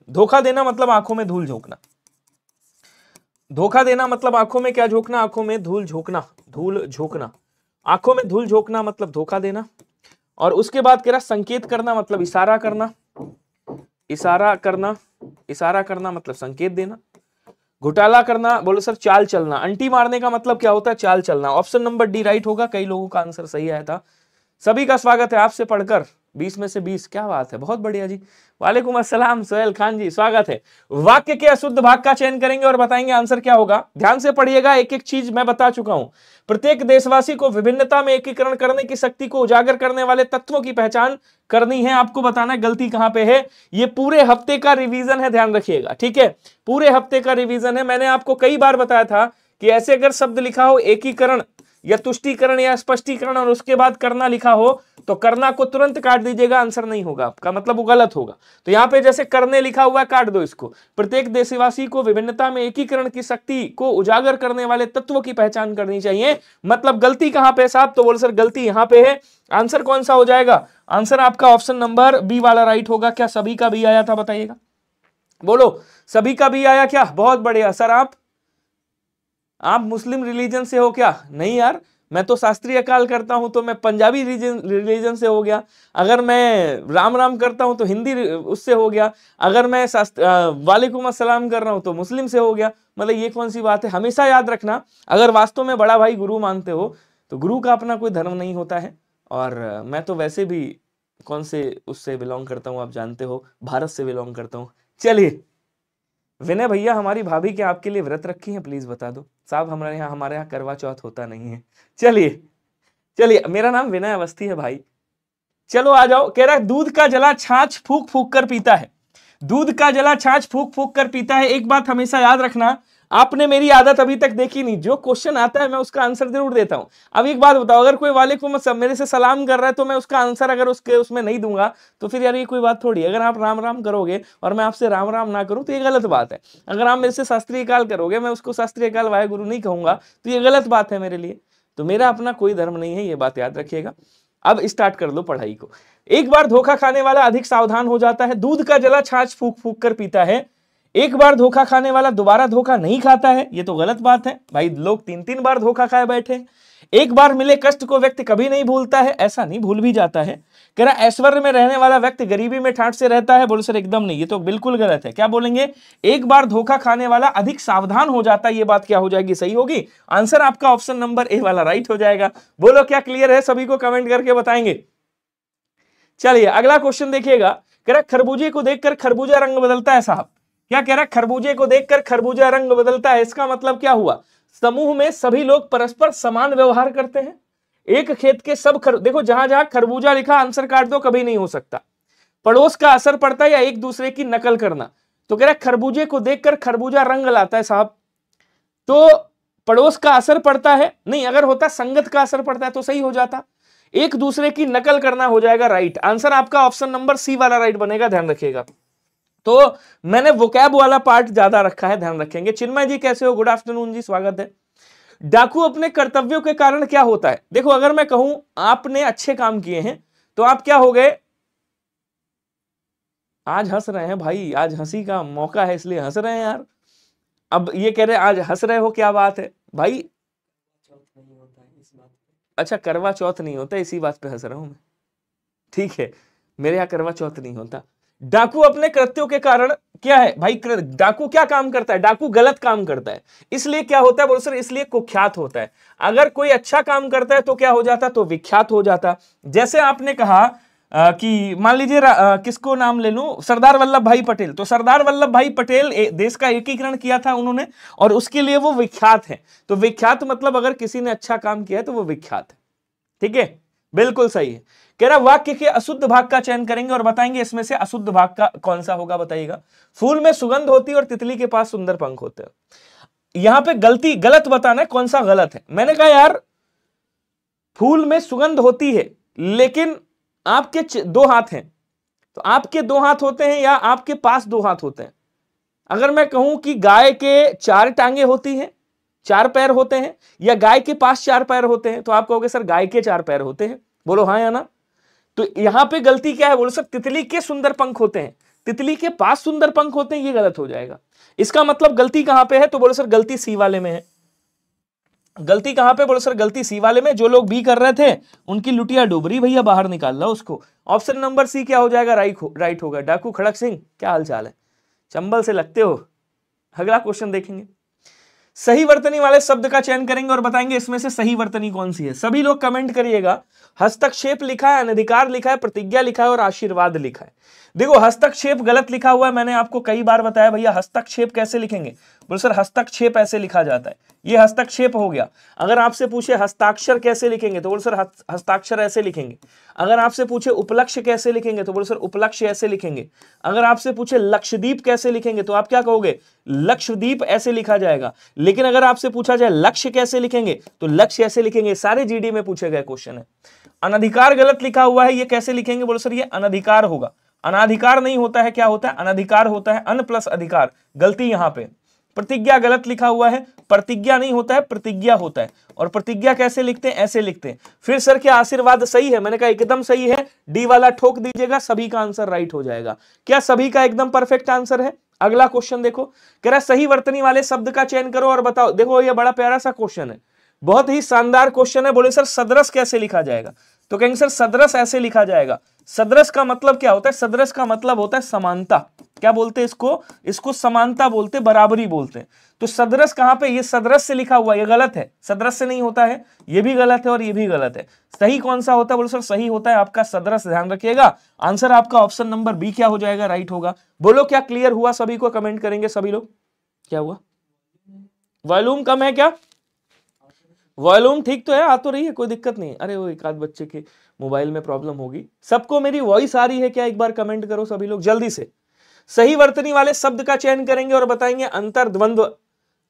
धोखा देना मतलब आंखों में धूल झोंकना। धोखा देना मतलब आंखों में क्या झोंकना? आंखों में धूल झोंकना, धूल झोंकना। आंखों में धूल झोंकना मतलब धोखा देना। और उसके बाद कह रहा संकेत करना मतलब इशारा करना, इशारा करना, इशारा करना मतलब संकेत देना। घोटाला करना, बोलो सर चाल चलना। अंटी मारने का मतलब क्या होता है? चाल चलना। ऑप्शन नंबर डी राइट होगा, कई लोगों का आंसर सही आया था। सभी का स्वागत है आपसे पढ़कर 20 में से 20, क्या बात है, बहुत बढ़िया जी। वालेकुम अस्सलाम सोहेल खान जी, स्वागत है। वाक्य के अशुद्ध भाग का चयन करेंगे और बताएंगे आंसर क्या होगा। ध्यान से पढ़िएगा, एक एक चीज मैं बता चुका हूं। प्रत्येक देशवासी को विभिन्नता में एकीकरण करने की शक्ति को उजागर करने वाले तत्वों की पहचान करनी है। आपको बताना है गलती कहां पे है। ये पूरे हफ्ते का रिवीजन है, ध्यान रखिएगा, ठीक है। पूरे हफ्ते का रिवीजन है। मैंने आपको कई बार बताया था कि ऐसे अगर शब्द लिखा हो एकीकरण या तुष्टीकरण या स्पष्टीकरण और उसके बाद करना लिखा हो तो करना को तुरंत काट दीजिएगा, आंसर नहीं होगा आपका, मतलब वो गलत होगा। तो यहां पे जैसे करने लिखा हुआ है, काट दो इसको। प्रत्येक देशवासी को विभिन्नता में एकीकरण की शक्ति को उजागर करने वाले तत्वों की पहचान करनी चाहिए, मतलब गलती कहां पे साहब? तो बोल सर गलती यहां पे है। आंसर कौन सा हो जाएगा? आंसर आपका ऑप्शन नंबर बी वाला राइट होगा। क्या सभी का बी आया था? बताइएगा, बोलो सभी का बी आया क्या? बहुत बढ़िया। सर आप मुस्लिम रिलीजन से हो क्या? नहीं यार, मैं तो शास्त्रीय काल करता हूं तो मैं पंजाबी रिलीजन से हो गया। अगर मैं राम राम करता हूं तो हिंदी उससे हो गया। अगर मैं वालेकुम अस्सलाम कर रहा हूं तो मुस्लिम से हो गया। मतलब ये कौन सी बात है? हमेशा याद रखना, अगर वास्तव में बड़ा भाई गुरु मानते हो तो गुरु का अपना कोई धर्म नहीं होता है। और मैं तो वैसे भी कौन से उससे बिलोंग करता हूं, आप जानते हो, भारत से बिलोंग करता हूं। चलिए विनय भैया, हमारी भाभी क्या आपके लिए व्रत रखी है? प्लीज बता दो साहब, हमारे यहाँ करवा चौथ होता नहीं है। चलिए चलिए, मेरा नाम विनय अवस्थी है भाई। चलो आ जाओ। कह रहा है दूध का जला छाछ फूक फूक कर पीता है। दूध का जला छाछ फूक फूक कर पीता है। एक बात हमेशा याद रखना, आपने मेरी आदत अभी तक देखी नहीं, जो क्वेश्चन आता है मैं उसका आंसर जरूर देता हूं। अब एक बात बताओ, अगर कोई वालेकुम मेरे से सलाम कर रहा है तो मैं उसका आंसर अगर उसमें नहीं दूंगा तो फिर यार ये कोई बात थोड़ी। अगर आप राम राम करोगे और मैं आपसे राम राम ना करूं तो ये गलत बात है। अगर आप मेरे से शास्त्रीय काल करोगे, मैं उसको शास्त्रीय काल वाहे गुरु नहीं कहूंगा तो ये गलत बात है मेरे लिए। तो मेरा अपना कोई धर्म नहीं है, ये बात याद रखिएगा। अब स्टार्ट कर लो पढ़ाई को। एक बार धोखा खाने वाला अधिक सावधान हो जाता है। दूध का जला छाछ फूक फूक कर पीता है। एक बार धोखा खाने वाला दोबारा धोखा नहीं खाता है, ये तो गलत बात है भाई। लोग 3-3 बार धोखा खाए बैठे। एक बार मिले कष्ट को व्यक्ति कभी नहीं भूलता है, ऐसा नहीं, भूल भी जाता है। कह रहा ऐश्वर्य में रहने वाला व्यक्ति गरीबी में ठाठ से रहता है। बोले सर एकदम नहीं, ये तो बिल्कुल गलत है। क्या बोलेंगे? एक बार धोखा खाने वाला अधिक सावधान हो जाता है, ये बात क्या हो जाएगी? सही होगी। आंसर आपका ऑप्शन नंबर ए वाला राइट हो जाएगा। बोलो क्या क्लियर है? सभी को कमेंट करके बताएंगे। चलिए अगला क्वेश्चन देखिएगा। कह रहा खरबूजे को देखकर खरबूजा रंग बदलता है। साहब क्या कह रहा है? खरबूजे को देखकर खरबूजा रंग बदलता है। इसका मतलब क्या हुआ? समूह में सभी लोग परस्पर समान व्यवहार करते हैं। एक खेत के सब देखो जहां जहां खरबूजा लिखा आंसर काट दो, कभी नहीं हो सकता। पड़ोस का असर पड़ता है या एक दूसरे की नकल करना। तो कह रहा है खरबूजे को देखकर खरबूजा रंग लाता है। साहब तो पड़ोस का असर पड़ता है नहीं, अगर होता संगत का असर पड़ता है तो सही हो जाता। एक दूसरे की नकल करना हो जाएगा राइट। आंसर आपका ऑप्शन नंबर सी वाला राइट बनेगा, ध्यान रखिएगा। तो मैंने वोकैब वाला पार्ट ज्यादा रखा है, ध्यान रखेंगे। चिन्मय जी कैसे हो? गुड आफ्टरनून जी, स्वागत है। डाकू अपने कर्तव्यों के कारण क्या होता है? देखो अगर मैं कहूं आपने अच्छे काम किए हैं तो आप क्या हो गए? आज हंस रहे हैं भाई, आज हंसी का मौका है इसलिए हंस रहे हैं यार। अब ये कह रहे हैं आज हंस रहे हो, क्या बात है भाई? अच्छा करवा चौथ नहीं होता, इसी बात पे हंस रहा हूं मैं। ठीक है, मेरे यहाँ करवा चौथ नहीं होता। डाकू अपने कृत्यों के कारण क्या है भाई? डाकू क्या काम करता है? डाकू गलत काम करता है, इसलिए क्या होता है? बोलो सर इसलिए कुख्यात होता है। अगर कोई अच्छा काम करता है तो क्या हो जाता? तो विख्यात हो जाता। जैसे आपने कहा कि मान लीजिए किसको नाम ले लूं, सरदार वल्लभ भाई पटेल। तो सरदार वल्लभ भाई पटेल देश का एकीकरण किया था उन्होंने, और उसके लिए वो विख्यात है। तो विख्यात मतलब अगर किसी ने अच्छा काम किया है तो वो विख्यात है। ठीक है, बिल्कुल सही है। कह रहा वाक्य के अशुद्ध भाग का चयन करेंगे और बताएंगे इसमें से अशुद्ध भाग का कौन सा होगा, बताइएगा। फूल में सुगंध होती है और तितली के पास सुंदर पंख होते हैं। यहां पे गलत बताना है कौन सा गलत है। मैंने कहा यार फूल में सुगंध होती है लेकिन आपके 2 हाथ हैं, तो आपके 2 हाथ होते हैं या आपके पास 2 हाथ होते हैं? अगर मैं कहूं कि गाय के 4 टांगे होती हैं, 4 पैर होते हैं, या गाय के पास 4 पैर होते हैं, तो आप कहोगे सर गाय के 4 पैर होते हैं। बोलो हाँ या ना। तो यहां पे गलती क्या है? बोलो सर तितली के सुंदर पंख होते हैं। तितली के पास सुंदर पंख होते हैं, ये गलत हो जाएगा। इसका मतलब गलती कहां पे है, तो बोलो सर गलती सी वाले में है। गलती कहां पे, बोलो सर गलती सी वाले में। जो लोग बी कर रहे थे उनकी लुटिया डूब रही भैया, बाहर निकाल लो उसको। ऑप्शन नंबर सी क्या हो जाएगा, राइट होगा। डाकू खड़क सिंह क्या हाल चाल है, चंबल से लगते हो। अगला क्वेश्चन देखेंगे, सही वर्तनी वाले शब्द का चयन करेंगे और बताएंगे इसमें से सही वर्तनी कौन सी है। सभी लोग कमेंट करिएगा। हस्तक्षेप लिखा है, अनधिकार लिखा है, प्रतिज्ञा लिखा है और आशीर्वाद लिखा है। देखो हस्तक्षेप गलत लिखा हुआ है, मैंने आपको कई बार बताया भैया हस्तक्षेप कैसे लिखेंगे। बोलो सर हस्तक्षेप ऐसे लिखा जाता है, ये हस्तक्षेप हो गया। अगर आपसे पूछे हस्ताक्षर कैसे लिखेंगे तो बोलो सर हस्ताक्षर ऐसे लिखेंगे। अगर आपसे पूछे उपलक्ष्य कैसे लिखेंगे तो बोलो सर उपलक्ष्य ऐसे लिखेंगे। अगर आपसे पूछे लक्षद्वीप कैसे लिखेंगे तो आप क्या कहोगे, लक्षद्वीप ऐसे लिखा जाएगा। लेकिन अगर आपसे पूछा जाए लक्ष्य कैसे लिखेंगे तो लक्ष्य ऐसे लिखेंगे। सारे जीडी में पूछे गए क्वेश्चन है। अनधिकार गलत लिखा हुआ है, ये कैसे लिखेंगे, बोलो सर ये अनधिकार होगा। अनाधिकार नहीं होता है, क्या होता है, अनधिकार होता है। अन प्लस अधिकार, गलती यहां पे। प्रतिज्ञा गलत लिखा हुआ है, प्रतिज्ञा नहीं होता है, प्रतिज्ञा होता है। और प्रतिज्ञा कैसे लिखते हैं, ऐसे लिखते हैं। फिर सर क्या आशीर्वाद सही है, मैंने कहा एकदम सही है। डी वाला ठोक दीजिएगा, सभी का आंसर राइट हो जाएगा। क्या सभी का एकदम परफेक्ट आंसर है। अगला क्वेश्चन देखो, कह रहा सही वर्तनी वाले शब्द का चयन करो और बताओ। देखो ये बड़ा प्यारा सा क्वेश्चन है, बहुत ही शानदार क्वेश्चन है। बोले सर सदरस कैसे लिखा जाएगा, तो कहेंगे सर सदरस ऐसे लिखा जाएगा। सदरस का मतलब क्या होता है, सदरस का मतलब होता है समानता। क्या बोलते हैं इसको, इसको समानता बोलते, बराबरी बोलते हैं। तो सदरस कहां पे, ये सदरस से लिखा हुआ, ये गलत है। सदरस से नहीं होता है, ये भी गलत है और ये भी गलत है। सही कौन सा होता है, बोलो सर सही होता है आपका सदरस, ध्यान रखिएगा। आंसर आपका ऑप्शन नंबर बी क्या हो जाएगा, राइट होगा। बोलो क्या क्लियर हुआ, सभी को कमेंट करेंगे सभी लोग। क्या हुआ, वॉल्यूम कम है क्या, वॉल्यूम ठीक तो है, आ तो रही है, कोई दिक्कत नहीं। अरे वो एक आध बच्चे के मोबाइल में प्रॉब्लम होगी। सबको मेरी वॉइस आ रही है क्या, एक बार कमेंट करो सभी लोग जल्दी से। सही वर्तनी वाले शब्द का चयन करेंगे और बताएंगे अंतर्द्वंद्व,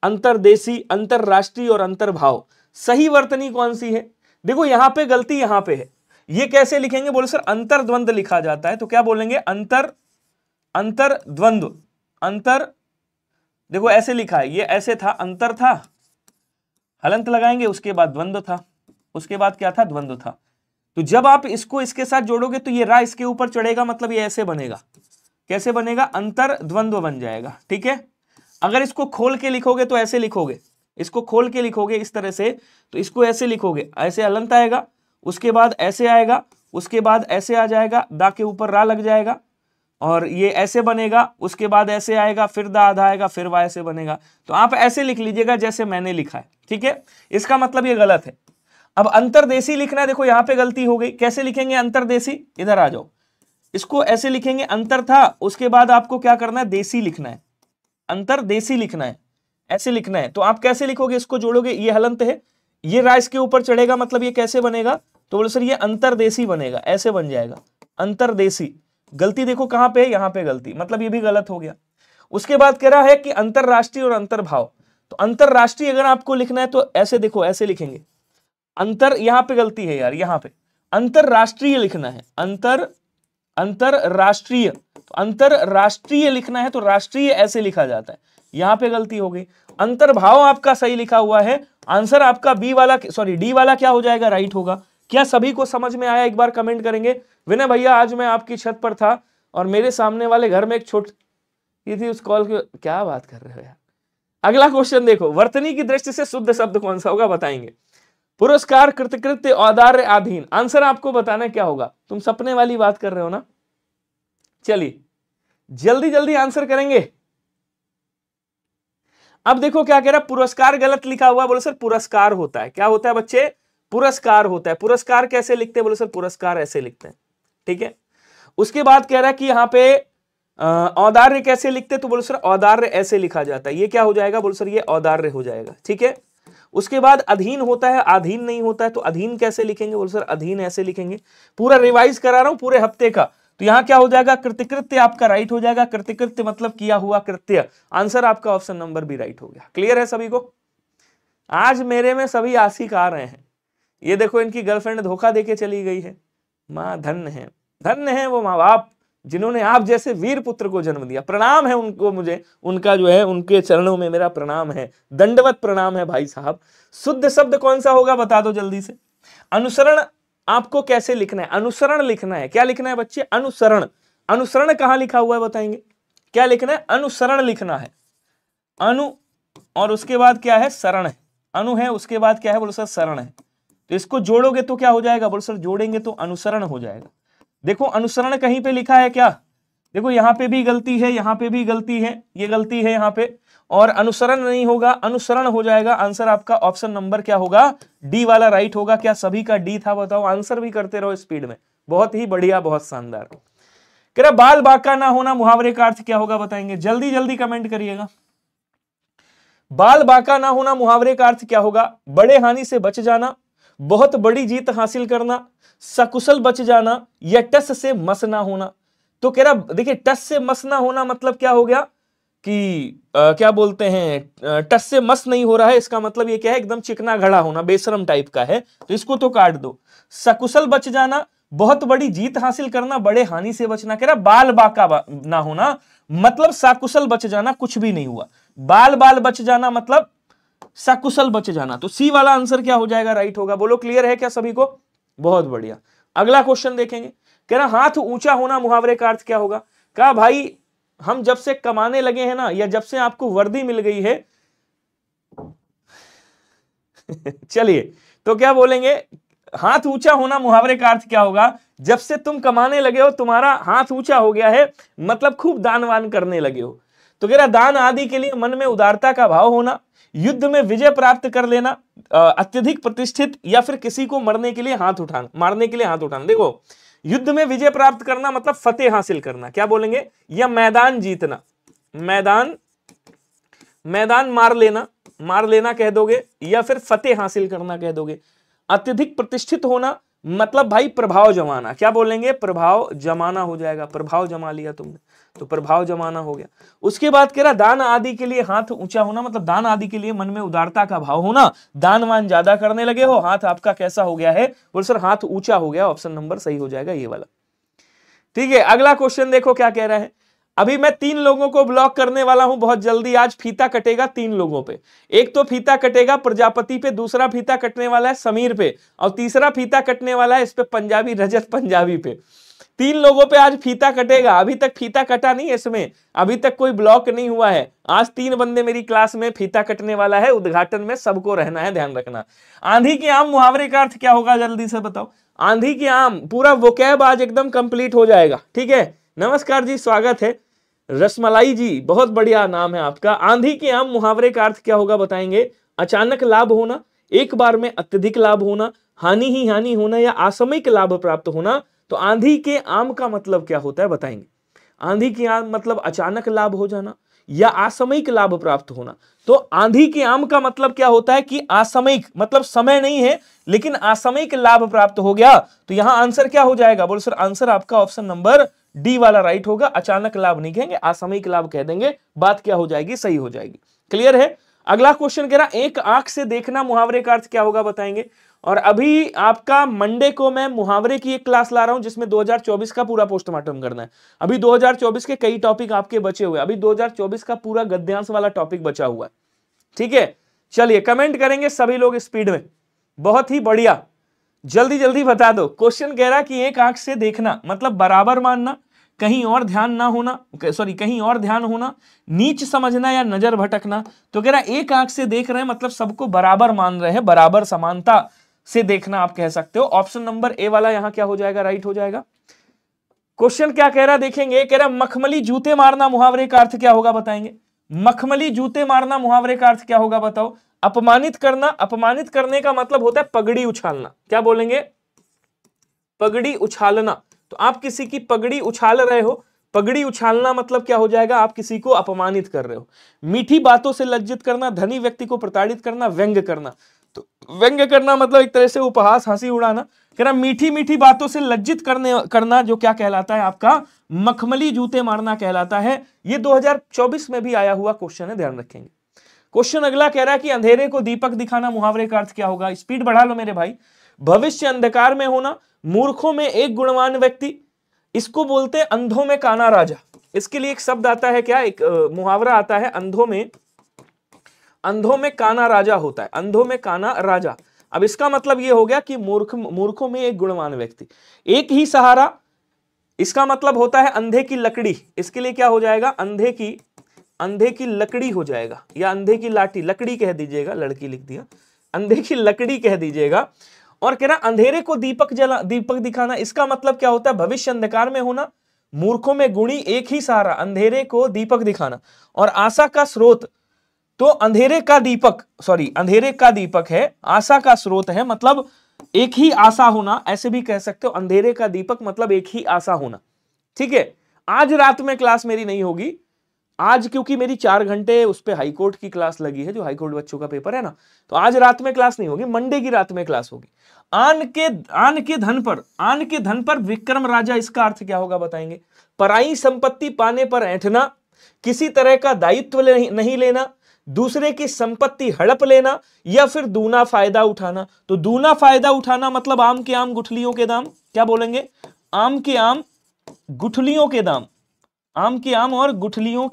अंतरदेशी, अंतरराष्ट्रीय और अंतर्भाव। सही वर्तनी कौन सी है। देखो यहां पे गलती यहां पे है, ये कैसे लिखेंगे, बोले सर अंतर्द्वंद्व लिखा जाता है। तो क्या बोलेंगे, अंतर्द्वंद्व, अंतर, देखो ऐसे लिखा है, ये ऐसे था, अंतर था, हलंत लगाएंगे, उसके बाद द्वंद्व था, उसके बाद क्या था, द्वंद्व था। तो जब आप इसको इसके साथ जोड़ोगे तो ये रा इसके ऊपर चढ़ेगा, मतलब ये ऐसे बनेगा। कैसे बनेगा, अंतर द्वंद्व बन जाएगा। ठीक है, अगर इसको खोल के लिखोगे तो ऐसे लिखोगे, इसको खोल के लिखोगे इस तरह से, तो इसको ऐसे लिखोगे, ऐसे हलंत आएगा, उसके बाद ऐसे आएगा, उसके बाद ऐसे आ जाएगा, दा के ऊपर रा लग जाएगा और ये ऐसे बनेगा, उसके बाद ऐसे आएगा, फिर दा आधा आएगा, फिर वाय ऐसे बनेगा। तो आप ऐसे लिख लीजिएगा जैसे मैंने लिखा है। ठीक है, इसका मतलब ये गलत है। अब अंतरदेशी लिखना है, देखो यहां पे गलती हो गई। कैसे लिखेंगे अंतरदेशी, इधर आ जाओ, इसको ऐसे लिखेंगे, अंतर था, उसके बाद आपको क्या करना है, देशी लिखना है, अंतरदेशी लिखना है, ऐसे लिखना है। तो आप कैसे लिखोगे, इसको जोड़ोगे, ये हलंत है, ये रा इसके ऊपर चढ़ेगा, मतलब ये कैसे बनेगा, तो बोले सर ये अंतरदेशी बनेगा, ऐसे बन जाएगा अंतरदेशी। गलती देखो कहां पे है, यहां पे गलती, मतलब ये भी गलत हो गया। उसके बाद कह रहा है कि अंतरराष्ट्रीय और अंतर्भाव। तो अंतरराष्ट्रीय अगर आपको लिखना है तो ऐसे देखो, ऐसे लिखेंगे, अंतर, यहां पे गलती है यार, यहां पे अंतरराष्ट्रीय लिखना है, अंतरराष्ट्रीय, तो अंतरराष्ट्रीय लिखना है तो राष्ट्रीय ऐसे लिखा जाता है, यहां पे गलती हो गई। अंतर्भाव आपका सही लिखा हुआ है, आंसर आपका बी वाला, सॉरी डी वाला क्या हो जाएगा, राइट होगा। क्या सभी को समझ में आया, एक बार कमेंट करेंगे। विनय भैया आज मैं आपकी छत पर था और मेरे सामने वाले घर में एक ये थी, उस कॉल की, क्या बात कर रहे हो यार। अगला क्वेश्चन देखो, वर्तनी की दृष्टि से शुद्ध शब्द कौन सा होगा, बताएंगे। पुरस्कार, कृतकृत्य, औदार्य, अधीन। आंसर आपको बताना क्या होगा, तुम सपने वाली बात कर रहे हो ना। चलिए जल्दी जल्दी आंसर करेंगे। अब देखो क्या कह रहा है, पुरस्कार गलत लिखा हुआ, बोलो सर पुरस्कार होता है। क्या होता है बच्चे, पुरस्कार होता है। पुरस्कार कैसे लिखते हैं, बोलो सर पुरस्कार ऐसे लिखते हैं। ठीक है, उसके बाद कह रहा है कि यहाँ पे औदार्य कैसे लिखते, तो बोलो सर औदार्य ऐसे लिखा जाता है। ये क्या हो जाएगा, बोलो सर ये औदार्य हो जाएगा। ठीक है, उसके बाद अधीन होता है, अधीन नहीं होता है, तो अधीन कैसे लिखेंगे, बोलो सर अधीन ऐसे लिखेंगे। पूरा रिवाइज करा रहा हूं पूरे हफ्ते का। तो यहां क्या हो जाएगा, कृतकृत्य आपका राइट हो जाएगा। कृतकृत्य मतलब किया हुआ कृत्य। आंसर आपका ऑप्शन नंबर बी राइट हो गया। क्लियर है सभी को। आज मेरे में सभी आशिक आ रहे हैं। ये देखो इनकी गर्लफ्रेंड धोखा देके चली गई है। माँ धन्य है वो माँ बाप जिन्होंने आप जैसे वीर पुत्र को जन्म दिया। प्रणाम है उनको, मुझे उनका जो है उनके चरणों में मेरा प्रणाम है, दंडवत प्रणाम है भाई साहब। शुद्ध शब्द कौन सा होगा बता दो जल्दी से। अनुसरण आपको कैसे लिखना है, अनुसरण लिखना है। क्या लिखना है बच्चे, अनुसरण। अनुसरण कहां लिखा हुआ है बताएंगे? क्या लिखना है? अनुसरण लिखना है। अनु और उसके बाद क्या है? शरण है। अनु है, उसके बाद क्या है? बोलो सर शरण है। तो इसको जोड़ोगे तो क्या हो जाएगा? बोलो सर जोड़ेंगे तो अनुसरण हो जाएगा। देखो अनुसरण कहीं पे लिखा है क्या? देखो यहां पे भी गलती है, यहां पे भी गलती है, ये गलती है यहां पे, और अनुसरण नहीं होगा, अनुसरण हो जाएगा। आंसर आपका ऑप्शन नंबर क्या होगा? डी वाला राइट होगा। क्या सभी का डी था? बताओ, आंसर भी करते रहो स्पीड में। बहुत ही बढ़िया, बहुत शानदार। कह रहा बाल बांका ना होना मुहावरे का अर्थ क्या होगा बताएंगे? जल्दी जल्दी कमेंट करिएगा। बाल बांका ना होना मुहावरे का अर्थ क्या होगा? बड़े हानि से बच जाना, बहुत बड़ी जीत हासिल करना, सकुशल बच जाना, या टस से मस ना होना। तो कह रहा देखिए टस से मस ना होना मतलब क्या हो गया कि क्या बोलते हैं, टस से मस नहीं हो रहा है, इसका मतलब ये क्या है? एकदम चिकना घड़ा होना, बेशरम टाइप का है, तो इसको तो काट दो। सकुशल बच जाना, बहुत बड़ी जीत हासिल करना, बड़े हानि से बचना। कह रहा बाल बांका ना होना मतलब सकुशल बच जाना, कुछ भी नहीं हुआ। बाल बाल बच जाना मतलब सकुशल बच जाना। तो सी वाला आंसर क्या हो जाएगा? राइट होगा। बोलो क्लियर है क्या सभी को? बहुत बढ़िया। अगला क्वेश्चन देखेंगे। कह रहा हाथ ऊंचा होना मुहावरे का अर्थ क्या होगा? कहा भाई हम जब से कमाने लगे हैं ना, या जब से आपको वर्दी मिल गई है चलिए तो क्या बोलेंगे? हाथ ऊंचा होना मुहावरे का अर्थ क्या होगा? जब से तुम कमाने लगे हो, तुम्हारा हाथ ऊंचा हो गया है, मतलब खूब दान वान करने लगे हो। तो कह रहा दान आदि के लिए मन में उदारता का भाव होना, युद्ध में विजय प्राप्त कर लेना, अत्यधिक प्रतिष्ठित, या फिर किसी को मरने के लिए हाथ उठाना, मारने के लिए हाथ उठाना। देखो युद्ध में विजय प्राप्त करना मतलब फतेह हासिल करना, क्या बोलेंगे? या मैदान जीतना, मैदान मार लेना कह दोगे, या फिर फतेह हासिल करना कह दोगे। अत्यधिक प्रतिष्ठित होना मतलब भाई प्रभाव जमाना, क्या बोलेंगे? प्रभाव जमाना हो जाएगा। प्रभाव जमा लिया तुमने तो प्रभाव जमाना हो गया। उसके बाद कह रहा दान आदि के लिए हाथ ऊंचा होना मतलब दान आदि के लिए मन में उदारता का भाव होना, दान वान ज्यादा करने लगे हो, हाथ आपका कैसा हो गया है? बोल सर हाथ ऊंचा हो गया। ऑप्शन नंबर सही हो जाएगा ये वाला। ठीक है, अगला क्वेश्चन देखो क्या कह रहा है। अभी मैं 3 लोगों को ब्लॉक करने वाला हूं बहुत जल्दी। आज फीता कटेगा 3 लोगों पे। एक तो फीता कटेगा प्रजापति पे, दूसरा फीता कटने वाला है समीर पे, और तीसरा फीता कटने वाला है इस पे पंजाबी, रजत पंजाबी पे। 3 लोगों पे आज फीता कटेगा। अभी तक फीता कटा नहीं है इसमें, अभी तक कोई ब्लॉक नहीं हुआ है। आज 3 बंदे मेरी क्लास में फीता कटने वाला है। उद्घाटन में सबको रहना है, ध्यान रखना। आंधी के आम मुहावरे का अर्थ क्या होगा? जल्दी से बताओ। आंधी के आम पूरा वोकैब आज एकदम कंप्लीट हो जाएगा। ठीक है, नमस्कार जी, स्वागत है। रसमलाई जी, बहुत बढ़िया नाम है आपका। आंधी के आम मुहावरे का अर्थ क्या होगा बताएंगे? अचानक लाभ होना, एक बार में अत्यधिक लाभ होना, हानि ही हानि होना, या असामयिक लाभ प्राप्त होना। तो आंधी के आम का मतलब क्या होता है बताएंगे? आंधी के आम मतलब अचानक लाभ हो जाना या असामयिक लाभ प्राप्त होना। तो आंधी के आम का मतलब क्या होता है कि असामयिक मतलब समय नहीं है, लेकिन असामयिक लाभ प्राप्त हो गया। तो यहां आंसर क्या हो जाएगा? बोलो सर आंसर आपका ऑप्शन नंबर डी वाला राइट होगा। अचानक लाभ नहीं कहेंगे, असामयिक लाभ कह देंगे, बात क्या हो जाएगी? सही हो जाएगी। क्लियर है? अगला क्वेश्चन कह रहा एक आंख से देखना मुहावरे का अर्थ क्या होगा बताएंगे? और अभी आपका मंडे को मैं मुहावरे की एक क्लास ला रहा हूं जिसमें 2024 का पूरा पोस्टमार्टम करना है। अभी 2024 के कई टॉपिक आपके बचे हुए, अभी 2024 का पूरा गद्यांश वाला टॉपिक बचा हुआ है। ठीक है, चलिए कमेंट करेंगे सभी लोग स्पीड में। बहुत ही बढ़िया, जल्दी जल्दी बता दो। क्वेश्चन कह रहा कि एक आंख से देखना मतलब बराबर मानना, कहीं और ध्यान ना होना, सॉरी कहीं और ध्यान होना, नीच समझना या नजर भटकना। तो कह रहा एक आंख से देख रहे हैं मतलब सबको बराबर मान रहे हैं, बराबर समानता से देखना आप कह सकते हो। ऑप्शन नंबर ए वाला यहां क्या हो जाएगा? राइट हो जाएगा। क्वेश्चन क्या कह रहा देखेंगे। कह रहा मखमली जूते मारना मुहावरे का अर्थ क्या होगा बताएंगे? मखमली जूते मारना मुहावरे का अर्थ क्या होगा बताओ? अपमानित करना, अपमानित करने का मतलब होता है पगड़ी उछालना। क्या बोलेंगे? पगड़ी उछालना। तो आप किसी की पगड़ी उछाल रहे हो, पगड़ी उछालना मतलब क्या हो जाएगा? आप किसी को अपमानित कर रहे हो। मीठी बातों से लज्जित करना, धनी व्यक्ति को प्रताड़ित करना, व्यंग्य करना। तो व्यंग्य करना मतलब एक तरह से उपहास, हंसी उड़ाना। कह रहा मीठी मीठी बातों से लज्जित करना जो क्या कहलाता है? आपका मखमली जूते मारना कहलाता है। ये 2024 में भी आया हुआ क्वेश्चन है, ध्यान रखेंगे। क्वेश्चन अगला कह रहा है कि अंधेरे को दीपक दिखाना मुहावरे का अर्थ क्या होगा? स्पीड बढ़ा लो मेरे भाई। भविष्य अंधकार में होना, मूर्खों में एक गुणवान व्यक्ति, इसको बोलते हैं अंधों में काना राजा। इसके लिए एक शब्द आता है, क्या एक मुहावरा आता है, अंधों में काना राजा होता है, अंधों में काना राजा। अब इसका मतलब यह हो गया कि मूर्खों में एक गुणवान व्यक्ति। एक ही सहारा, इसका मतलब होता है अंधे की लकड़ी, इसके लिए क्या हो जाएगा, अंधे की लकड़ी हो जाएगा, या अंधे की लाठी, लकड़ी कह दीजिएगा, लड़की लिख दिया, अंधे की लकड़ी कह दीजिएगा। और कह रहा अंधेरे को दीपक दिखाना, इसका मतलब क्या होता है, भविष्य अंधकार में होना, मूर्खों में गुणी एक ही सहारा, अंधेरे को दीपक दिखाना। और आशा का स्रोत, तो अंधेरे का दीपक है, आशा का स्रोत है, मतलब एक ही आशा होना, ऐसे भी कह सकते हो, अंधेरे का दीपक मतलब एक ही आशा होना। ठीक है, आज रात में क्लास मेरी नहीं होगी आज, क्योंकि मेरी 4 घंटे उस पे हाईकोर्ट की क्लास लगी है, जो हाईकोर्ट बच्चों का पेपर है ना, तो आज रात में क्लास नहीं होगी, मंडे की रात में क्लास होगी। आन के धन पर विक्रम राजा, इसका अर्थ क्या होगा बताएंगे, पराई संपत्ति पाने पर ऐंठना, किसी तरह का दायित्व नहीं लेना, दूसरे की संपत्ति हड़प लेना, या फिर दूना फायदा उठाना। तो दूना फायदा उठाना मतलब आम के आम गुठलियों के दाम, क्या बोलेंगे, आम के आम गुठलियों के दाम, आम के आम और गुठलियों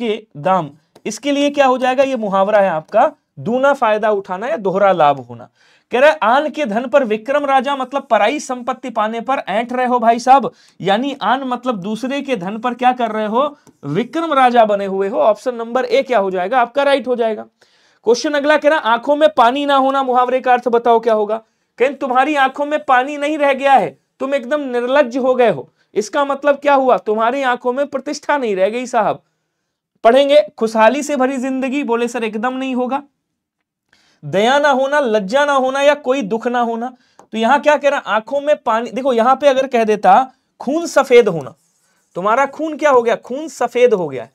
के दाम। इसके लिए क्या हो जाएगा, ये मुहावरा है आपका, दूना फायदा उठाना या दोहरा लाभ होना। कह रहा है आन के धन पर विक्रम राजा, मतलब पराई संपत्ति पाने पर ऐंठ रहे हो भाई साहब, यानी आन मतलब दूसरे के धन पर क्या कर रहे हो, विक्रम राजा बने हुए हो। ऑप्शन नंबर ए क्या हो जाएगा आपका, राइट हो जाएगा। क्वेश्चन अगला कह रहा आंखों में पानी ना होना, मुहावरे का अर्थ बताओ क्या होगा। कहें तुम्हारी आंखों में पानी नहीं रह गया है, तुम एकदम निर्लज्ज हो गए हो, इसका मतलब क्या हुआ, तुम्हारी आंखों में प्रतिष्ठा नहीं रह गई साहब। पढ़ेंगे खुशहाली से भरी जिंदगी, बोले सर एकदम नहीं होगा। दया ना होना, लज्जा ना होना, या कोई दुख ना होना। तो यहां क्या कह रहा, आंखों में पानी, देखो यहां पे अगर कह देता खून सफेद होना, तुम्हारा खून क्या हो गया, खून सफेद हो गया है,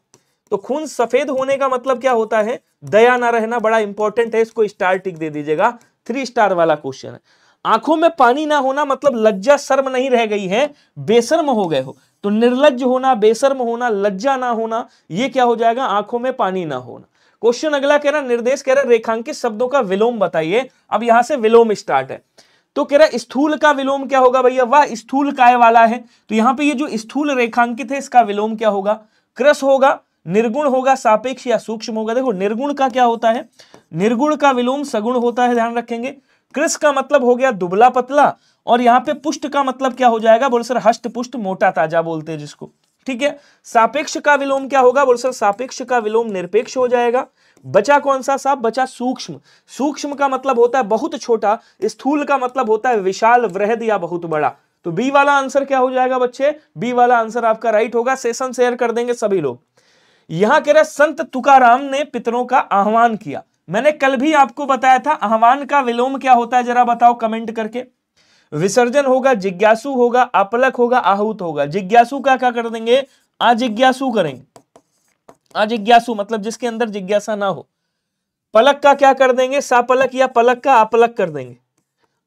तो खून सफेद होने का मतलब क्या होता है, दया ना रहना, बड़ा इंपॉर्टेंट है, इसको स्टार टिक दे दीजिएगा, 3 स्टार वाला क्वेश्चन है। आंखों में पानी ना होना मतलब लज्जा शर्म नहीं रह गई है, बेशर्म हो गए हो। तो निर्लज्ज होना, बेशर्म होना, लज्जा ना होना, ये क्या हो जाएगा, आंखों में पानी ना होना। क्वेश्चन अगला कह रहा, निर्देश कह रहा रेखांकित शब्दों का विलोम बताइए। अब यहां से विलोम स्टार्ट है, तो कह रहा स्थूल का विलोम क्या होगा भैया, वह स्थूल काय वाला है। तो यहां पे ये जो स्थूल रेखांकित है, इसका विलोम क्या होगा, कृश होगा, निर्गुण होगा, सापेक्ष या सूक्ष्म होगा। देखो निर्गुण का क्या होता है, निर्गुण का विलोम सगुण होता है, ध्यान रखेंगे। कृश का मतलब हो गया दुबला पतला, और यहां पे पुष्ट का मतलब क्या हो जाएगा, बोल सर हष्ट पुष्ट, मोटा ताजा बोलते हैं जिसको। ठीक है, सापेक्ष का विलोम क्या होगा, बोल सर सापेक्ष का विलोम निरपेक्ष हो जाएगा। बचा कौन सा साहब, बचा सूक्ष्म। सूक्ष्म का मतलब होता है बहुत छोटा, स्थूल का मतलब होता है विशाल, वृहद या बहुत बड़ा। तो बी वाला आंसर क्या हो जाएगा बच्चे, बी वाला आंसर आपका राइट होगा। सेशन शेयर कर देंगे सभी लोग। यहां कह रहे संत तुकाराम ने पितरों का आह्वान किया, मैंने कल भी आपको बताया था, आह्वान का विलोम क्या होता है जरा बताओ कमेंट करके। विसर्जन होगा, जिज्ञासु होगा, अपलक होगा, आहूत होगा। जिज्ञासु का क्या कर देंगे, अजिज्ञासु करेंगे, अजिज्ञासु मतलब जिसके अंदर जिज्ञासा ना हो। पलक का क्या कर देंगे, सापलक या पलक का अपलक कर देंगे।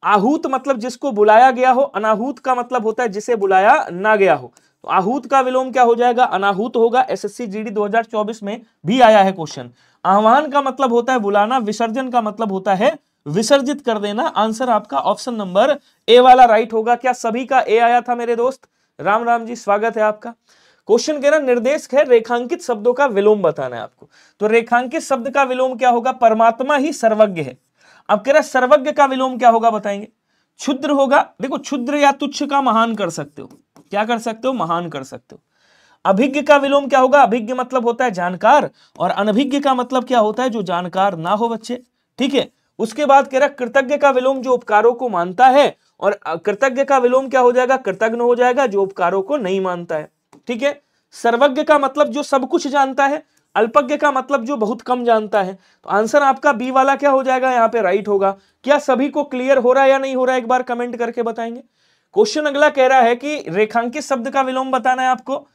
आहूत मतलब जिसको बुलाया गया हो, अनाहूत का मतलब होता है जिसे बुलाया ना गया हो। तो आहूत का विलोम क्या हो जाएगा, अनाहूत होगा। एसएससी जीडी 2024 में भी आया है क्वेश्चन। आह्वान का मतलब होता है बुलाना, विसर्जन का मतलब होता है विसर्जित कर देना। आंसर आपका ऑप्शन नंबर ए वाला राइट होगा। क्या सभी का ए आया था मेरे दोस्त, राम राम जी, स्वागत है आपका। क्वेश्चन कह रहा निर्देश है रेखांकित शब्दों का विलोम बताना है आपको। तो रेखांकित शब्द का विलोम क्या होगा, परमात्मा ही सर्वज्ञ है। अब कह रहा सर्वज्ञ का विलोम क्या होगा बताएंगे। क्षुद्र होगा, देखो क्षुद्र या तुच्छ का महान कर सकते हो, क्या कर सकते हो, महान कर सकते हो। अभिज्ञ का विलोम क्या होगा, अभिज्ञ मतलब होता है जानकार, और अनभिज्ञ का मतलब क्या होता है, जो जानकार ना हो बच्चे। ठीक है, उसके बाद कह रहा कृतज्ञ का विलोम जो उपकारों को मानता है, और कृतज्ञ का विलोम क्या हो जाएगा, कृतज्ञ हो जाएगा जो उपकारों को नहीं मानता है। ठीक है, सर्वज्ञ का मतलब जो सब कुछ जानता है, अल्पज्ञ का मतलब जो बहुत कम जानता है। तो आंसर आपका बी वाला क्या हो जाएगा, यहाँ पे राइट होगा। क्या सभी को क्लियर हो रहा है या नहीं हो रहा है, एक बार कमेंट करके बताएंगे। क्वेश्चन अगला कह रहा है कि रेखांकित शब्द का विलोम बताना है आपको।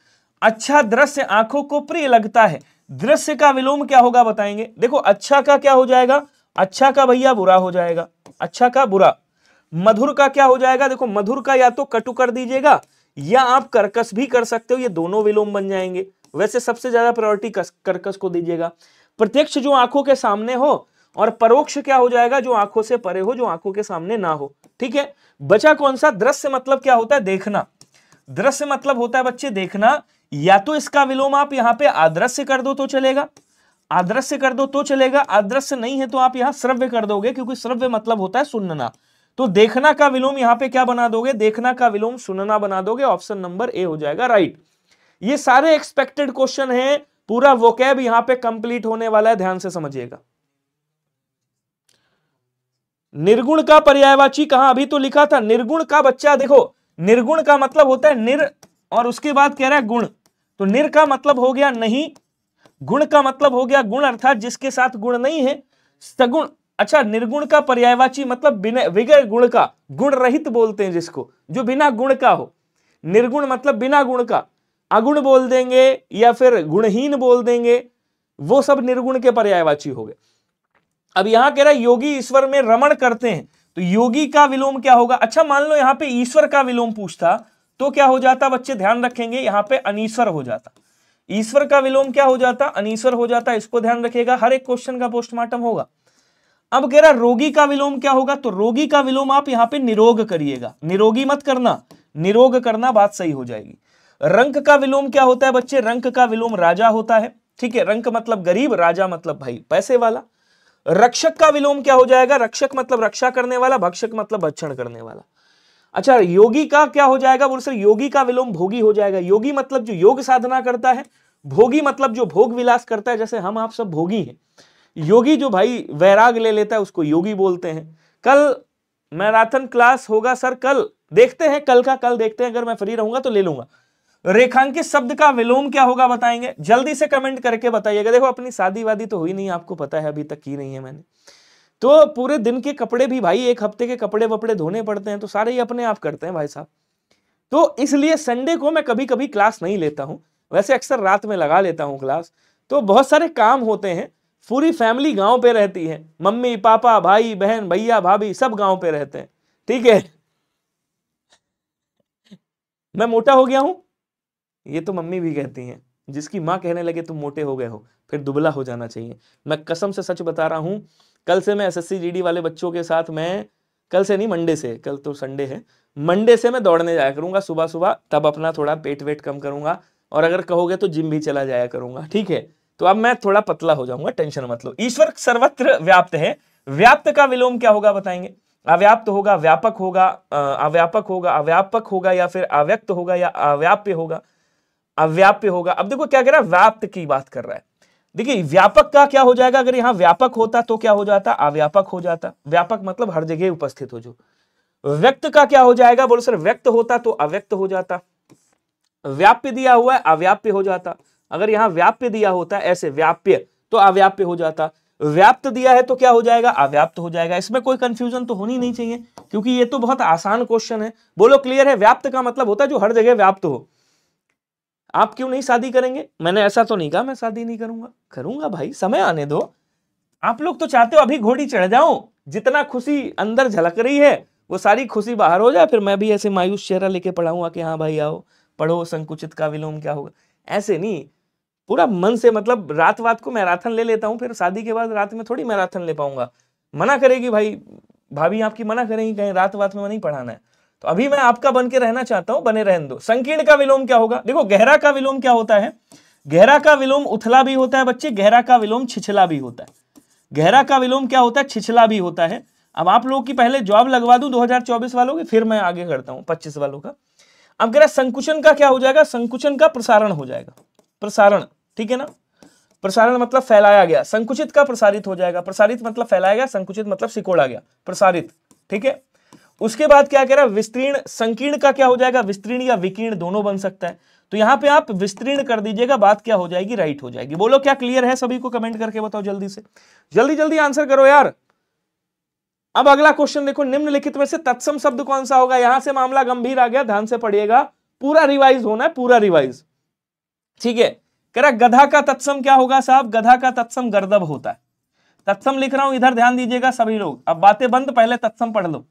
अच्छा दृश्य आंखों को प्रिय लगता है, दृश्य का विलोम क्या होगा बताएंगे। देखो अच्छा का क्या हो जाएगा, अच्छा का भैया बुरा हो जाएगा, अच्छा का बुरा। मधुर का क्या हो जाएगा, देखो मधुर का या तो कटु कर दीजिएगा या आप कर्कश भी कर सकते हो, ये दोनों विलोम बन जाएंगे। वैसे सबसे ज्यादा प्रायोरिटी कर्कश को दीजिएगा। प्रत्यक्ष जो आंखों के सामने हो, और परोक्ष क्या हो जाएगा, जो आंखों से परे हो, जो आंखों के सामने ना हो। ठीक है, बचा कौन सा, दृश्य मतलब क्या होता है, देखना। दृश्य मतलब होता है बच्चे देखना, या तो इसका विलोम आप यहां पे आदृश्य कर दो तो चलेगा, आदृश्य कर दो तो चलेगा। आदृश्य नहीं है तो आप यहां श्रव्य कर दोगे, क्योंकि श्रव्य मतलब होता है सुनना। तो देखना का विलोम यहां पे क्या बना दोगे, देखना का विलोम सुनना बना दोगे। ऑप्शन नंबर ए हो जाएगा राइट। ये सारे एक्सपेक्टेड क्वेश्चन हैं, पूरा वोकैब यहां पे कंप्लीट होने वाला है, ध्यान से समझिएगा। निर्गुण का पर्यायवाची कहां, अभी तो लिखा था निर्गुण का, बच्चा देखो निर्गुण का मतलब होता है निर, और उसके बाद कह रहा है गुण, तो निर का मतलब हो गया नहीं, गुण का मतलब हो गया गुण अर्थात जिसके साथ गुण नहीं है, सगुण। अच्छा, निर्गुण का पर्यायवाची मतलब बिना विगर गुण का, गुण रहित बोलते हैं जिसको, जो बिना गुण का हो। निर्गुण मतलब बिना गुण का, अगुण बोल देंगे या फिर गुणहीन बोल देंगे, वो सब निर्गुण के पर्यायवाची हो गए। अब यहां कह रहा है योगी ईश्वर में रमण करते हैं, तो योगी का विलोम क्या होगा। अच्छा, मान लो यहां पे ईश्वर का विलोम पूछता तो क्या हो जाता बच्चे, ध्यान रखेंगे, यहां पे अनीश्वर हो जाता। ईश्वर का विलोम क्या हो जाता, अनीश्वर हो जाता। इसको ध्यान रखिएगा, हर एक क्वेश्चन का पोस्टमार्टम होगा। अब कह रहा रोगी का विलोम क्या होगा, तो रोगी का विलोम आप यहां पे निरोग करिएगा, निरोगी मत करना, निरोग करना, बात सही हो जाएगी। रंक का विलोम क्या होता है बच्चे, रंक का विलोम राजा होता है, ठीक है। रंक मतलब गरीब, राजा मतलब भाई पैसे वाला। रक्षक का विलोम क्या हो जाएगा, रक्षक मतलब रक्षा करने वाला, भक्षक मतलब भक्षण करने वाला। अच्छा, योगी का क्या हो जाएगा, बोल सर योगी का विलोम भोगी हो जाएगा। योगी मतलब जो योग साधना करता है, भोगी मतलब जो भोग विलास करता है, जैसे हम आप सब भोगी हैं। योगी जो भाई वैराग ले लेता है उसको योगी बोलते हैं। कल मैराथन क्लास होगा सर, कल देखते हैं, कल का कल देखते हैं, अगर मैं फ्री रहूंगा तो ले लूंगा। रेखांकित शब्द का विलोम क्या होगा बताएंगे, जल्दी से कमेंट करके बताइएगा। देखो अपनी शादी वादी तो हुई नहीं, आपको पता है, अभी तक की नहीं है मैंने, तो पूरे दिन के कपड़े भी भाई, एक हफ्ते के कपड़े वपड़े धोने पड़ते हैं, तो सारे ही अपने आप करते हैं भाई साहब। तो इसलिए संडे को मैं कभी कभी क्लास नहीं लेता हूं, वैसे अक्सर रात में लगा लेता हूं क्लास। तो बहुत सारे काम होते हैं, पूरी फैमिली गांव पे रहती है, मम्मी पापा भाई बहन भैया भाभी सब गांव पे रहते हैं, ठीक है। मैं मोटा हो गया हूं, ये तो मम्मी भी कहती हैं, जिसकी माँ कहने लगे तुम मोटे हो गए हो, फिर दुबला हो जाना चाहिए। मैं कसम से सच बता रहा हूं, कल से मैं एसएससी जीडी वाले बच्चों के साथ, मैं कल से नहीं मंडे से, कल तो संडे है, मंडे से मैं दौड़ने जाया करूंगा सुबह सुबह, तब अपना थोड़ा पेट वेट कम करूंगा, और अगर कहोगे तो जिम भी चला जाया करूंगा, ठीक है। तो अब मैं थोड़ा पतला हो जाऊंगा, टेंशन मत लो। ईश्वर सर्वत्र व्याप्त है, व्याप्त का विलोम क्या होगा बताएंगे। अव्याप्त होगा, व्यापक होगा, अव्यापक होगा, अव्यापक होगा, या फिर अव्यक्त होगा, या अव्याप्य होगा, अव्याप्य होगा। अब देखो क्या कह रहा है, व्याप्त की बात कर रहा है। देखिए व्यापक का क्या हो जाएगा, अगर यहां व्यापक होता तो क्या हो जाता, अव्यापक हो जाता। व्यापक मतलब हर जगह उपस्थित हो जो। व्यक्त का क्या हो जाएगा, बोलो सर व्यक्त होता तो अव्यक्त हो जाता। व्याप्य दिया हुआ है, अव्याप्य हो जाता। अगर यहां व्याप्य दिया होता ऐसे व्याप्य, तो अव्याप्य हो जाता। व्याप्त दिया है तो क्या हो जाएगा, अव्याप्त हो जाएगा। इसमें कोई कंफ्यूजन तो होनी नहीं चाहिए, क्योंकि ये तो बहुत आसान क्वेश्चन है। बोलो क्लियर है। व्याप्त का मतलब होता है जो हर जगह व्याप्त हो। आप क्यों नहीं शादी करेंगे, मैंने ऐसा तो नहीं कहा मैं शादी नहीं करूंगा, करूंगा भाई, समय आने दो। आप लोग तो चाहते हो अभी घोड़ी चढ़ जाऊं, जितना खुशी अंदर झलक रही है वो सारी खुशी बाहर हो जाए, फिर मैं भी ऐसे मायूस चेहरा लेके पढ़ाऊंगा कि हाँ भाई आओ पढ़ो, संकुचित का विलोम क्या होगा। ऐसे नहीं, पूरा मन से, मतलब रात वात को मैराथन ले लेता हूं, फिर शादी के बाद रात में थोड़ी मैराथन ले पाऊंगा। मना करेगी भाई, भाभी आपकी मना करेंगी, कहीं रात वात में नहीं पढ़ाना है। तो अभी मैं आपका बन के रहना चाहता हूं, बने रहने दो। संकीर्ण का विलोम क्या होगा, देखो गहरा का विलोम क्या होता है, गहरा का विलोम उथला भी होता है बच्चे, गहरा का विलोम छिछला भी होता है। गहरा का विलोम क्या होता है, छिछला भी होता है। अब आप लोगों की पहले जॉब लगवा दूं 2024 वालों की, फिर मैं आगे करता हूं 25 वालों का। अब कह रहा संकुचन का क्या हो जाएगा, संकुचन का प्रसारण हो जाएगा, प्रसारण, ठीक है ना। प्रसारण मतलब फैलाया गया, संकुचित का प्रसारित हो जाएगा। प्रसारित मतलब फैलाया गया, संकुचित मतलब सिकोड़ा गया, प्रसारित, ठीक है। उसके बाद क्या कह रहा है, विस्तीर्ण। संकीर्ण का क्या हो जाएगा, विस्तीर्ण या विकीर्ण दोनों बन सकता है। तो यहां पे आप विस्तीर्ण कर दीजिएगा, बात क्या हो जाएगी, राइट हो जाएगी। बोलो क्या क्लियर है सभी को, कमेंट करके बताओ जल्दी से, जल्दी जल्दी आंसर करो यार। अब अगला क्वेश्चन देखो, निम्नलिखित में से तत्सम शब्द कौन सा होगा। यहां से मामला गंभीर आ गया, ध्यान से पढ़िएगा, पूरा रिवाइज होना है, पूरा रिवाइज, ठीक है। कह रहा गधा का तत्सम क्या होगा साहब, गधा का तत्सम गर्दभ होता है। तत्सम लिख रहा हूं, इधर ध्यान दीजिएगा सभी लोग, अब बातें बंद, पहले तत्सम पढ़ लो।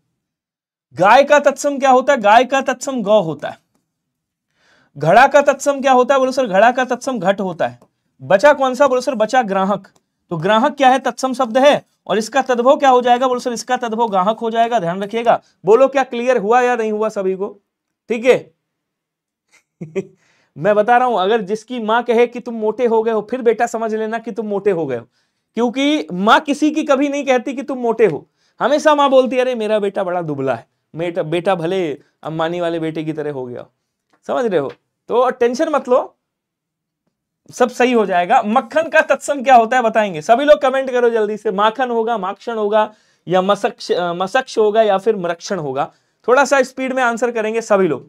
गाय का तत्सम क्या होता है, गाय का तत्सम गौ होता है। घड़ा का तत्सम क्या होता है, बोलो सर घड़ा का तत्सम घट होता है। बचा कौन सा, बोलो सर बचा ग्राहक। तो ग्राहक क्या है, तत्सम शब्द है, और इसका तद्भव क्या हो जाएगा, बोलो सर इसका तद्भव ग्राहक हो जाएगा, ध्यान रखिएगा। बोलो क्या क्लियर हुआ या नहीं हुआ सभी को, ठीक है। मैं बता रहा हूं, अगर जिसकी मां कहे कि तुम मोटे हो गए हो, फिर बेटा समझ लेना कि तुम मोटे हो गए हो, क्योंकि मां किसी की कभी नहीं कहती कि तुम मोटे हो। हमेशा माँ बोलती है अरे मेरा बेटा बड़ा दुबला है, बेटा भले अंबानी वाले बेटे की तरह हो गया, समझ रहे हो। तो टेंशन मत लो, सब सही हो जाएगा। मक्खन का तत्सम क्या होता है बताएंगे सभी लोग, कमेंट करो जल्दी से। माखन होगा, माक्षण होगा, या मसक्ष होगा, या फिर मरक्षण होगा। थोड़ा सा स्पीड में आंसर करेंगे सभी लोग,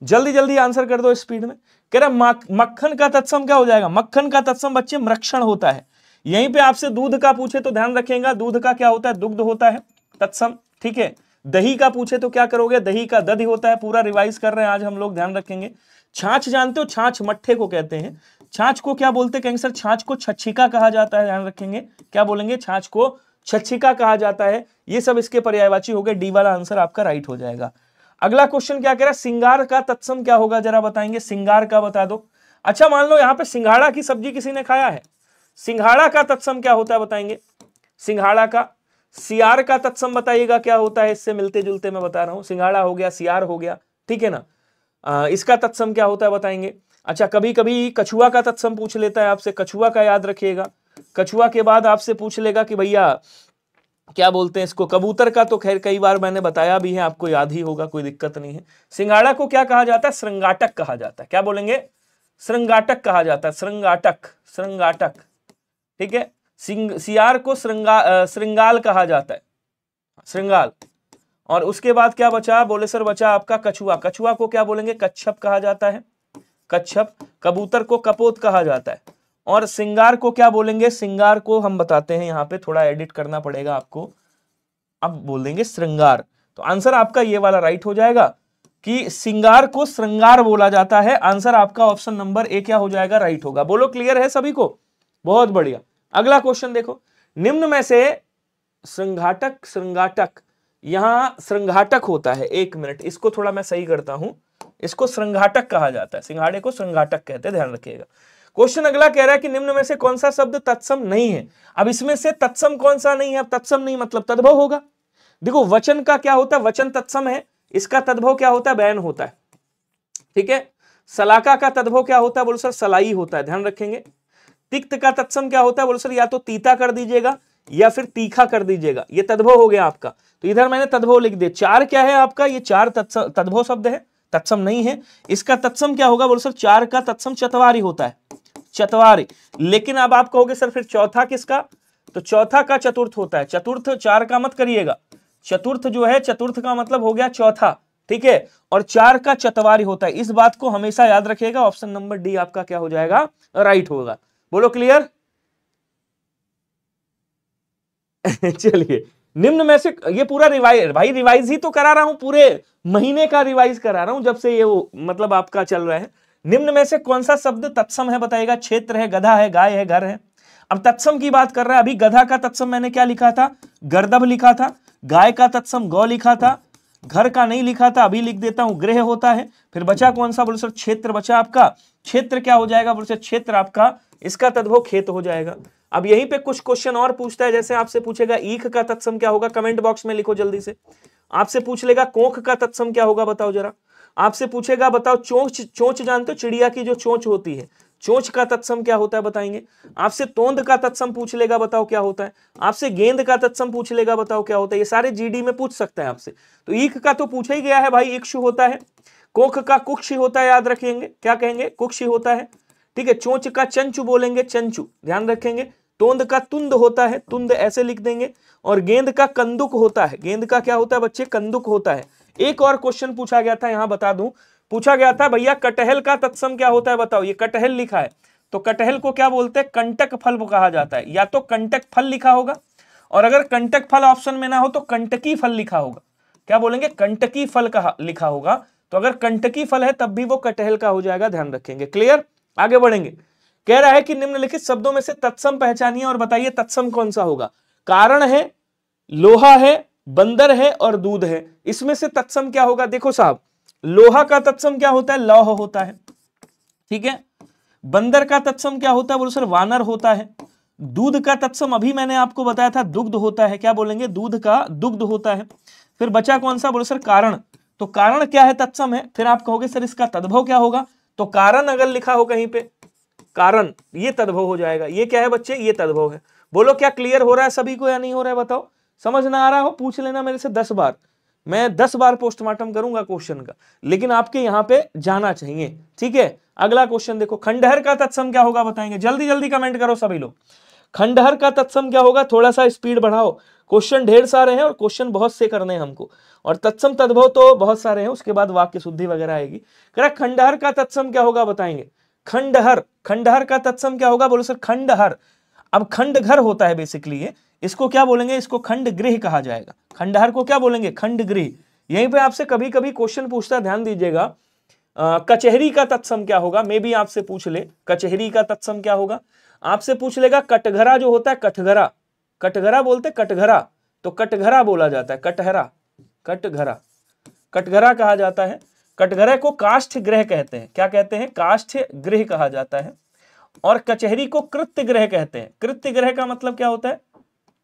जल्दी जल्दी आंसर कर दो स्पीड में। कह रहा मक्खन का तत्सम क्या हो जाएगा? मक्खन का तत्सम बच्चे मरक्षण होता है। यहीं पे आपसे दूध का पूछे तो ध्यान रखेगा, दूध का क्या होता है? दुग्ध होता है तत्सम, ठीक है। दही का पूछे तो क्या करोगे? दही का दधि होता है। पूरा रिवाइज कर रहे हैं आज हम लोग, ध्यान रखेंगे। छाछ जानते हो? छाछ मट्ठे को कहते हैं। छाछ को क्या बोलते हैं? कहेंगे सर छाछ को छछिका कहा जाता है। ध्यान रखेंगे, क्या बोलेंगे? छाछ को छछिका कहा जाता है। ये सब इसके पर्यायवाची हो गए। डी वाला आंसर आपका राइट हो जाएगा। अगला क्वेश्चन क्या कह रहा है? सिंगार का तत्सम क्या होगा, जरा बताएंगे। सिंगार का बता दो। अच्छा मान लो यहाँ पे सिंघाड़ा की सब्जी किसी ने खाया है, सिंघाड़ा का तत्सम क्या होता है बताएंगे। सिंघाड़ा का। सियार का तत्सम बताइएगा क्या होता है, इससे मिलते जुलते मैं बता रहा हूं। सिंघाड़ा हो गया, सियार हो गया, ठीक है ना। इसका तत्सम क्या होता है बताएंगे। अच्छा कभी कभी कछुआ का तत्सम पूछ लेता है आपसे, कछुआ का याद रखिएगा। कछुआ के बाद आपसे पूछ लेगा कि भैया क्या बोलते हैं इसको। कबूतर का तो खैर कई बार मैंने बताया भी है, आपको याद ही होगा, कोई दिक्कत नहीं है। सिंघाड़ा को क्या कहा जाता है? श्रृंगाटक कहा जाता है। क्या बोलेंगे? श्रृंगाटक कहा जाता है। श्रृंगाटक, श्रृंगाटक, ठीक है। सियार को श्रृंगाल कहा जाता है, श्रृंगाल। और उसके बाद क्या बचा? बोले सर बचा आपका कछुआ। कछुआ को क्या बोलेंगे? कच्छप कहा जाता है, कच्छप। कबूतर को कपोत कहा जाता है। और सिंगार को क्या बोलेंगे? सिंगार को हम बताते हैं, यहाँ पे थोड़ा एडिट करना पड़ेगा आपको। अब बोल देंगे श्रृंगार। तो आंसर आपका ये वाला राइट हो जाएगा कि सिंगार को श्रृंगार बोला जाता है। आंसर आपका ऑप्शन नंबर ए क्या हो जाएगा? राइट होगा। बोलो क्लियर है सभी को? बहुत बढ़िया। अगला क्वेश्चन देखो, निम्न में से श्रृंगाटक, श्रृंगाटक, यहां श्रृंगाटक होता है। एक मिनट, इसको थोड़ा मैं सही करता हूं। इसको श्रृंगाटक कहा जाता है, सिंघाड़े को श्रृंगाटक कहते हैं, ध्यान रखिएगा। क्वेश्चन अगला कह रहा है कि निम्न में से कौन सा शब्द तत्सम नहीं है। अब इसमें से तत्सम कौन सा नहीं है? अब तत्सम नहीं मतलब तद्भव होगा। देखो वचन का क्या होता है? वचन तत्सम है, इसका तद्भव क्या होता है? बैन होता है, ठीक है। सलाका का तद्भव क्या होता है? बोलो सर सलाई होता है, ध्यान रखेंगे। तिक्त का तत्सम क्या होता है? बोलो सर या तो तीता कर दीजिएगा या फिर तीखा कर दीजिएगा। ये तद्भव हो गया आपका, तो इधर मैंने तद्भव लिख दिया। चार क्या है आपका? ये चार तद्भव शब्द है, तत्सम नहीं है। इसका तत्सम क्या होगा? बोलो सर चार का तत्सम चतवारी होता है, चतवारी। लेकिन अब आप कहोगे सर फिर चौथा किसका? तो चौथा का चतुर्थ होता है। चतुर्थ, चार का मत करिएगा, चतुर्थ जो है, चतुर्थ का मतलब हो गया चौथा, ठीक है। और चार का चतवारी होता है। इस बात को हमेशा याद रखिएगा। ऑप्शन नंबर डी आपका क्या हो जाएगा? राइट होगा। बोलो क्लियर। चलिए, निम्न में से ये पूरा रिवाइज, भाई रिवाइज ही तो करा रहा हूं, पूरे महीने का रिवाइज करा रहा हूं जब से ये वो मतलब आपका चल रहा है। निम्न में से कौन सा शब्द तत्सम है बताइएगा। क्षेत्र है, गधा है, गाय है, घर है। अब तत्सम की बात कर रहा है। अभी गधा का तत्सम मैंने क्या लिखा था? गर्दभ लिखा था। गाय का तत्सम गौ लिखा था। घर का नहीं लिखा था, अभी लिख देता हूं, गृह होता है। फिर बचा कौन सा? बोलो सर क्षेत्र बचा आपका। क्षेत्र क्या हो जाएगा? बोलो सर क्षेत्र आपका, इसका तद्भव खेत हो जाएगा। अब यहीं पे कुछ क्वेश्चन और पूछता है, जैसे आपसे पूछेगा ईख का तत्सम क्या होगा? कमेंट बॉक्स में लिखो जल्दी से। आपसे पूछ लेगा कोंख का तत्सम क्या होगा, बताओ जरा। आपसे पूछेगा बताओ चोंच, चोंच जानते हो? चिड़िया की जो चोंच होती है, चोंच का तत्सम क्या होता है बताएंगे। आपसे तोंद का तत्सम पूछ लेगा, बताओ क्या होता है। आपसे गेंद का तत्सम पूछ लेगा, बताओ क्या होता है। ये सारे जीडी में पूछ सकता है आपसे। तो ईख का तो पूछा ही गया है भाई, इक्षु होता है। कोंख का कुक्षी होता है, याद रखेंगे, क्या कहेंगे? कुक्षी होता है, ठीक है। चोंच का चंचू बोलेंगे, चंचू, ध्यान रखेंगे। तोंद का तुंद होता है, तुंद ऐसे लिख देंगे। और गेंद का कंदुक होता है। गेंद का क्या होता है बच्चे? कंदुक होता है। एक और क्वेश्चन पूछा गया था, यहां बता दूं, पूछा गया था भैया कटहल का तत्सम क्या होता है बताओ। ये कटहल लिखा है, तो कटहल को क्या बोलते हैं? कंटक फल कहा जाता है। या तो कंटक फल लिखा होगा, और अगर कंटक फल ऑप्शन में ना हो तो कंटकी फल लिखा होगा। क्या बोलेंगे? कंटकी फल का लिखा होगा। तो अगर कंटकी फल है तब भी वो कटहल का हो जाएगा, ध्यान रखेंगे। क्लियर, आगे बढ़ेंगे। कह रहा है कि निम्नलिखित शब्दों में से तत्सम पहचानिए और बताइए तत्सम कौन सा होगा। कारण है, लोहा है, बंदर है और दूध है। इसमें से तत्सम क्या होगा? देखो साहब, लोहा का तत्सम क्या होता है? लौह होता है, ठीक है। बंदर का तत्सम क्या होता है? बोलो सर वानर होता है। दूध का तत्सम अभी मैंने आपको बताया था, दुग्ध होता है। क्या बोलेंगे? दूध का दुग्ध होता है। फिर बचा कौन सा? बोलो सर कारण। तो कारण क्या है? तत्सम है। फिर आप कहोगे सर इसका तद्भव क्या होगा? तो कारण अगर लिखा हो कहीं पे, कारण, ये तद्भव हो जाएगा। ये क्या है बच्चे? ये तद्भव है। बोलो क्या क्लियर हो रहा है सभी को या नहीं हो रहा है बताओ। समझ ना आ रहा हो पूछ लेना मेरे से 10 बार, मैं 10 बार पोस्टमार्टम करूंगा क्वेश्चन का, लेकिन आपके यहाँ पे जाना चाहिए। ठीक है, अगला क्वेश्चन देखो, खंडहर का तत्सम क्या होगा बताएंगे, जल्दी जल्दी कमेंट करो सभी लोग। खंडहर का तत्सम क्या होगा, थोड़ा सा स्पीड बढ़ाओ, क्वेश्चन ढेर सारे हैं और क्वेश्चन बहुत से करने हैं हमको, और तत्सम तद्भव तो बहुत सारे हैं, उसके बाद वाक्य शुद्धि वगैरह आएगी। करेक्ट, खंडहर का तत्सम क्या होगा बताएंगे। खंडहर, खंडहर का तत्सम क्या होगा, बोलो सर खंडहर। अब खंड घर होता है बेसिकली ये, इसको क्या बोलेंगे, इसको खंड गृह कहा जाएगा। खंडहर को क्या बोलेंगे, खंड गृह। यहीं पे आपसे कभी कभी क्वेश्चन पूछता है, ध्यान दीजिएगा, कचहरी का तत्सम क्या होगा, मे भी आपसे पूछ ले कचहरी का तत्सम क्या होगा। आपसे पूछ लेगा कटघरा जो होता है, कटघरा, कटघरा बोलते कटघरा, तो कटघरा बोला जाता है, कटहरा, कटघरा, कटघरा कहा जाता है। कटघरे को काष्ठ गृह कहते हैं, क्या कहते हैं, काष्ठ गृह कहा जाता है। और कचहरी को कृत्य गृह कहते हैं। कृत्य गृह का मतलब क्या होता है,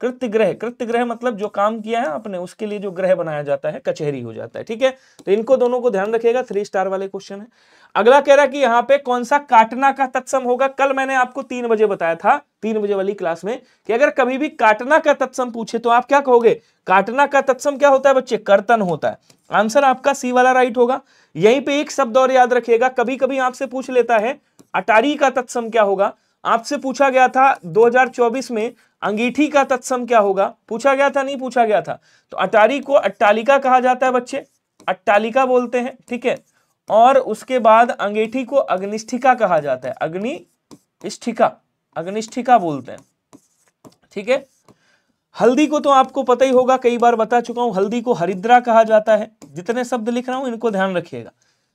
कृत्य गृह, कृत्य गृह मतलब जो काम किया है आपने उसके लिए जो गृह बनाया जाता है, कचहरी हो जाता है। ठीक है, तो इनको दोनों को ध्यान रखिएगा, 3 स्टार वाले क्वेश्चन है। अगला कह रहा है कि यहाँ पे कौन सा काटना का तत्सम होगा। कल मैंने आपको 3 बजे बताया था, 3 बजे वाली क्लास में, कि अगर कभी भी काटना का तत्सम पूछे तो आप क्या कहोगे, काटना का तत्सम क्या होता है बच्चे, कर्तन होता है। आंसर आपका सी वाला राइट होगा। यहीं पे एक शब्द और याद रखिएगा, कभी कभी आपसे पूछ लेता है अटारी का तत्सम क्या होगा। आपसे पूछा गया था 2024 में अंगीठी का तत्सम क्या होगा, पूछा गया था, नहीं पूछा गया था। तो अटारी को अट्टालिका कहा जाता है बच्चे, अट्टालिका बोलते हैं। ठीक है, और उसके बाद अंगीठी को अग्निष्ठिका कहा जाता है, अग्निष्ठिका, अग्निष्ठिका बोलते हैं। ठीक है, हल्दी को तो आपको पता ही होगा, कई बार बता चुका हूं, हल्दी को हरिद्रा कहा जाता है। जितने शब्द लिख रहा हूं इनको ध्यान रखिएगा,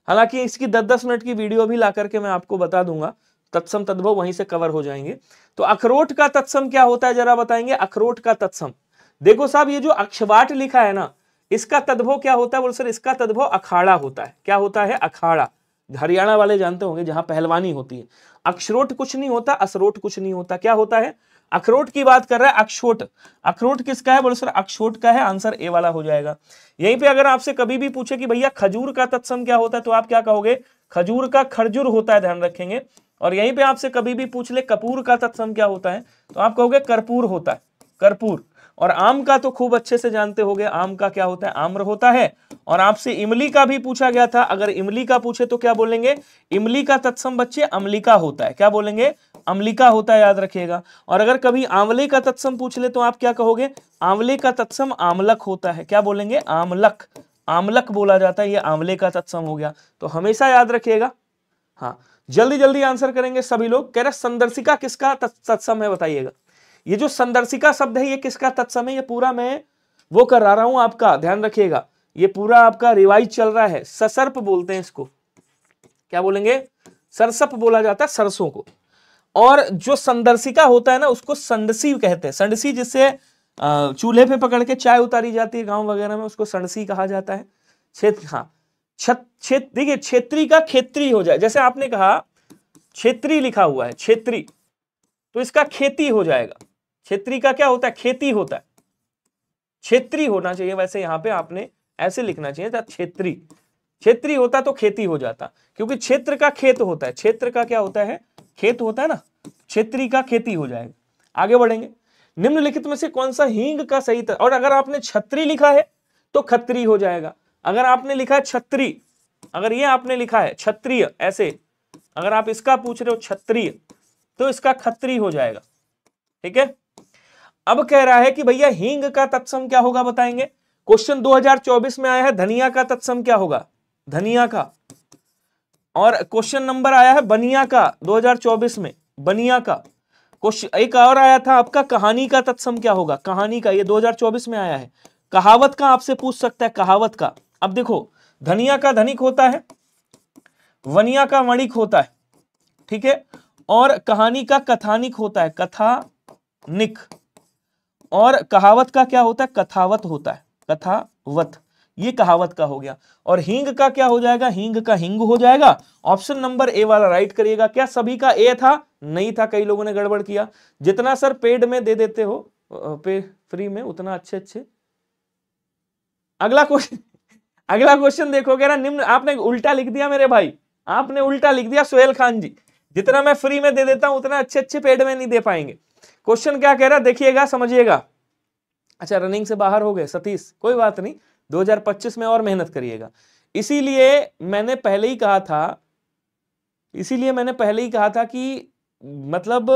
हालांकि इसकी 10-10 मिनट की वीडियो भी ला करके मैं आपको बता दूंगा, तत्सम तद्भव वहीं से कवर हो जाएंगे। तो अखरोट का तत्सम क्या होता है जरा बताएंगे, अखरोट का तत्सम। देखो साहब, ये जो अक्षवाट लिखा है ना, इसका तद्भव क्या होता है, बोल सर इसका तद्भव अखाड़ा होता है। क्या होता है, अखाड़ा। हरियाणा वाले जानते होंगे, जहां पहलवानी होती है। अक्षरोट कुछ नहीं होता, असरोट कुछ नहीं होता, क्या होता है, अखरोट की बात कर रहा है, अक्षोट। अखरोट किसका है, बोले सर अक्षोट का है, आंसर ए वाला हो जाएगा। यहीं पे अगर आपसे कभी भी पूछे कि भैया खजूर का तत्सम क्या होता है, तो आप क्या कहोगे, खजूर का खरजूर होता है, ध्यान रखेंगे। और यहीं पे आपसे कभी भी पूछ ले कपूर का तत्सम क्या होता है, तो आप कहोगे कर्पूर होता है, कर्पूर। और आम का तो खूब अच्छे से जानते होंगे, आम का क्या होता है, आम्र होता है। और आपसे इमली का भी पूछा गया था, अगर इमली का पूछे तो क्या बोलेंगे, इमली का तत्सम बच्चे अम्लिका होता है, क्या बोलेंगे, अम्लिका होता है, याद रखिएगा। और अगर कभी आंवले का तत्सम पूछ ले तो आप क्या कहोगे, आंवले का तत्सम आमलक होता है, क्या बोलेंगे, आमलक, आमलक बोला जाता है, ये आंवले का तत्सम हो गया। तो हमेशा याद रखिएगा। हाँ, जल्दी जल्दी आंसर करेंगे सभी लोग। कह रहे संदर्शिका किसका तत्सम है बताइएगा। ये जो संदर्शिका शब्द है ये किसका तत्सम है, ये पूरा मैं वो करा रहा हूं आपका, ध्यान रखिएगा। ये पूरा आपका रिवाइज चल रहा है, ससर्प बोलते हैं इसको, क्या बोलेंगे, सरसप बोला जाता है सरसों को। और जो संदर्शिका होता है ना उसको संडसी कहते हैं, संडसी जिससे चूल्हे पे पकड़ के चाय उतारी जाती है गांव वगैरह में, उसको संडसी कहा जाता है। हाँ, देखिए क्षेत्री का खेत्री हो जाए, जैसे आपने कहा क्षेत्री लिखा हुआ है, क्षेत्री, तो इसका खेती हो जाएगा। क्षेत्री का क्या होता है, खेती होता है, क्षेत्री होना चाहिए, वैसे यहां पे आपने ऐसे लिखना चाहिए था, क्षेत्री, क्षेत्री होता तो खेती हो जाता, क्योंकि क्षेत्र का खेत होता है, क्षेत्र का क्या होता है, खेत होता है ना, क्षेत्री का खेती हो जाएगा। आगे बढ़ेंगे, निम्नलिखित में से कौन सा हींग का सही था, और अगर आपने छत्री लिखा है तो खत्री हो जाएगा। अगर आपने लिखा है छत्री, अगर ये आपने लिखा है क्षत्रिय ऐसे, अगर आप इसका पूछ रहे हो क्षत्रिय, तो इसका खत्री हो जाएगा। ठीक है, अब कह रहा है कि भैया हींग का तत्सम क्या होगा बताएंगे। क्वेश्चन 2024 में आया है, धनिया का तत्सम क्या होगा, धनिया का। और क्वेश्चन नंबर आया है बनिया का 2024 में, बनिया का। क्वेश्चन एक और आया था आपका, कहानी का तत्सम क्या होगा, कहानी का, ये 2024 में आया है। कहावत का आपसे पूछ सकता है, कहावत का। अब देखो, धनिया का धनिक होता है, वनिया का वणिक होता है, ठीक है, और कहानी का कथानिक होता है, कथानिक। और कहावत का क्या होता है, कथावत होता है, कथावत, ये कहावत का हो गया। और हींग का क्या हो जाएगा, हींग का हिंग हो जाएगा। ऑप्शन नंबर ए वाला राइट करिएगा। क्या सभी का ए था, नहीं था, कई लोगों ने गड़बड़ किया। जितना सर पेड में दे देते हो, पे फ्री में, उतना अच्छे अच्छे। अगला क्वेश्चन देखोगे ना, निम्न, आपने उल्टा लिख दिया मेरे भाई, आपने उल्टा लिख दिया सोहेल खान जी। जितना मैं फ्री में दे देता हूं उतना अच्छे अच्छे पेड में नहीं दे पाएंगे। क्वेश्चन क्या कह रहा है देखिएगा, समझिएगा। अच्छा, रनिंग से बाहर हो गए सतीश, कोई बात नहीं, 2025 में और मेहनत करिएगा। इसीलिए मैंने पहले ही कहा था कि मतलब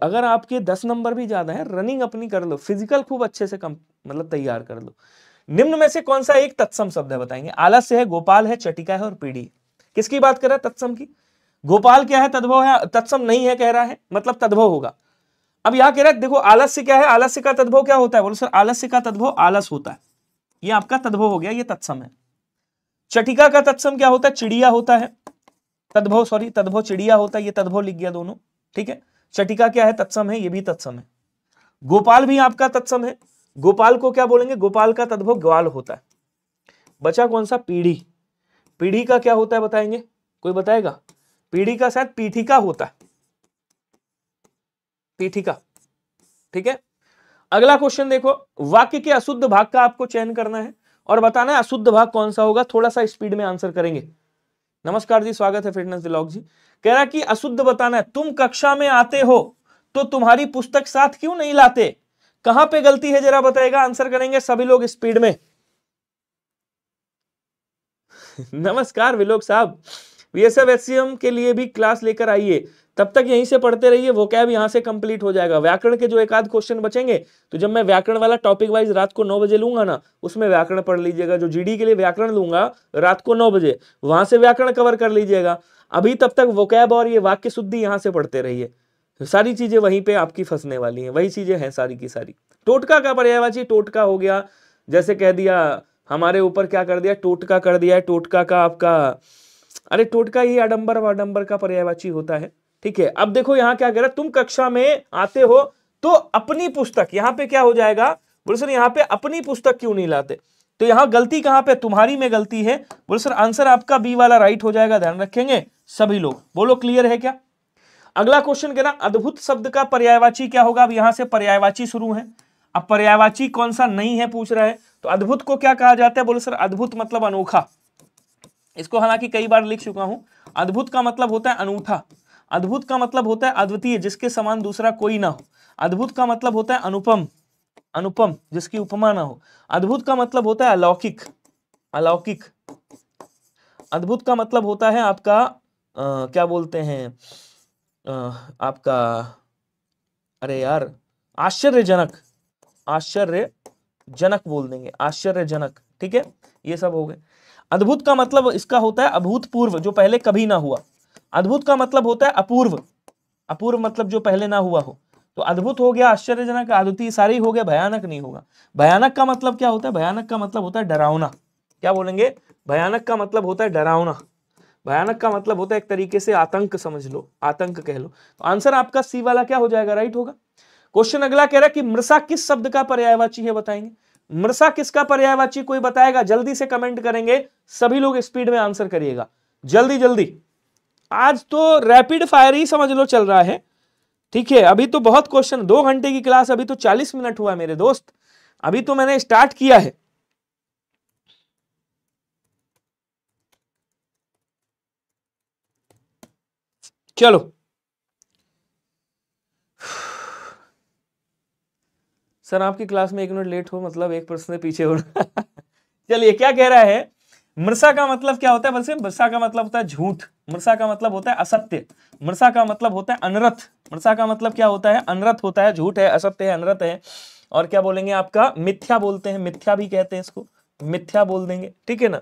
अगर आपके 10 नंबर भी ज्यादा है, रनिंग अपनी कर लो, फिजिकल खूब अच्छे से मतलब तैयार कर लो। निम्न में से कौन सा एक तत्सम शब्द है बताएंगे? आलस्य है, गोपाल है, चटिका है और पीढ़ी। किसकी बात कर रहा है? तत्सम की। गोपाल क्या है? तद्भव है। तत्सम नहीं है कह रहा है, मतलब तद्भव होगा। अब यहां कह रहा है देखो आलस्य क्या है, आलस्य का तद्भव क्या होता है? बोलो सर आलस्य का तद्भव आलस होता है, ये आपका तद्भव हो गया, ये तत्सम है। चटिका का तत्सम क्या होता है? चिड़िया होता है। तद्भव सॉरी तद्भव चिड़िया होता है, ये तद्भव लिख गया दोनों, ठीक है। चटिका क्या है? तत्सम है, ये भी तत्सम है। गोपाल भी आपका तत्सम है, गोपाल को क्या बोलेंगे? गोपाल का तद्भव ग्वाल होता है। बचा कौन सा? पीढ़ी। पीढ़ी का क्या होता है बताएंगे? कोई बताएगा? पीढ़ी का शायद पीठिका होता है, पीठिका, ठीक है। अगला क्वेश्चन देखो, वाक्य के अशुद्ध भाग का आपको चयन करना है और बताना है अशुद्ध भाग कौन सा होगा। थोड़ा सा स्पीड में आंसर करेंगे। नमस्कार जी, स्वागत है फिटनेस व्लॉग जी। कह रहा कि अशुद्ध बताना है। तुम कक्षा में आते हो तो तुम्हारी पुस्तक साथ क्यों नहीं लाते? कहां पे गलती है जरा बताएगा, आंसर करेंगे सभी लोग स्पीड में। नमस्कार विलोक साहब, बीएसएफ एचसीएम के लिए भी क्लास लेकर आइए, तब तक यहीं से पढ़ते रहिए, वो कैब यहां से कंप्लीट हो जाएगा। व्याकरण के जो एक आध क्वेश्चन बचेंगे तो जब मैं व्याकरण वाला टॉपिक वाइज रात को 9 बजे लूंगा ना, उसमें व्याकरण पढ़ लीजिएगा। जो जीडी के लिए व्याकरण लूंगा रात को 9 बजे, वहां से व्याकरण कवर कर लीजिएगा। अभी तब तक वो कैब और ये वाक्य शुद्धि यहां से पढ़ते रहिए, सारी चीजें वहीं पे आपकी फंसने वाली हैं, वही चीजें हैं सारी की सारी। टोटका का पर्यायवाची टोटका हो गया, जैसे कह दिया हमारे ऊपर क्या कर दिया, टोटका कर दिया है। टोटका का आपका, अरे टोटका ही आडंबर वाडंबर का पर्यायवाची होता है, ठीक है। अब देखो यहां क्या कह रहा है, तुम कक्षा में आते हो तो अपनी पुस्तक, यहां पे क्या हो जाएगा? बोले सर यहां पे अपनी पुस्तक क्यों नहीं लाते? तो यहां गलती कहां पे? तुम्हारी में गलती है। बोले सर आंसर आपका बी वाला राइट हो जाएगा, ध्यान रखेंगे सभी लोग। बोलो क्लियर है क्या? अगला क्वेश्चन कहना अद्भुत शब्द का पर्यायवाची क्या होगा? अब यहां से पर्यायवाची शुरू है। अब पर्यायवाची कौन सा नहीं है पूछ रहा है, तो अद्भुत को क्या कहा जाता है? बोलो सर अद्भुत मतलब अनोखा। इसको हालांकि कई बार लिख चुका हूं। अद्भुत का मतलब होता है अनूठा, अद्भुत का मतलब होता है अद्वितीय, जिसके समान दूसरा कोई ना हो। अद्भुत का मतलब होता है अनुपम, अनुपम जिसकी उपमा ना हो। अद्भुत का मतलब होता है अलौकिक, अलौकिक। अद्भुत का मतलब होता है आपका क्या बोलते हैं आपका, अरे यार आश्चर्यजनक, आश्चर्यजनक बोल देंगे, आश्चर्यजनक, ठीक है। ये सब हो गए। अद्भुत का मतलब इसका होता है अभूतपूर्व, जो पहले कभी ना हुआ। अद्भुत का मतलब होता है अपूर्व, अपूर्व मतलब जो पहले ना हुआ हो। तो अद्भुत हो गया, आश्चर्यजनक, अद्वितीय, सारे हो गए। भयानक नहीं होगा। भयानक का मतलब क्या होता है? भयानक का मतलब होता है डरावना। क्या बोलेंगे? भयानक का मतलब होता है डरावना। भयानक का मतलब होता है एक तरीके से आतंक, समझ लो, आतंक कह लो। तो आंसर आपका सी वाला क्या हो जाएगा? राइट होगा। क्वेश्चन अगला कह रहा है कि मृषा किस शब्द का पर्यायवाची है बताएंगे? मृषा किसका पर्यायवाची कोई बताएगा? जल्दी से कमेंट करेंगे सभी लोग, स्पीड में आंसर करिएगा, जल्दी जल्दी। आज तो रैपिड फायर ही समझ लो चल रहा है, ठीक है। अभी तो बहुत क्वेश्चन, 2 घंटे की क्लास, अभी तो 40 मिनट हुआ मेरे दोस्त, अभी तो मैंने स्टार्ट किया है। चलो सर आपकी क्लास में 1 मिनट लेट हो मतलब 1 प्रश्न से पीछे हो। चलिए क्या कह रहा है? मृषा का मतलब क्या होता है? वैसे मृषा का मतलब होता है झूठ, मृषा का मतलब होता है असत्य, मृषा का मतलब होता है अनर्थ। मृषा का मतलब क्या होता है? अनर्थ होता है, झूठ है, असत्य है, अनर्थ है। और क्या बोलेंगे आपका? मिथ्या बोलते हैं, मिथ्या भी कहते हैं इसको, मिथ्या बोल देंगे, ठीक है ना।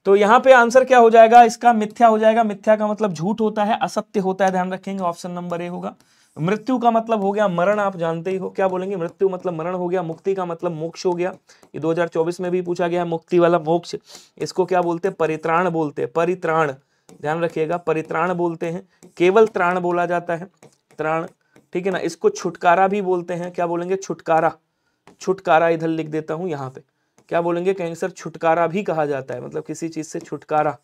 तो यहाँ पे आंसर क्या हो जाएगा इसका? मिथ्या हो जाएगा। मिथ्या का मतलब झूठ होता है, असत्य होता है, ध्यान रखेंगे, ऑप्शन नंबर ए होगा। मृत्यु का मतलब हो गया मरण, आप जानते ही हो। क्या बोलेंगे? मृत्यु मतलब मरण हो गया। मुक्ति का मतलब मोक्ष हो गया, ये 2024 में भी पूछा गया, मुक्ति वाला मोक्ष। इसको क्या बोलते हैं? परित्राण बोलते हैं, परित्राण, ध्यान रखिएगा, परित्राण बोलते हैं। केवल त्राण बोला जाता है, त्राण, ठीक है ना। इसको छुटकारा भी बोलते हैं। क्या बोलेंगे? छुटकारा, छुटकारा इधर लिख देता हूं यहाँ पे। क्या बोलेंगे? कहेंगे सर छुटकारा भी कहा जाता है, मतलब किसी चीज से छुटकारा,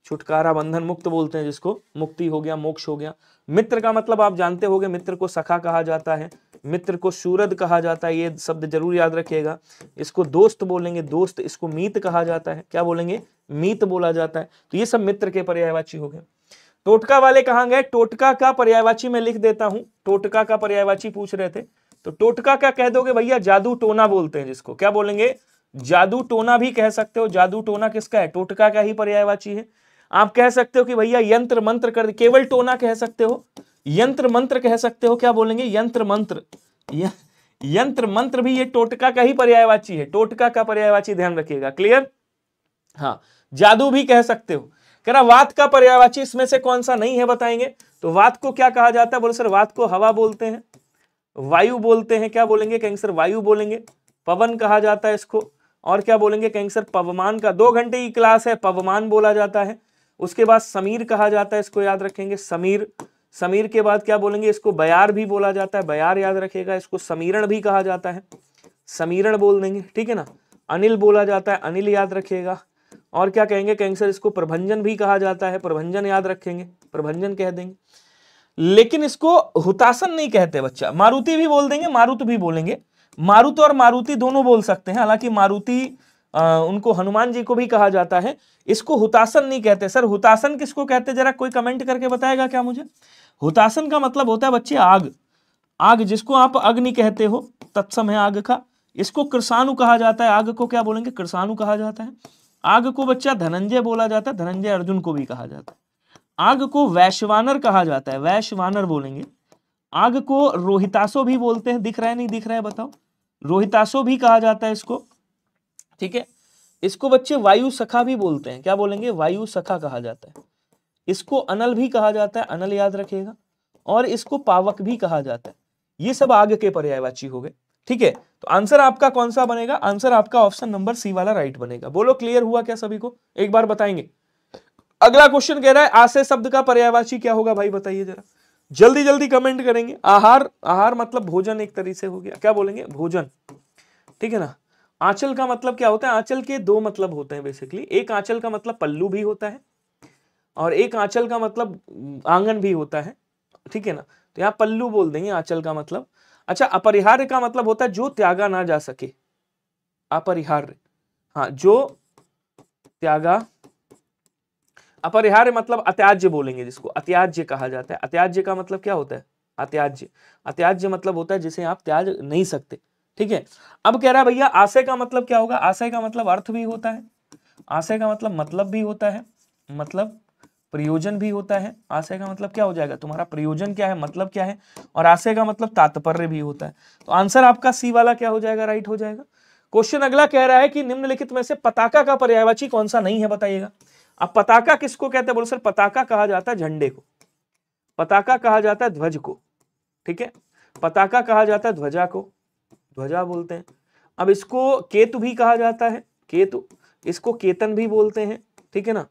छुटकारा, बंधन मुक्त बोलते हैं जिसको, मुक्ति हो गया, मोक्ष हो गया। मित्र का मतलब आप जानते होंगे, मित्र को सखा कहा जाता है, मित्र को सूरद कहा जाता है, ये शब्द जरूर याद रखिएगा। इसको दोस्त बोलेंगे, दोस्त। इसको मीत कहा जाता है, क्या बोलेंगे? मीत बोला जाता है। तो ये सब मित्र के पर्यायवाची हो गए। टोटका वाले कहां गए? टोटका का पर्यायवाची मैं लिख देता हूं, टोटका का पर्यायवाची पूछ रहे थे। तो टोटका क्या कह दोगे भैया? जादू टोना बोलते हैं जिसको, क्या बोलेंगे? जादू टोना भी कह सकते हो। जादू टोना किसका है? टोटका का ही पर्यायवाची है। आप कह सकते हो कि भैया यंत्र मंत्र कर, केवल टोना कह सकते हो, यंत्र मंत्र कह सकते हो, क्या बोलेंगे? यंत्र मंत्र। यंत्र मंत्र भी ये टोटका का ही पर्यायवाची है, टोटका का पर्यायवाची, ध्यान रखिएगा। क्लियर? हाँ, जादू भी कह सकते हो। कह रहा वात का पर्यायवाची इसमें से कौन सा नहीं है, बताएंगे। तो वात को क्या कहा जाता है? बोले सर वात को हवा बोलते हैं, वायु बोलते हैं, क्या बोलेंगे? कहेंगे सर वायु बोलेंगे। पवन कहा जाता है इसको, और क्या बोलेंगे? कहेंगे सर पवमान का 2 घंटे की क्लास है, पवमान बोला जाता है। उसके बाद समीर कहा जाता है, इसको याद रखेंगे, समीर। समीर के बाद क्या बोलेंगे? इसको बयार भी बोला जाता है, बयार याद रखेगा। इसको समीरण भी कहा जाता है, समीरण बोल देंगे, ठीक है ना। अनिल बोला जाता है, अनिल याद रखिएगा। और क्या कहेंगे? कहेंगे सर इसको प्रभंजन भी कहा जाता है, प्रभंजन याद रखेंगे, प्रभंजन कह देंगे। लेकिन इसको हुतासन नहीं कहते बच्चा। मारुति भी बोल देंगे, मारुत भी बोलेंगे। मारुत और मारुति दोनों बोल सकते हैं, हालांकि मारुति उनको हनुमान जी को भी कहा जाता है। इसको हुतासन नहीं कहते। सर हुतासन किसको कहते हैं? जरा कोई कमेंट करके बताएगा क्या मुझे? हुतासन का मतलब होता है बच्चे आग। आग जिसको आप अग्नि कहते हो, तत्सम है आग का। इसको कृषाणु कहा जाता है। आग को क्या बोलेंगे? कृषाणु कहा जाता है। आग को बच्चा धनंजय बोला जाता है, धनंजय अर्जुन को भी कहा जाता है। आग को वैश्वानर कहा जाता है, वैश्वानर बोलेंगे। आग को रोहितासो भी बोलते हैं, दिख रहा है नहीं दिख रहा है बताओ? रोहितासो भी कहा जाता है इसको, ठीक है। इसको बच्चे वायु सखा भी बोलते हैं, क्या बोलेंगे? वायु सखा कहा जाता है। इसको अनल भी कहा जाता है, अनल याद रखिएगा। और इसको पावक भी कहा जाता है। ये सब आग के पर्यायवाची हो गए, ठीक है। तो आंसर आपका कौन सा बनेगा? आंसर आपका ऑप्शन नंबर सी वाला राइट बनेगा। बोलो क्लियर हुआ क्या सभी को? एक बार बताएंगे। अगला क्वेश्चन कह रहा है आशय शब्द का पर्यायवाची क्या होगा? भाई बताइए जरा, जल्दी जल्दी कमेंट करेंगे। आहार, आहार मतलब भोजन एक तरीके से हो गया, क्या बोलेंगे? भोजन, ठीक है ना। आंचल का मतलब क्या होता है? आंचल के 2 मतलब होते हैं बेसिकली। एक आंचल का मतलब पल्लू भी होता है, और एक आंचल का मतलब आंगन भी होता है, ठीक है ना। तो यहाँ पल्लू बोल देंगे आंचल का मतलब। अच्छा, अपरिहार्य का मतलब होता है जो त्यागा ना जा सके, अपरिहार्य, हाँ, जो त्यागा। अपरिहार्य मतलब अत्याज्य बोलेंगे जिसको, अत्याज्य कहा जाता है। अत्याज्य का मतलब क्या होता है? अत्याज्य, अत्याज्य मतलब होता है जिसे आप त्याज नहीं सकते, ठीक है। अब कह रहा है भैया आशय का मतलब क्या होगा? आशय का मतलब अर्थ भी होता है, आशय का मतलब भी होता है, मतलब प्रयोजन भी होता है। आशय का मतलब क्या हो जाएगा? तुम्हारा प्रयोजन क्या है, मतलब क्या है। और आशय का मतलब तात्पर्य भी होता है। तो आंसर आपका सी वाला क्या हो जाएगा? राइट हो जाएगा। क्वेश्चन अगला कह रहा है कि निम्नलिखित में से पताका का पर्यायवाची कौन सा नहीं है, बताइएगा। अब पताका किसको कहते हैं? बोलो सर पताका कहा जाता है झंडे को, पताका कहा जाता है ध्वज को, ठीक है। पताका कहा जाता है ध्वजा को, ध्वजा बोलते हैं। अब इसको केतु भी कहा जाता है, केतु। इसको केतन भी बोलते हैं, ठीक है ना।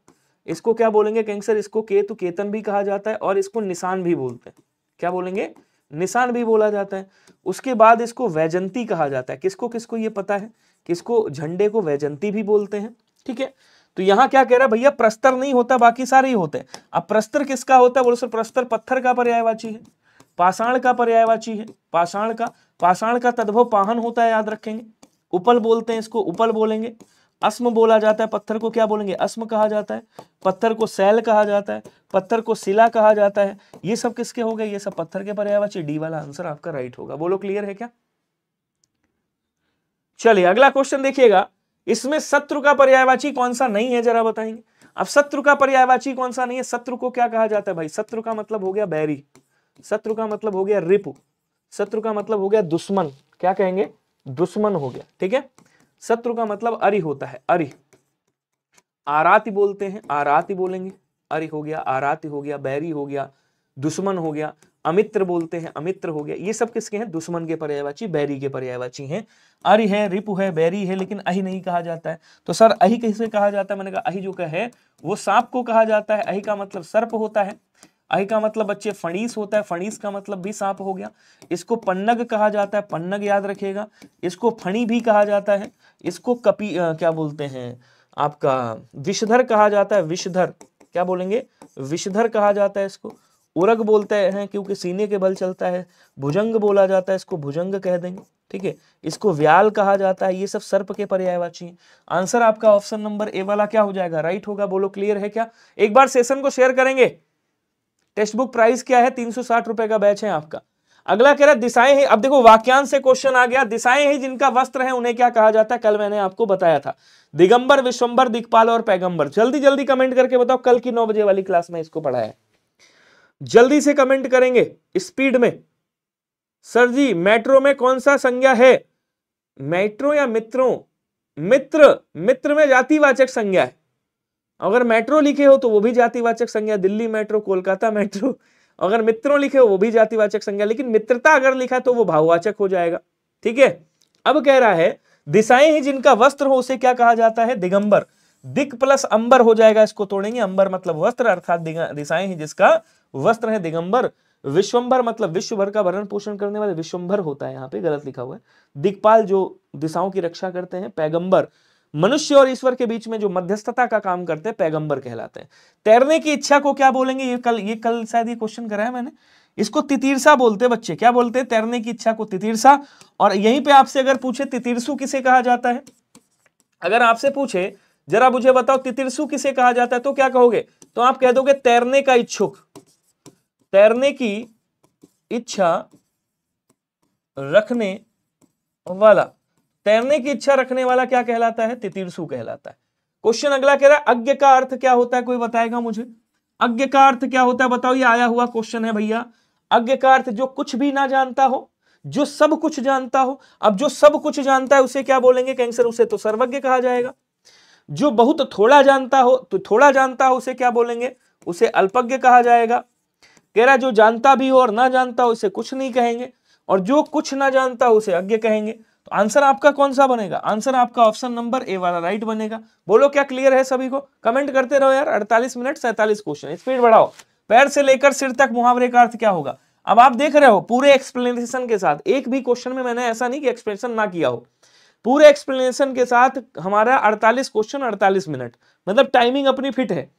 इसको क्या बोलेंगे? कहेंगे सर इसको केतु, केतन भी कहा जाता है। और इसको निशान भी बोलते हैं, क्या बोलेंगे? निशान भी बोला जाता है। उसके बाद इसको वैजंती कहा जाता है। किसको किसको ये पता है? किसको? झंडे को वैजंती भी बोलते हैं, ठीक है। तो यहाँ क्या कह रहा है भैया? प्रस्तर नहीं होता, बाकी सारे ही होते हैं। अब प्रस्तर किसका होता है? बोलो सर प्रस्तर पत्थर का पर्यायवाची है, पाषाण का पर्यायवाची है। पाषाण का तद्भव पाहन होता है, याद रखेंगे। उपल बोलते हैं इसको, उपल बोलेंगे। अस्म बोला जाता है, पत्थर को क्या बोलेंगे? अस्म कहा जाता है। पत्थर को शैल कहा जाता है, पत्थर को शिला कहा जाता है। ये सब किसके हो गए? ये सब पत्थर के पर्यायवाची। डी वाला आंसर आपका राइट होगा। बोलो क्लियर है क्या? चलिए अगला क्वेश्चन देखिएगा। इसमें शत्रु का पर्यायवाची कौन सा नहीं है, जरा बताएंगे। अब शत्रु का पर्यायवाची कौन सा नहीं है? शत्रु को क्या कहा जाता है भाई? शत्रु का मतलब हो गया बैरी, शत्रु का मतलब हो गया रिपु, शत्रु का मतलब हो गया दुश्मन। क्या कहेंगे? दुश्मन हो गया, ठीक है। शत्रु का मतलब अरि होता है, अरि। आराति बोलते हैं, आराति बोलेंगे। अरि हो गया, आराति हो गया, बैरी हो गया, दुश्मन हो गया। अमित्र बोलते हैं, अमित्र हो गया। ये सब किसके हैं? दुश्मन के पर्यायवाची, बैरी के पर्यायवाची हैं। अरि है, रिपु है, बैरी है, लेकिन अहि नहीं कहा जाता है। तो सर अहि किसे कहा जाता है? मैंने कहा अहि जो है वो सांप को कहा जाता है। अहि का मतलब सर्प होता है। अहि का मतलब बच्चे फणीस होता है, फणीस का मतलब भी सांप हो गया। इसको पन्नग कहा जाता है, पन्नग याद रखिएगा। इसको फणी भी कहा जाता है। इसको क्या बोलते हैं आपका? विषधर कहा जाता है, विषधर। क्या बोलेंगे? विषधर कहा जाता है इसको। उरग बोलते हैं क्योंकि सीने के बल चलता है। भुजंग बोला जाता है, इसको भुजंग कह देंगे, ठीक है। इसको व्याल कहा जाता है। ये सब सर्प के पर्यायवाची हैं। आंसर आपका ऑप्शन नंबर ए वाला क्या हो जाएगा? राइट होगा। बोलो क्लियर है क्या? एक बार सेशन को शेयर करेंगे। टेक्स्ट बुक प्राइस क्या है? 360 रुपए का बैच है आपका। अगला कह रहा है दिशाएं ही, अब देखो वाक्यांश से क्वेश्चन आ गया, दिशाएं ही जिनका वस्त्र है उन्हें क्या कहा जाता है, कल मैंने आपको बताया था, दिगंबर, विश्वंबर, दिक्पाल और पैगंबर। जल्दी जल्दी कमेंट करके बताओ, कल की 9 बजे वाली क्लास में इसको पढ़ाया है, जल्दी से कमेंट करेंगे स्पीड में। सर जी मेट्रो में कौन सा संज्ञा है, मेट्रो या मित्रों, मित्र, मित्र में जातिवाचक संज्ञा है। अगर मेट्रो लिखे हो तो वो भी जातिवाचक संज्ञा, दिल्ली मेट्रो, कोलकाता मेट्रो। अगर मित्रों लिखे हो वो भी जातिवाचक संज्ञा, लेकिन मित्रता अगर लिखा तो वो भाववाचक हो जाएगा। ठीक है, अब कह रहा है दिशाएं ही जिनका वस्त्र हो उसे क्या कहा जाता है, दिगंबर। दिक प्लस अंबर हो जाएगा, इसको तोड़ेंगे, अंबर मतलब वस्त्र, अर्थात दिशाएं ही जिसका वस्त्र है दिगंबर। विश्वंभर मतलब विश्व भर का भरण पोषण करने वाले, विश्वंभर होता है, यहाँ पे गलत लिखा हुआ है। दिक्पाल जो दिशाओं की रक्षा करते हैं। पैगंबर मनुष्य और ईश्वर के बीच में जो मध्यस्थता का काम करते हैं, पैगंबर कहलाते हैं। तैरने की इच्छा को क्या बोलेंगे, ये कल शायद ये क्वेश्चन कराया मैंने, इसको तितीर्षा बोलते हैं बच्चे। क्या बोलते हैं, तैरने की इच्छा को तितीर्षा। और यहीं पे आपसे अगर पूछे तितीर्षु किसे कहा जाता है, अगर आपसे पूछे जरा मुझे बताओ तितीर्षु किसे कहा जाता है, तो क्या कहोगे, तो आप कह दोगे तैरने का इच्छुक, तैरने की इच्छा रखने वाला। तैरने की इच्छा रखने वाला क्या कहलाता है, तितीर्षु कहलाता है। क्वेश्चन अगला कह रहा है अज्ञ का अर्थ क्या होता है, कोई बताएगा मुझे, अज्ञ का अर्थ क्या होता है बताओ, ये आया हुआ क्वेश्चन है भैया। अज्ञ का अर्थ जो कुछ भी ना जानता हो, जो सब कुछ जानता हो। अब जो सब कुछ जानता है उसे क्या बोलेंगे, कैंसर, उसे तो सर्वज्ञ कहा जाएगा। जो बहुत थोड़ा जानता हो, तो थोड़ा जानता हो उसे क्या बोलेंगे, उसे अल्पज्ञ कहा जाएगा। कह रहा जो जानता भी हो और ना जानता हो उसे कुछ नहीं कहेंगे, और जो कुछ ना जानता हो उसे अज्ञ कहेंगे। तो आंसर आपका कौन सा बनेगा, आंसर आपका ऑप्शन नंबर ए वाला राइट बनेगा। बोलो क्या क्लियर है सभी को, कमेंट करते रहो यार। 48 मिनट 47 क्वेश्चन, स्पीड बढ़ाओ। पैर से लेकर सिर तक मुहावरे का अर्थ क्या होगा। अब आप देख रहे हो पूरे एक्सप्लेनेशन के साथ, एक भी क्वेश्चन में मैंने ऐसा नहीं कि एक्सप्लेनेशन ना किया हो, पूरे एक्सप्लेनेशन के साथ हमारा 48 क्वेश्चन 48 मिनट, मतलब टाइमिंग अपनी फिट है।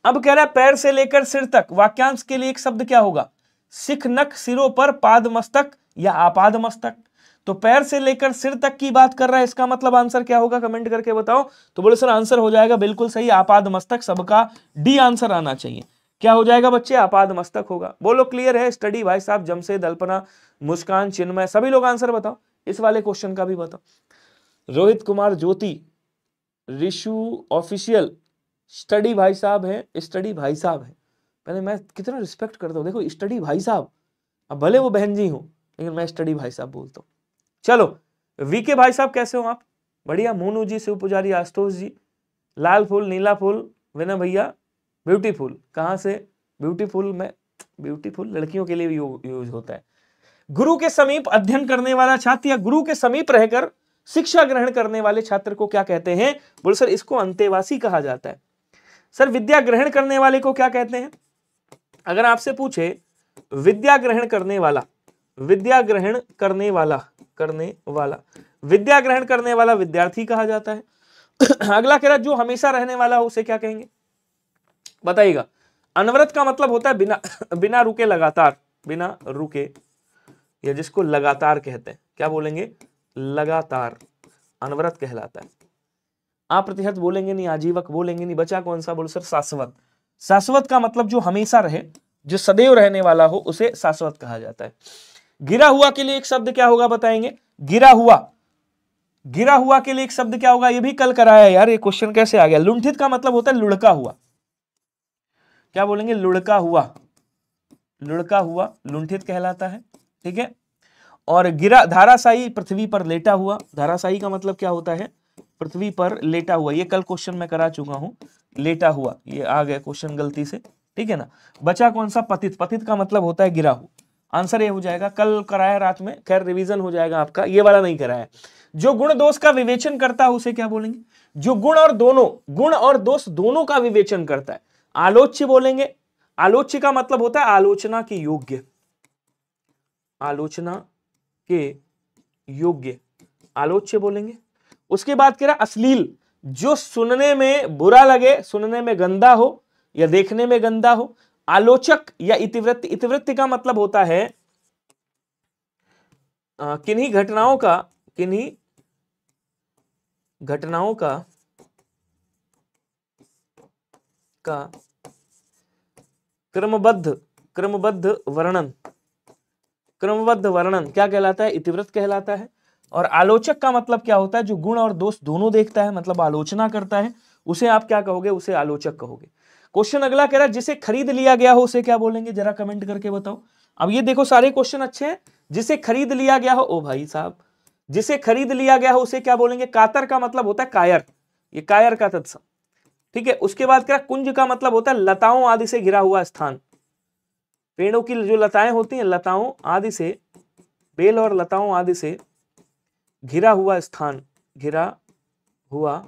अब कह रहा है पैर से लेकर सिर तक, वाक्यांश के लिए एक शब्द क्या होगा, सिख नख सिरों पर पाद मस्तक या आपाद मस्तक। तो पैर से लेकर सिर तक की बात कर रहा है, इसका मतलब आंसर क्या होगा, कमेंट करके बताओ। तो बोले सर आंसर हो जाएगा बिल्कुल सही, आपाद मस्तक, सबका डी आंसर आना चाहिए। क्या हो जाएगा बच्चे, आपाद मस्तक होगा। बोलो क्लियर है, स्टडी भाई साहब, जमशेद, अल्पना, मुस्कान, चिन्मय, सभी लोग आंसर बताओ, इस वाले क्वेश्चन का भी बताओ। रोहित कुमार, ज्योति, रिशु ऑफिशियल, स्टडी भाई साहब है, स्टडी भाई साहब है। पहले मैं कितना रिस्पेक्ट करता हूँ, देखो स्टडी भाई साहब, अब भले वो बहन जी हूं लेकिन मैं स्टडी भाई साहब बोलता हूँ। चलो वीके भाई साहब कैसे हो आप, बढ़िया। मोनू जी, शिव पुजारी, आशुतोष जी, लाल फूल, नीला फूल, विनय भैया, ब्यूटीफुल, कहाँ से ब्यूटीफुल, में ब्यूटीफुल लड़कियों के लिए भी यूज होता है। गुरु के समीप अध्ययन करने वाला छात्र या गुरु के समीप रहकर शिक्षा ग्रहण करने वाले छात्र को क्या कहते हैं, बोल सर इसको अंतेवासी कहा जाता है। सर विद्या ग्रहण करने वाले को क्या कहते हैं, अगर आपसे पूछे विद्या ग्रहण करने वाला, विद्या ग्रहण करने वाला, विद्या ग्रहण करने वाला विद्यार्थी कहा जाता है। अगला कह रहा जो हमेशा रहने वाला हो उसे क्या कहेंगे, बताइएगा। अनवरत का मतलब होता है बिना बिना रुके, लगातार, बिना रुके, या जिसको लगातार कहते हैं, क्या बोलेंगे, लगातार, अनवरत कहलाता है। अप्रतिहत बोलेंगे नहीं, आजीवक बोलेंगे नहीं, बचा कौन सा, बोलो सर शाश्वत। शाश्वत का मतलब जो हमेशा रहे, जो सदैव रहने वाला हो उसे शाश्वत कहा जाता है। गिरा हुआ के लिए एक शब्द क्या होगा बताएंगे, गिरा हुआ, गिरा हुआ के लिए एक शब्द क्या होगा, ये भी कल कराया यार, ये क्वेश्चन कैसे आ गया। लुंठित का मतलब होता है लुढ़का हुआ, क्या बोलेंगे, लुढ़का हुआ, लुढ़का हुआ लुंठित कहलाता है। ठीक है, और गिरा, धाराशायी, पृथ्वी पर लेटा हुआ, धाराशायी का मतलब क्या होता है, पृथ्वी पर लेटा हुआ, ये कल क्वेश्चन मैं करा चुका हूं, लेटा हुआ, ये आ गया क्वेश्चन गलती से, ठीक है ना। बचा कौन सा, पतित, पतित का मतलब होता है गिरा हुआ, आंसर ये हो जाएगा, कल कराया रात में, खैर रिवीजन हो जाएगा आपका, ये वाला नहीं कराया। जो गुण दोष का विवेचन करता है उसे क्या बोलेंगे, जो गुण और दोनों, गुण और दोष दोनों का विवेचन करता है, आलोच्य बोलेंगे। आलोच्य का मतलब होता है आलोचना के योग्य, आलोचना के योग्य, आलोच्य बोलेंगे। उसके बाद कह रहा अश्लील, जो सुनने में बुरा लगे, सुनने में गंदा हो या देखने में गंदा हो। आलोचक या इतिवृत्ति, इतिवृत्ति का मतलब होता है किन्हीं घटनाओं का, किन्हीं घटनाओं का क्रमबद्ध वर्णन, क्रमबद्ध वर्णन क्या कहलाता है? इतिवृत्त कहलाता है। और आलोचक का मतलब क्या होता है? जो गुण और दोष दोनों देखता है, मतलब आलोचना करता है, उसे आप क्या कहोगे? उसे आलोचक कहोगे। क्वेश्चन अगला कह रहा है जिसे खरीद लिया गया हो उसे क्या बोलेंगे? जरा कमेंट करके बताओ। अब ये देखो सारे क्वेश्चन अच्छे हैं। जिसे खरीद लिया गया हो, ओ भाई साहब, जिसे खरीद लिया गया हो उसे क्या बोलेंगे? कातर का मतलब होता है कायर, ये कायर का तत्सम, ठीक है। उसके बाद क्या? कुंज का मतलब होता है लताओं आदि से घिरा हुआ स्थान। पेड़ों की जो लताएं होती हैं, लताओं आदि से, बेल और लताओं आदि से घिरा हुआ स्थान, घिरा हुआ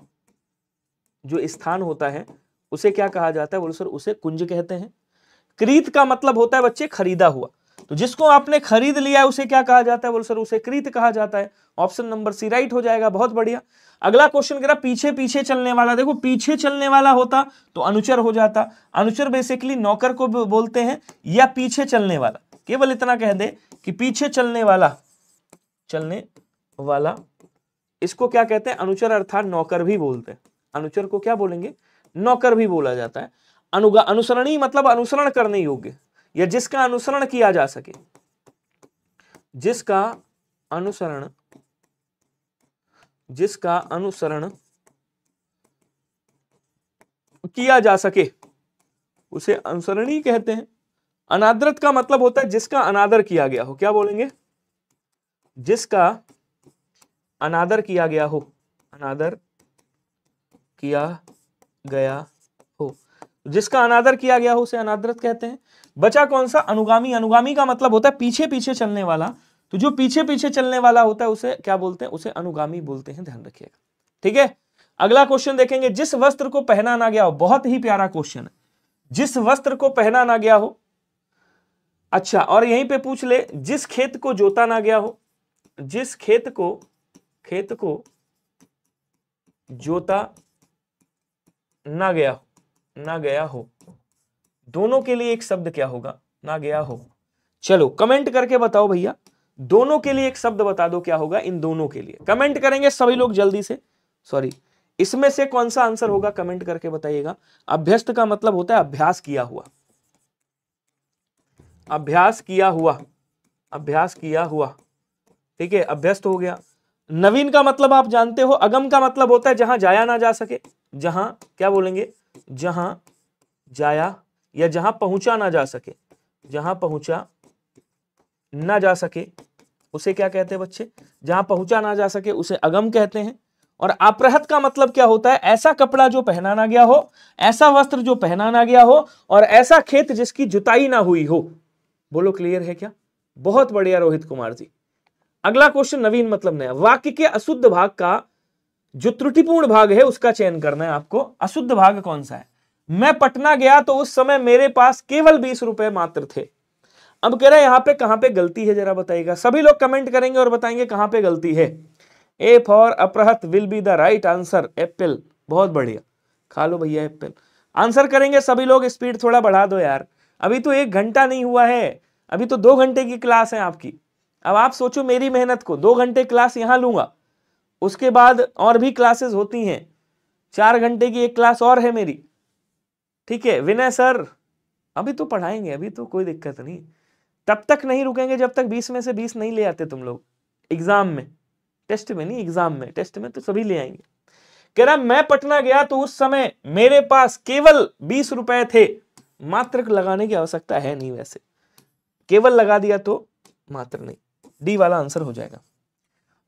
जो स्थान होता है उसे क्या कहा जाता है? बोलो सर, उसे कुंज कहते हैं। क्रीत का मतलब होता है बच्चे खरीदा हुआ, तो जिसको आपने खरीद लिया है उसे क्या कहा जाता है? बोलो सर, उसे क्रीत कहा जाता है। ऑप्शन नंबर सी राइट हो जाएगा, बहुत बढ़िया। अगला क्वेश्चन कह रहा पीछे पीछे चलने वाला। देखो पीछे चलने वाला होता तो अनुचर हो जाता। अनुचर बेसिकली नौकर को बोलते हैं, या पीछे चलने वाला, केवल इतना कह दे कि पीछे चलने वाला, चलने वाला, इसको क्या कहते हैं? अनुचर अर्थात नौकर भी बोलते हैं। अनुचर को क्या बोलेंगे? नौकर भी बोला जाता है। अनुसरणी मतलब अनुसरण करने योग्य, या जिसका अनुसरण किया जा सके, जिसका अनुसरण किया जा सके उसे अनुसरणी कहते हैं। अनादृत का मतलब होता है जिसका अनादर किया गया हो। क्या बोलेंगे? जिसका अनादर किया गया हो, अनादर किया गया हो, जिसका अनादर किया गया हो उसे अनादृत कहते हैं। बचा कौन सा? अनुगामी। अनुगामी का मतलब होता है पीछे पीछे चलने वाला, तो जो पीछे पीछे चलने वाला होता है उसे क्या बोलते हैं? उसे अनुगामी बोलते हैं, ध्यान रखिएगा, ठीक है। अगला क्वेश्चन देखेंगे, जिस वस्त्र को पहना ना गया हो। बहुत ही प्यारा क्वेश्चन है, जिस वस्त्र को पहना ना गया हो। अच्छा, और यहीं पे पूछ ले, जिस खेत को जोता ना गया हो, जिस खेत को जोता ना गया हो, दोनों के लिए एक शब्द क्या होगा? ना गया हो। चलो कमेंट करके बताओ भैया, दोनों के लिए एक शब्द बता दो क्या होगा इन दोनों के लिए। कमेंट करेंगे सभी लोग जल्दी से। सॉरी, इसमें से कौन सा आंसर होगा? कमेंट करके बताइएगा। अभ्यस्त का मतलब होता है अभ्यास किया हुआ, अभ्यास किया हुआ, अभ्यास किया हुआ, ठीक है, अभ्यस्त हो गया। नवीन का मतलब आप जानते हो। अगम का मतलब होता है जहां जाया ना जा सके, जहां क्या बोलेंगे? जहां जाया या जहां पहुंचा ना जा सके, जहां पहुंचा ना जा सके उसे क्या कहते हैं बच्चे? जहां पहुंचा ना जा सके उसे अगम कहते हैं। और अपृहत का मतलब क्या होता है? ऐसा कपड़ा जो पहना ना गया हो, ऐसा वस्त्र जो पहना ना गया हो, और ऐसा खेत जिसकी जुताई ना हुई हो। बोलो क्लियर है क्या? बहुत बढ़िया रोहित कुमार जी। अगला क्वेश्चन नवीन मतलब नया। वाक्य के अशुद्ध भाग का जो त्रुटिपूर्ण भाग है उसका चयन करना है आपको। अशुद्ध भाग कौन सा है? मैं पटना गया तो उस समय मेरे पास केवल 20 रुपए मात्र थे। अब कह रहा है यहां पे कहां पे गलती है, जरा बताइएगा। सभी लोग कमेंट करेंगे और बताएंगे कहां पे गलती है। ए फॉर अपृहत will be the right answer, apple. बहुत बढ़िया, खा लो भैया एप्पल। आंसर करेंगे सभी लोग। स्पीड थोड़ा बढ़ा दो यार, अभी तो 1 घंटा नहीं हुआ है, अभी तो 2 घंटे की क्लास है आपकी। अब आप सोचो मेरी मेहनत को, 2 घंटे क्लास यहां लूंगा, उसके बाद और भी क्लासेस होती हैं, 4 घंटे की एक क्लास और है मेरी, ठीक है। विनय सर अभी तो पढ़ाएंगे, अभी तो कोई दिक्कत नहीं, तब तक नहीं रुकेंगे जब तक 20 में से 20 नहीं ले आते तुम लोग एग्जाम में। टेस्ट में नहीं, एग्जाम में। टेस्ट में तो सभी ले आएंगे। कह रहा मैं पटना गया तो उस समय मेरे पास केवल 20 रुपए थे। मात्र लगाने की आवश्यकता है नहीं, वैसे केवल लगा दिया तो मात्र नहीं, डी वाला आंसर हो जाएगा।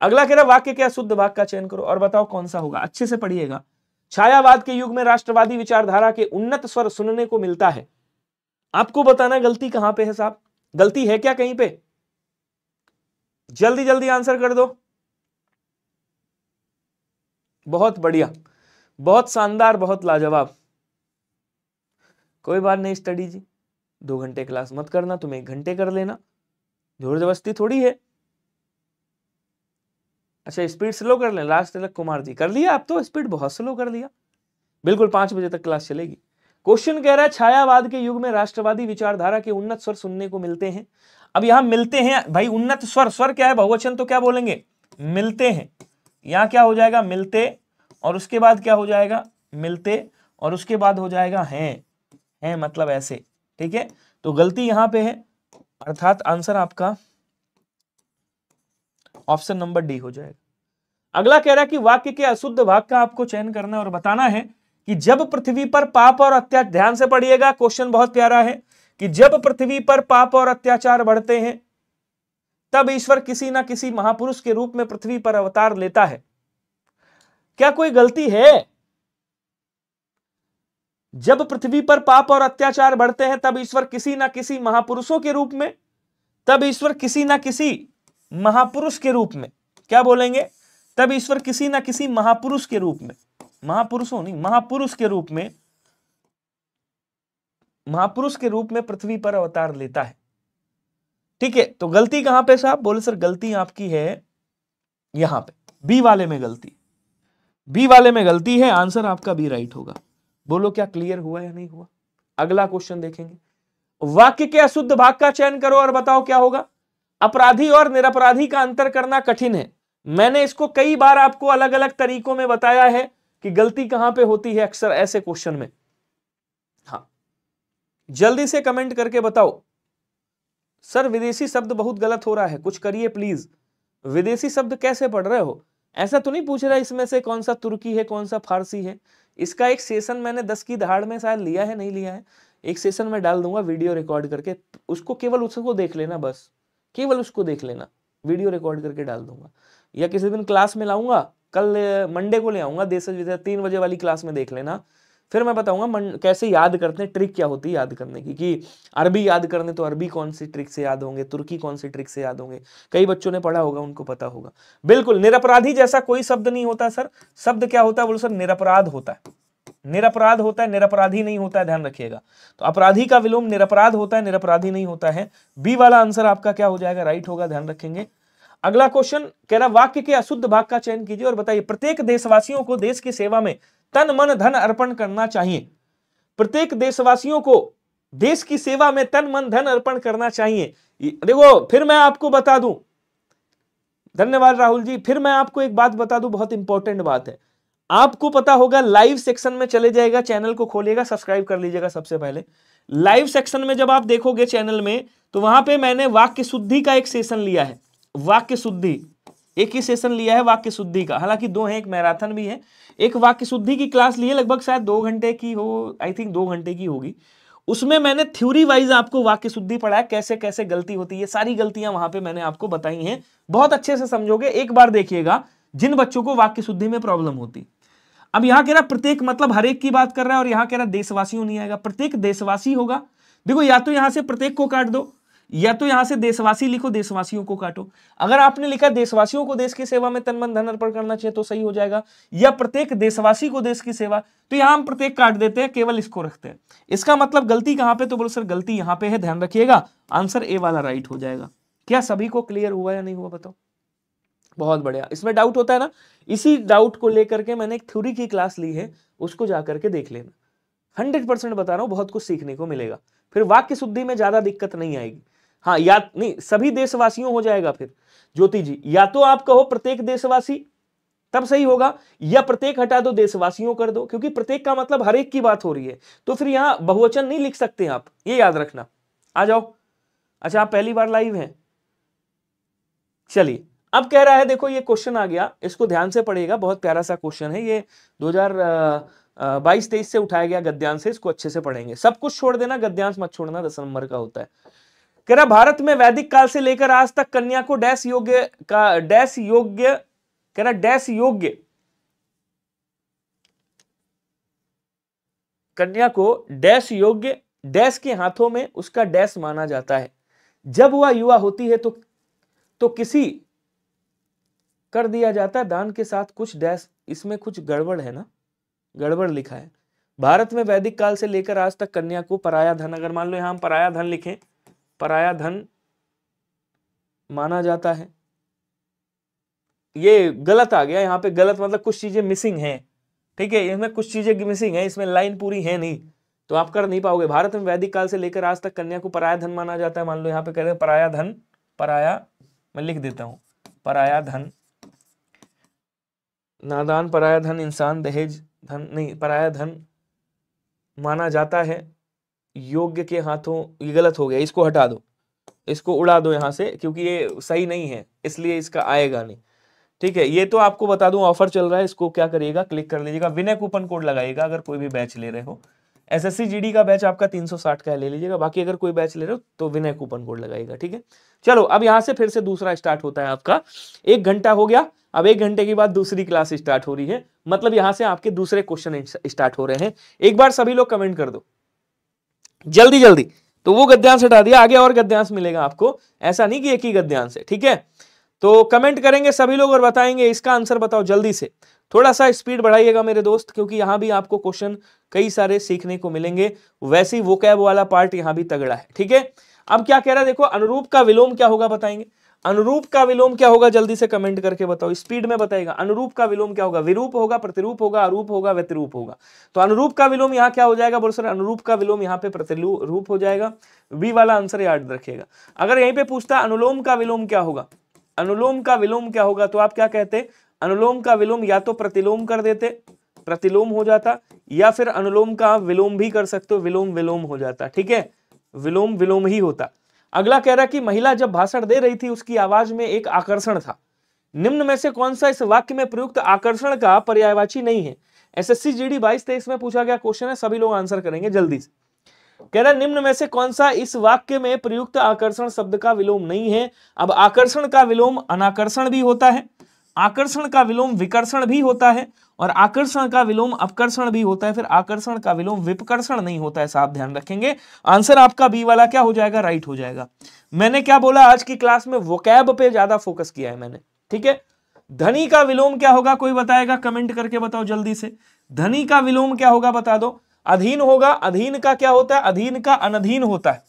अगला कह रहा वाक्य के अशुद्ध भाग का चयन करो और बताओ कौन सा होगा। अच्छे से पढ़िएगा। छायावाद के युग में राष्ट्रवादी विचारधारा के उन्नत स्वर सुनने को मिलता है। आपको बताना गलती कहां पे है साहब, गलती है क्या कहीं पे? जल्दी जल्दी आंसर कर दो। बहुत बढ़िया, बहुत शानदार, बहुत लाजवाब। कोई बात नहीं स्टडी जी, 2 घंटे क्लास मत करना, तुम 1 घंटे कर लेना, जोर जबरदस्ती थोड़ी है। अच्छा स्पीड स्लो कर लें। लास्ट तक कुमार जी कर लिया, आप तो स्पीड बहुत स्लो कर लिया। बिल्कुल 5 बजे तक क्लास चलेगी। क्वेश्चन कह रहा है छायावाद के युग में राष्ट्रवादी विचारधारा के उन्नत स्वर सुनने को मिलते हैं। अब यहां मिलते हैं भाई, उन्नत स्वर, स्वर क्या है? बहुवचन, तो क्या बोलेंगे? मिलते हैं। यहां क्या हो जाएगा? मिलते, और उसके बाद क्या हो जाएगा? मिलते, और उसके बाद हो जाएगा हैं मतलब ऐसे, ठीक है। तो गलती यहां पे है, अर्थात आंसर आपका ऑप्शन नंबर डी हो जाएगा। अगला कह रहा है कि वाक्य के अशुद्ध भाग का आपको चयन करना है और बताना है कि जब पृथ्वी पर पाप और अत्याचार, ध्यान से पढ़िएगा, क्वेश्चन बहुत प्यारा है कि जब पृथ्वी पर पाप और अत्याचार बढ़ते हैं तब ईश्वर किसी ना किसी महापुरुष के रूप में पृथ्वी पर अवतार लेता है। क्या कोई गलती है? जब पृथ्वी पर पाप और अत्याचार बढ़ते हैं तब ईश्वर किसी ना किसी महापुरुषों के रूप में, तब ईश्वर किसी ना किसी महापुरुष के रूप में, क्या बोलेंगे? तब ईश्वर किसी ना किसी महापुरुष के रूप में, महापुरुषों नहीं, महापुरुष के रूप में, महापुरुष के रूप में पृथ्वी पर अवतार लेता है। ठीक है, तो गलती कहां पे साहब? बोले सर गलती आपकी है यहां पे, बी वाले में गलती, बी वाले में गलती है, आंसर आपका बी राइट होगा। बोलो क्या क्लियर हुआ या नहीं हुआ? अगला क्वेश्चन देखेंगे। वाक्य के अशुद्ध भाग का चयन करो और बताओ क्या होगा। अपराधी और निरपराधी का अंतर करना कठिन है। मैंने इसको कई बार आपको अलग अलग तरीकों में बताया है कि गलती कहां पे होती है अक्सर ऐसे क्वेश्चन में। हाँ, जल्दी से कमेंट करके बताओ। सर विदेशी शब्द बहुत गलत हो रहा है, कुछ करिए प्लीज। विदेशी शब्द कैसे पढ़ रहे हो? ऐसा तो नहीं पूछ रहा इसमें से कौन सा तुर्की है कौन सा फारसी है। इसका एक सेशन मैंने 10 की दहाड़ में शायद लिया है, नहीं लिया है, एक सेशन में डाल दूंगा वीडियो रिकॉर्ड करके, उसको केवल उसको देख लेना, बस केवल उसको देख लेना, वीडियो रिकॉर्ड करके डाल दूंगा। या किसी दिन क्लास में लाऊंगा, कल मंडे को ले आऊंगा, देश 3 बजे वाली क्लास में देख लेना, फिर मैं बताऊंगा कैसे याद करते हैं, ट्रिक क्या होती है याद करने की, कि अरबी याद करने तो अरबी कौन सी ट्रिक से याद होंगे, तुर्की कौन सी ट्रिक से याद होंगे, कई बच्चों ने पढ़ा होगा उनको पता होगा। बिल्कुल, निरपराधी जैसा कोई शब्द नहीं होता सर। शब्द क्या होता है? बोलो सर निरपराध होता है, निरपराध होता है, निरपराधी नहीं होता है, ध्यान रखिएगा। तो अपराधी का विलोम निरपराध होता है, निरपराधी नहीं होता है। बी वाला आंसर आपका क्या हो जाएगा? राइट होगा, ध्यान रखेंगे। अगला क्वेश्चन कह रहा वाक्य के अशुद्ध भाग का चयन कीजिए और बताइए। प्रत्येक देशवासियों को देश की सेवा में तन मन धन अर्पण करना चाहिए। प्रत्येक देशवासियों को देश की सेवा में तन मन धन अर्पण करना चाहिए। देखो फिर मैं आपको बता दूं, धन्यवाद राहुल जी, फिर मैं आपको एक बात बता दूं, बहुत इंपॉर्टेंट बात है। आपको पता होगा, लाइव सेक्शन में चले जाएगा, चैनल को खोलिएगा, सब्सक्राइब कर लीजिएगा। सबसे पहले लाइव सेक्शन में जब आप देखोगे चैनल में, तो वहां पे मैंने वाक्य शुद्धि का एक सेशन लिया है। वाक्य शुद्धि एक ही सेशन लिया है वाक्य शुद्धि का, हालांकि 2 है, एक मैराथन भी है। एक वाक्य शुद्धि की क्लास ली है, लगभग शायद 2 घंटे की हो, आई थिंक 2 घंटे की होगी। उसमें मैंने थ्योरी वाइज आपको वाक्य शुद्धि पढ़ाया, कैसे कैसे गलती होती है, सारी गलतियां वहां पे मैंने आपको बताई हैं। बहुत अच्छे से समझोगे, एक बार देखिएगा, जिन बच्चों को वाक्य शुद्धि में प्रॉब्लम होती। अब यहां कह रहा प्रत्येक, मतलब हर एक की बात कर रहा है, और यहां कह रहा देशवासियों नहीं आएगा, प्रत्येक देशवासी होगा। देखो या तो यहां से प्रत्येक को काट दो, या तो यहां से देशवासी लिखो, देशवासियों को काटो। अगर आपने लिखा देशवासियों को देश की सेवा में तन मन धन अर्पण करना चाहिए तो सही हो जाएगा, या प्रत्येक देशवासी को देश की सेवा, तो यहां हम प्रत्येक काट देते हैं, केवल इसको रखते हैं। इसका मतलब गलती कहां पे? तो बोलो सर गलती यहां पे है, ध्यान रखिएगा, आंसर ए वाला राइट हो जाएगा। क्या सभी को क्लियर हुआ या नहीं हुआ बताओ? बहुत बढ़िया। इसमें डाउट होता है ना, इसी डाउट को लेकर के मैंने एक थ्योरी की क्लास ली है, उसको जाकर के देख लेना। 100% बता रहा हूं, बहुत कुछ सीखने को मिलेगा, फिर वाक्य शुद्धि में ज्यादा दिक्कत नहीं आएगी। हाँ, या नहीं, सभी देशवासियों हो जाएगा। फिर ज्योति जी, या तो आप कहो प्रत्येक देशवासी, तब सही होगा, या प्रत्येक हटा दो देशवासियों कर दो, क्योंकि प्रत्येक का मतलब हर एक की बात हो रही है, तो फिर यहां बहुवचन नहीं लिख सकते आप, ये याद रखना। आ जाओ। अच्छा, आप पहली बार लाइव हैं, चलिए। अब कह रहा है, देखो ये क्वेश्चन आ गया, इसको ध्यान से पढ़िएगा, बहुत प्यारा सा क्वेश्चन है ये, 2022-23 से उठाया गया गद्यांश से, इसको अच्छे से पढ़ेंगे। सब कुछ छोड़ देना, गद्यांश मत छोड़ना, 10 नंबर का होता है। कह रहा भारत में वैदिक काल से लेकर आज तक कन्या को डैश योग्य का डैश योग्य, कह रहा डैश योग्य, कन्या को डैश योग्य डैश के हाथों में उसका डैश माना जाता है। जब वह युवा होती है तो किसी कर दिया जाता है दान के साथ कुछ डैश। इसमें कुछ गड़बड़ है ना, गड़बड़ लिखा है। भारत में वैदिक काल से लेकर आज तक कन्या को पराया धन, अगर मान लो यहां हम पराया धन लिखें, पराया धन माना जाता है, ये गलत आ गया यहां पे, गलत मतलब कुछ चीजें मिसिंग हैं, ठीक है, इसमें कुछ चीजें मिसिंग है, इसमें लाइन पूरी है नहीं, तो आप कर नहीं पाओगे। भारत में वैदिक काल से लेकर आज तक कन्या को पराया धन माना जाता है। मान लो यहाँ पे कह रहे हैं पराया धन, पराया, मैं लिख देता हूं, पराया धन, नादान पराया धन, इंसान दहेज धन नहीं, पराया धन माना जाता है योग्य के हाथों, ये गलत हो गया, इसको हटा दो, इसको उड़ा दो यहां से, क्योंकि ये सही नहीं है इसलिए इसका आएगा नहीं। ठीक है, ये तो आपको बता दूं ऑफर चल रहा है, इसको क्या करिएगा, क्लिक कर लीजिएगा, विनय कूपन कोड लगाइएगा अगर कोई भी बैच ले रहे हो। एसएससी जीडी का बैच आपका 360 का ले लीजिएगा, बाकी अगर कोई बैच ले रहे हो तो विनय कूपन कोड लगाइएगा। ठीक है, चलो अब यहां से फिर से दूसरा स्टार्ट होता है आपका। 1 घंटा हो गया, अब 1 घंटे के बाद दूसरी क्लास स्टार्ट हो रही है, मतलब यहां से आपके दूसरे क्वेश्चन स्टार्ट हो रहे हैं। एक बार सभी लोग कमेंट कर दो जल्दी जल्दी। तो वो गद्यांश हटा दिया, आगे और गद्यांश मिलेगा आपको, ऐसा नहीं कि एक ही गद्यांश है। ठीक है, तो कमेंट करेंगे सभी लोग और बताएंगे इसका आंसर बताओ जल्दी से। थोड़ा सा स्पीड बढ़ाइएगा मेरे दोस्त, क्योंकि यहां भी आपको क्वेश्चन कई सारे सीखने को मिलेंगे, वैसे ही वोकैब वाला पार्ट यहां भी तगड़ा है। ठीक है, अब क्या कह रहा है देखो, अनुरूप का विलोम क्या होगा बताएंगे। अनुरूप का विलोम क्या होगा जल्दी से कमेंट करके बताओ, स्पीड में बताएगा। अनुरूप का विलोम क्या होगा, विरूप होगा, प्रतिरूप होगा, अरूप होगा, व्यतिरूप होगा। तो अनुरूप का विलोम यहाँ क्या हो जाएगा, बोलो सर अनुरूप का विलोम यहाँ पे प्रतिरूप हो जाएगा। बी वाला आंसर याद रखिएगा। अगर यहीं पे पूछता अनुलोम का विलोम क्या होगा, अनुलोम का विलोम क्या होगा, तो आप क्या कहते, अनुलोम का विलोम या तो प्रतिलोम कर देते, प्रतिलोम हो जाता, या फिर अनुलोम का विलोम भी कर सकते हो, विलोम विलोम हो जाता। ठीक है, विलोम विलोम ही होता। अगला कह रहा कि महिला जब भाषण दे रही थी उसकी आवाज में एक आकर्षण था, निम्न में से कौन सा इस वाक्य में प्रयुक्त आकर्षण का पर्यायवाची नहीं है। एसएससी जीडी 22-23 में पूछा गया क्वेश्चन है, सभी लोग आंसर करेंगे जल्दी से। कह रहा निम्न में से कौन सा इस वाक्य में प्रयुक्त आकर्षण शब्द का विलोम नहीं है। अब आकर्षण का विलोम अनाकर्षण भी होता है, आकर्षण का विलोम विकर्षण भी होता है, और आकर्षण का विलोम अपकर्षण भी होता है, फिर आकर्षण का विलोम विपकर्षण नहीं होता है, साफ ध्यान रखेंगे। आंसर आपका बी वाला क्या हो जाएगा, राइट हो जाएगा। मैंने क्या बोला, आज की क्लास में वोकैब पे ज्यादा फोकस किया है मैंने। ठीक है, धनी का विलोम क्या होगा, कोई बताएगा, कमेंट करके बताओ जल्दी से। धनी का विलोम क्या होगा बता दो। अधीन होगा, अधीन का क्या होता है, अधीन का अनधीन होता है,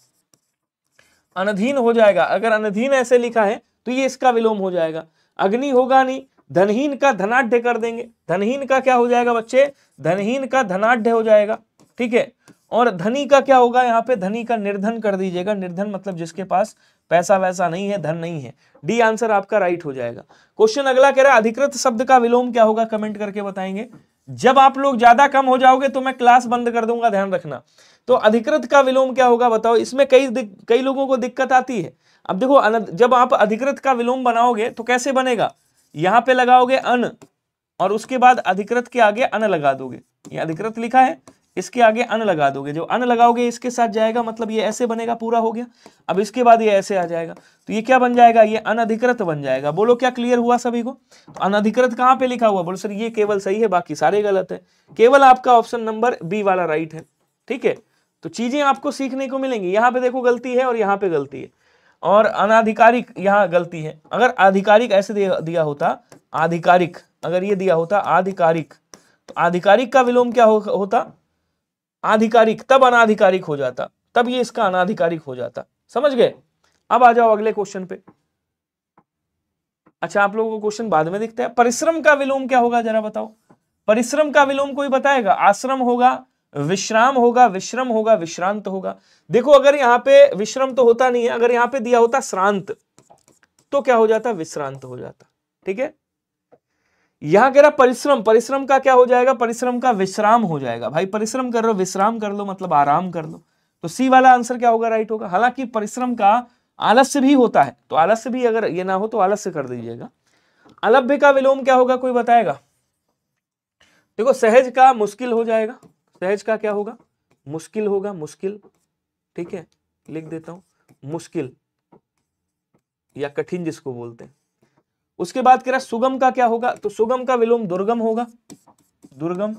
अनधीन हो जाएगा। अगर अनधीन ऐसे लिखा है तो ये इसका विलोम हो जाएगा। अग्नि होगा नहीं, धनहीन का धनाढ़ कर देंगे, धनहीन का क्या हो जाएगा बच्चे, धनहीन का धनाढ़ हो जाएगा। ठीक है, और धनी का क्या होगा, यहाँ पे धनी का निर्धन कर दीजिएगा, निर्धन मतलब जिसके पास पैसा वैसा नहीं है, धन नहीं है। डी आंसर आपका राइट हो जाएगा। क्वेश्चन अगला कह रहा है अधिकृत शब्द का विलोम क्या होगा, कमेंट करके बताएंगे। जब आप लोग ज्यादा कम हो जाओगे तो मैं क्लास बंद कर दूंगा, ध्यान रखना। तो अधिकृत का विलोम क्या होगा बताओ, इसमें कई लोगों को दिक्कत आती है। अब देखो, जब आप अधिकृत का विलोम बनाओगे तो कैसे बनेगा, यहां पे लगाओगे अन और उसके बाद अधिकृत के आगे अन लगा दोगे, ये अधिकृत लिखा है इसके आगे अन लगा दोगे, जो अन लगाओगे इसके साथ जाएगा, मतलब ये ऐसे बनेगा, पूरा हो गया। अब इसके बाद ये ऐसे आ जाएगा, तो ये क्या बन जाएगा, ये अनधिकृत बन जाएगा। बोलो क्या क्लियर हुआ सभी को। तो अनधिकृत कहां पे लिखा हुआ, बोलो सर ये केवल सही है, बाकी सारे गलत है, केवल आपका ऑप्शन नंबर बी वाला राइट है। ठीक है, तो चीजें आपको सीखने को मिलेंगी। यहाँ पे देखो गलती है और यहाँ पे गलती है, और अनाधिकारिक यहाँ गलती है। अगर आधिकारिक ऐसे दिया होता, आधिकारिक अगर ये दिया होता आधिकारिक, तो आधिकारिक का विलोम क्या होता, आधिकारिक, तब अनाधिकारिक हो जाता, तब ये इसका अनाधिकारिक हो जाता। समझ गए। अब आ जाओ अगले क्वेश्चन पे। अच्छा, आप लोगों को क्वेश्चन बाद में दिखता है। परिश्रम का विलोम क्या होगा जरा बताओ। परिश्रम का विलोम कोई बताएगा। आश्रम होगा, विश्राम होगा, विश्रम होगा, विश्रांत होगा। देखो अगर यहाँ पे विश्रम तो होता नहीं है, अगर यहाँ पे दिया होता श्रांत तो क्या हो जाता, विश्रांत हो जाता। ठीक है, यहां कह रहा परिश्रम, परिश्रम का क्या हो जाएगा, परिश्रम का विश्राम हो जाएगा। भाई परिश्रम कर लो, विश्राम कर लो, मतलब आराम कर लो। तो सी वाला आंसर क्या होगा, राइट होगा। हालांकि परिश्रम का आलस्य भी होता है, तो आलस्य भी अगर ये ना हो तो आलस्य कर दीजिएगा। अलभ्य का विलोम क्या होगा, कोई बताएगा। देखो सहज का मुश्किल हो जाएगा, सहज का क्या होगा, मुश्किल होगा, मुश्किल। ठीक है, लिख देता हूं मुश्किल या कठिन जिसको बोलते हैं। उसके बाद कह रहा सुगम का क्या होगा, तो सुगम का विलोम दुर्गम होगा, दुर्गम।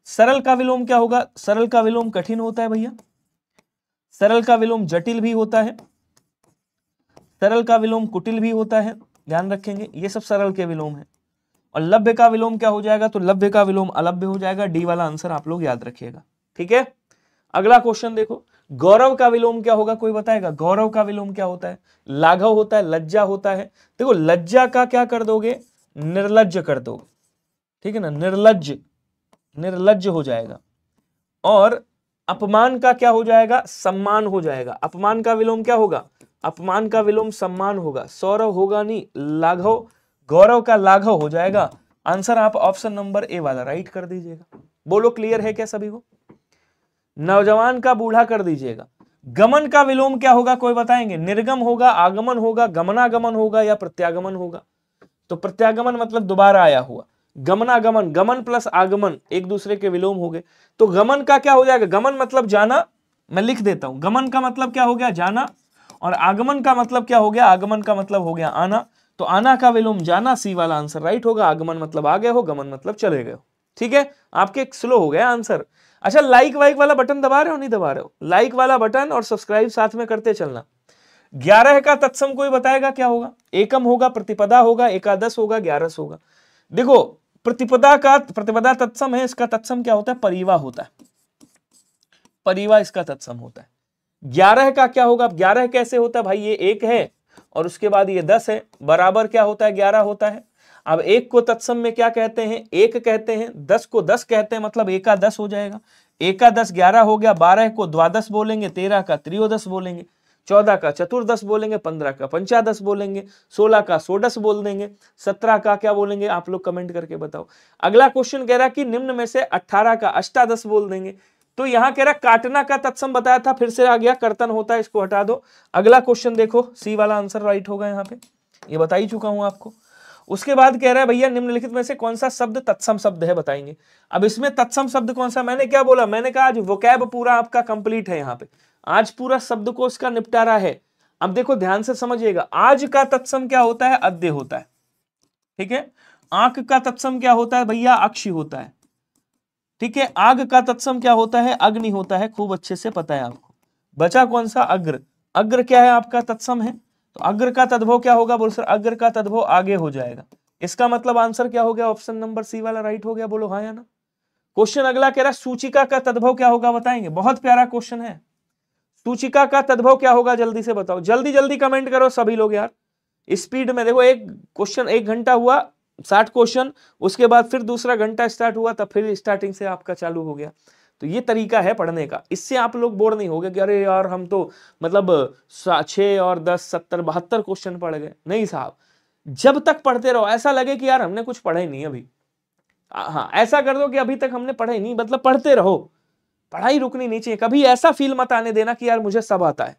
सरल का विलोम क्या होगा, सरल का विलोम कठिन होता है भैया। सरल का विलोम जटिल भी होता है, सरल का विलोम कुटिल भी होता है, ध्यान रखेंगे। ये सब सरल के विलोम है। और लभ्य का विलोम क्या हो जाएगा, तो लभ्य का विलोम अलभ्य हो जाएगा। डी वाला आंसर आप लोग याद रखिएगा। ठीक है, अगला क्वेश्चन देखो। गौरव का विलोम क्या होगा, कोई बताएगा। गौरव का विलोम क्या होता है, लाघव होता है, लज्जा होता है। देखो लज्जा का क्या कर दोगे, निर्लज्ज कर दोगे। ठीक है ना, निर्लज्ज, निर्लज्ज हो जाएगा। और अपमान का क्या हो जाएगा, सम्मान हो जाएगा। अपमान का विलोम क्या होगा, अपमान का विलोम सम्मान होगा। सौरव होगा नहीं, लाघव, गौरव का लाघव हो जाएगा। आंसर आप ऑप्शन नंबर ए वाला राइट कर दीजिएगा। बोलो क्लियर है क्या सभी को। नौजवान का बूढ़ा कर दीजिएगा। गमन का विलोम क्या होगा कोई बताएंगे? निर्गम होगा, आगमन होगा, गमनागमन होगा या प्रत्यागमन होगा? तो प्रत्यागमन मतलब दोबारा आया हुआ, गमनागमन, गमन प्लस आगमन एक दूसरे के विलोम हो गए। तो गमन का क्या हो जाएगा? गमन मतलब जाना, मैं लिख देता हूं, गमन का मतलब क्या हो गया? जाना। और आगमन का मतलब क्या हो गया? आगमन का मतलब हो गया आना। तो आना का विलोम जाना, सी वाला आंसर राइट होगा। आगमन मतलब आ गए हो, गमन मतलब चले गए हो। ठीक है, आपके स्लो हो गया आंसर। अच्छा, लाइक वाइक वाला बटन दबा रहे हो नहीं दबा रहे हो? लाइक वाला बटन और सब्सक्राइब साथ में करते चलना। 11 का तत्सम कोई बताएगा क्या होगा? एकम होगा, प्रतिपदा होगा, एकादश होगा, 11 होगा। देखो, प्रतिपदा तत्सम है, इसका तत्सम क्या होता है? परिवा होता है, परिवा इसका तत्सम होता है। 11 का क्या होगा? 11 कैसे होता है भाई? ये 1 है और उसके बाद ये 10 है, बराबर क्या होता है? 11 होता है। अब 1 को तत्सम में क्या कहते हैं? 1 कहते हैं। 10 को 10 कहते हैं, मतलब 1 का 10 हो जाएगा। 1 का 10 11 हो गया। 12 को द्वादश बोलेंगे, 13 का त्रयोदश बोलेंगे, 14 का चतुर्दश बोलेंगे, 15 का पंचादश बोलेंगे, 16 का षोडश बोल देंगे, 17 का क्या बोलेंगे? आप लोग कमेंट करके बताओ। अगला क्वेश्चन कह रहा है कि निम्न में से 18 का अष्टादश बोल देंगे। तो यहां कह रहा काटना का तत्सम बताया था, फिर से आ गया, कर्तन होता है, इसको हटा दो। अगला क्वेश्चन देखो, सी वाला आंसर राइट होगा यहाँ पे, ये बता ही चुका हूं आपको। उसके बाद कह रहा है भैया निम्नलिखित में से कौन सा शब्द तत्सम शब्द है, बताएंगे। अब इसमें तत्सम शब्द कौन सा? मैंने क्या बोला? मैंने कहा आज वोकैब पूरा आपका कंप्लीट है यहाँ पे, आज पूरा शब्दकोश का निपटारा है। अब देखो ध्यान से समझिएगा, आज का तत्सम क्या होता है? अद्य होता है। ठीक है, आंख का तत्सम क्या होता है भैया? अक्षि होता है। ठीक है, आग का तत्सम क्या होता है? अग्नि होता है, खूब अच्छे से पता है आपको। बचा कौन सा? अग्र। अग्र क्या है आपका? तत्सम है। तो अग्र का तद्भव क्या होगा? बोलो सर, अग्र का तद्भव आगे हो जाएगा। इसका मतलब आंसर क्या हो गया? ऑप्शन नंबर सी वाला राइट हो गया। बोलो हाँ या ना। क्वेश्चन अगला कह रहा है सूचिका का तद्भव क्या होगा, बताएंगे। बहुत प्यारा क्वेश्चन है। सूचिका का तद्भव क्या होगा? जल्दी से बताओ, जल्दी जल्दी कमेंट करो सभी लोग यार, स्पीड में। देखो, एक क्वेश्चन 1 घंटा हुआ, 60 क्वेश्चन, उसके बाद फिर दूसरा घंटा स्टार्ट हुआ, तब फिर स्टार्टिंग से आपका चालू हो गया। तो ये तरीका है पढ़ने का, इससे आप लोग बोर नहीं होगे कि अरे यार हम तो मतलब 6 और 10 70 72 क्वेश्चन पढ़ गए। नहीं साहब, जब तक पढ़ते रहो, ऐसा लगे कि यार हमने कुछ पढ़ा ही नहीं अभी। हाँ, ऐसा कर दो कि अभी तक हमने पढ़ा ही नहीं, मतलब पढ़ते रहो, पढ़ाई रुकनी नहीं चाहिए। कभी ऐसा फील मत आने देना कि यार मुझे सब आता है।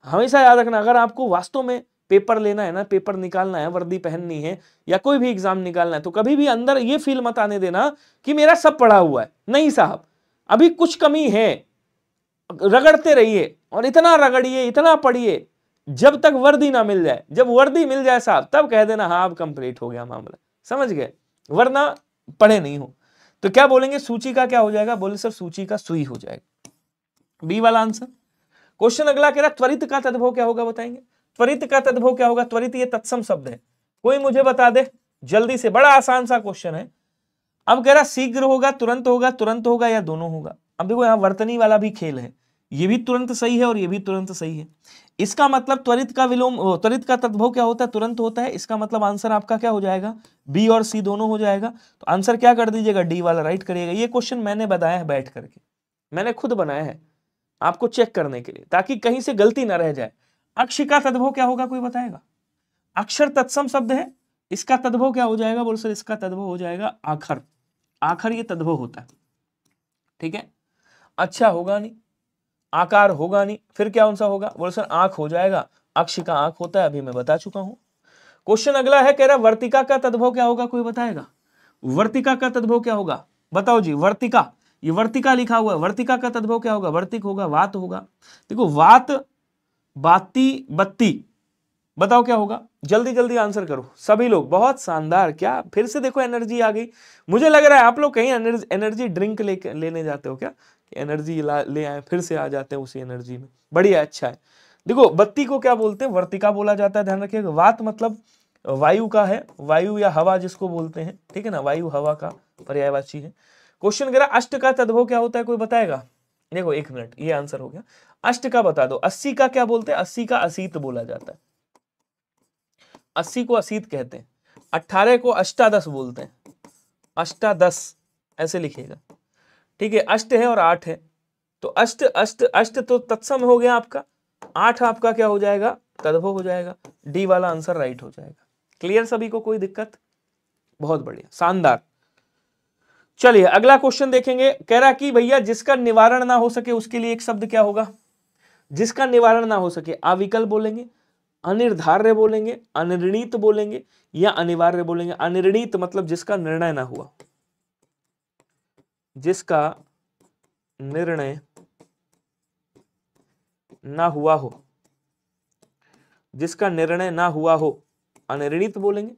हमेशा याद रखना, अगर आपको वास्तव में पेपर लेना है ना, पेपर निकालना है, वर्दी पहननी है या कोई भी एग्जाम निकालना है, तो कभी भी अंदर ये फील मत आने देना कि मेरा सब पढ़ा हुआ है। नहीं साहब, अभी कुछ कमी है, रगड़ते रहिए और इतना रगड़िए, इतना पढ़िए जब तक वर्दी ना मिल जाए। जब वर्दी मिल जाए साहब, तब कह देना हाँ अब कंप्लीट हो गया मामला, समझ गए, वरना पढ़े नहीं हो। तो क्या बोलेंगे? सूची का क्या हो जाएगा? बोले सर सूची का सुई हो जाएगा, बी वाला आंसर। क्वेश्चन अगला कह रहा त्वरित का तद्भव क्या होगा, बताएंगे। त्वरित का तद्भव क्या होगा? त्वरित ये तत्सम शब्द है, कोई मुझे बता दे जल्दी से, बड़ा आसान सा क्वेश्चन है। अब कह रहा शीघ्र होगा, तुरंत होगा, तुरंत होगा या दोनों होगा। अब देखो यहाँ वर्तनी वाला भी खेल है, ये भी तुरंत सही है और ये भी तुरंत सही है। इसका मतलब त्वरित का विलोम, त्वरित का तद्भव क्या होता है? तुरंत होता है। इसका मतलब आंसर आपका क्या हो जाएगा? बी और सी दोनों हो जाएगा। तो आंसर क्या कर दीजिएगा? डी वाला राइट करिएगा। ये क्वेश्चन मैंने बताया है बैठ करके, मैंने खुद बनाया है आपको चेक करने के लिए, ताकि कहीं से गलती ना रह जाए। अक्ष का तद्भव क्या होगा, कोई बताएगा? अक्षर तत्सम शब्द है, इसका तद्भव क्या हो जाएगा? बोल सर इसका तद्भव हो जाएगा आखर। आखर ये तद्भव होता है। ठीक है, अच्छा होगा नहीं, आकार होगा नहीं, फिर क्या उनसा होगा? बोल सर आंख हो जाएगा, अक्ष का आंख होता है, अभी मैं बता चुका हूं। क्वेश्चन अगला है, कह रहा वर्तिका का तद्भव क्या होगा, कोई बताएगा? वर्तिका का तद्भव क्या होगा, बताओ जी। वर्तिका, ये वर्तिका लिखा हुआ है, वर्तिका का तद्भव क्या होगा? वर्तिक होगा, वात होगा। देखो वात, बाती, बत्ती, बताओ क्या होगा? जल्दी जल्दी आंसर करो सभी लोग, बहुत शानदार। क्या फिर से देखो एनर्जी आ गई। मुझे लग रहा है आप लोग कहीं एनर्जी ड्रिंक लेने जाते हो क्या, एनर्जी ले आए, फिर से आ जाते हैं उसी एनर्जी में। बढ़िया, अच्छा है। देखो बत्ती को क्या बोलते हैं? वर्तिका बोला जाता है, ध्यान रखिएगा। वात मतलब वायु का है, वायु या हवा जिसको बोलते हैं, ठीक है ना, वायु हवा का पर्यायवाची है। क्वेश्चन कह रहा अष्ट का तद्भव क्या होता है, कोई बताएगा? देखो 1 मिनट, ये आंसर हो गया। अष्ट का बता दो। 80 का क्या बोलते हैं? 80 का असीत बोला जाता है, 80 को असीत कहते हैं। 18 को अष्टादश बोलते हैं, अष्टादश ऐसे लिखिएगा। ठीक है, अष्ट है और 8 है, तो अष्ट अष्ट अष्ट तो तत्सम हो गया आपका, 8 आपका क्या हो जाएगा? तद्भव हो जाएगा। डी वाला आंसर राइट हो जाएगा। क्लियर सभी को, कोई दिक्कत? बहुत बढ़िया, शानदार। चलिए अगला क्वेश्चन देखेंगे। कह रहा कि भैया जिसका निवारण ना हो सके उसके लिए एक शब्द क्या होगा? जिसका निवारण ना हो सके, अविकल बोलेंगे, अनिर्धार्य बोलेंगे, अनिर्णीत बोलेंगे या अनिवार्य बोलेंगे। अनिर्णीत मतलब जिसका निर्णय ना हुआ, जिसका निर्णय ना हुआ हो, जिसका निर्णय ना हुआ हो अनिर्णीत बोलेंगे,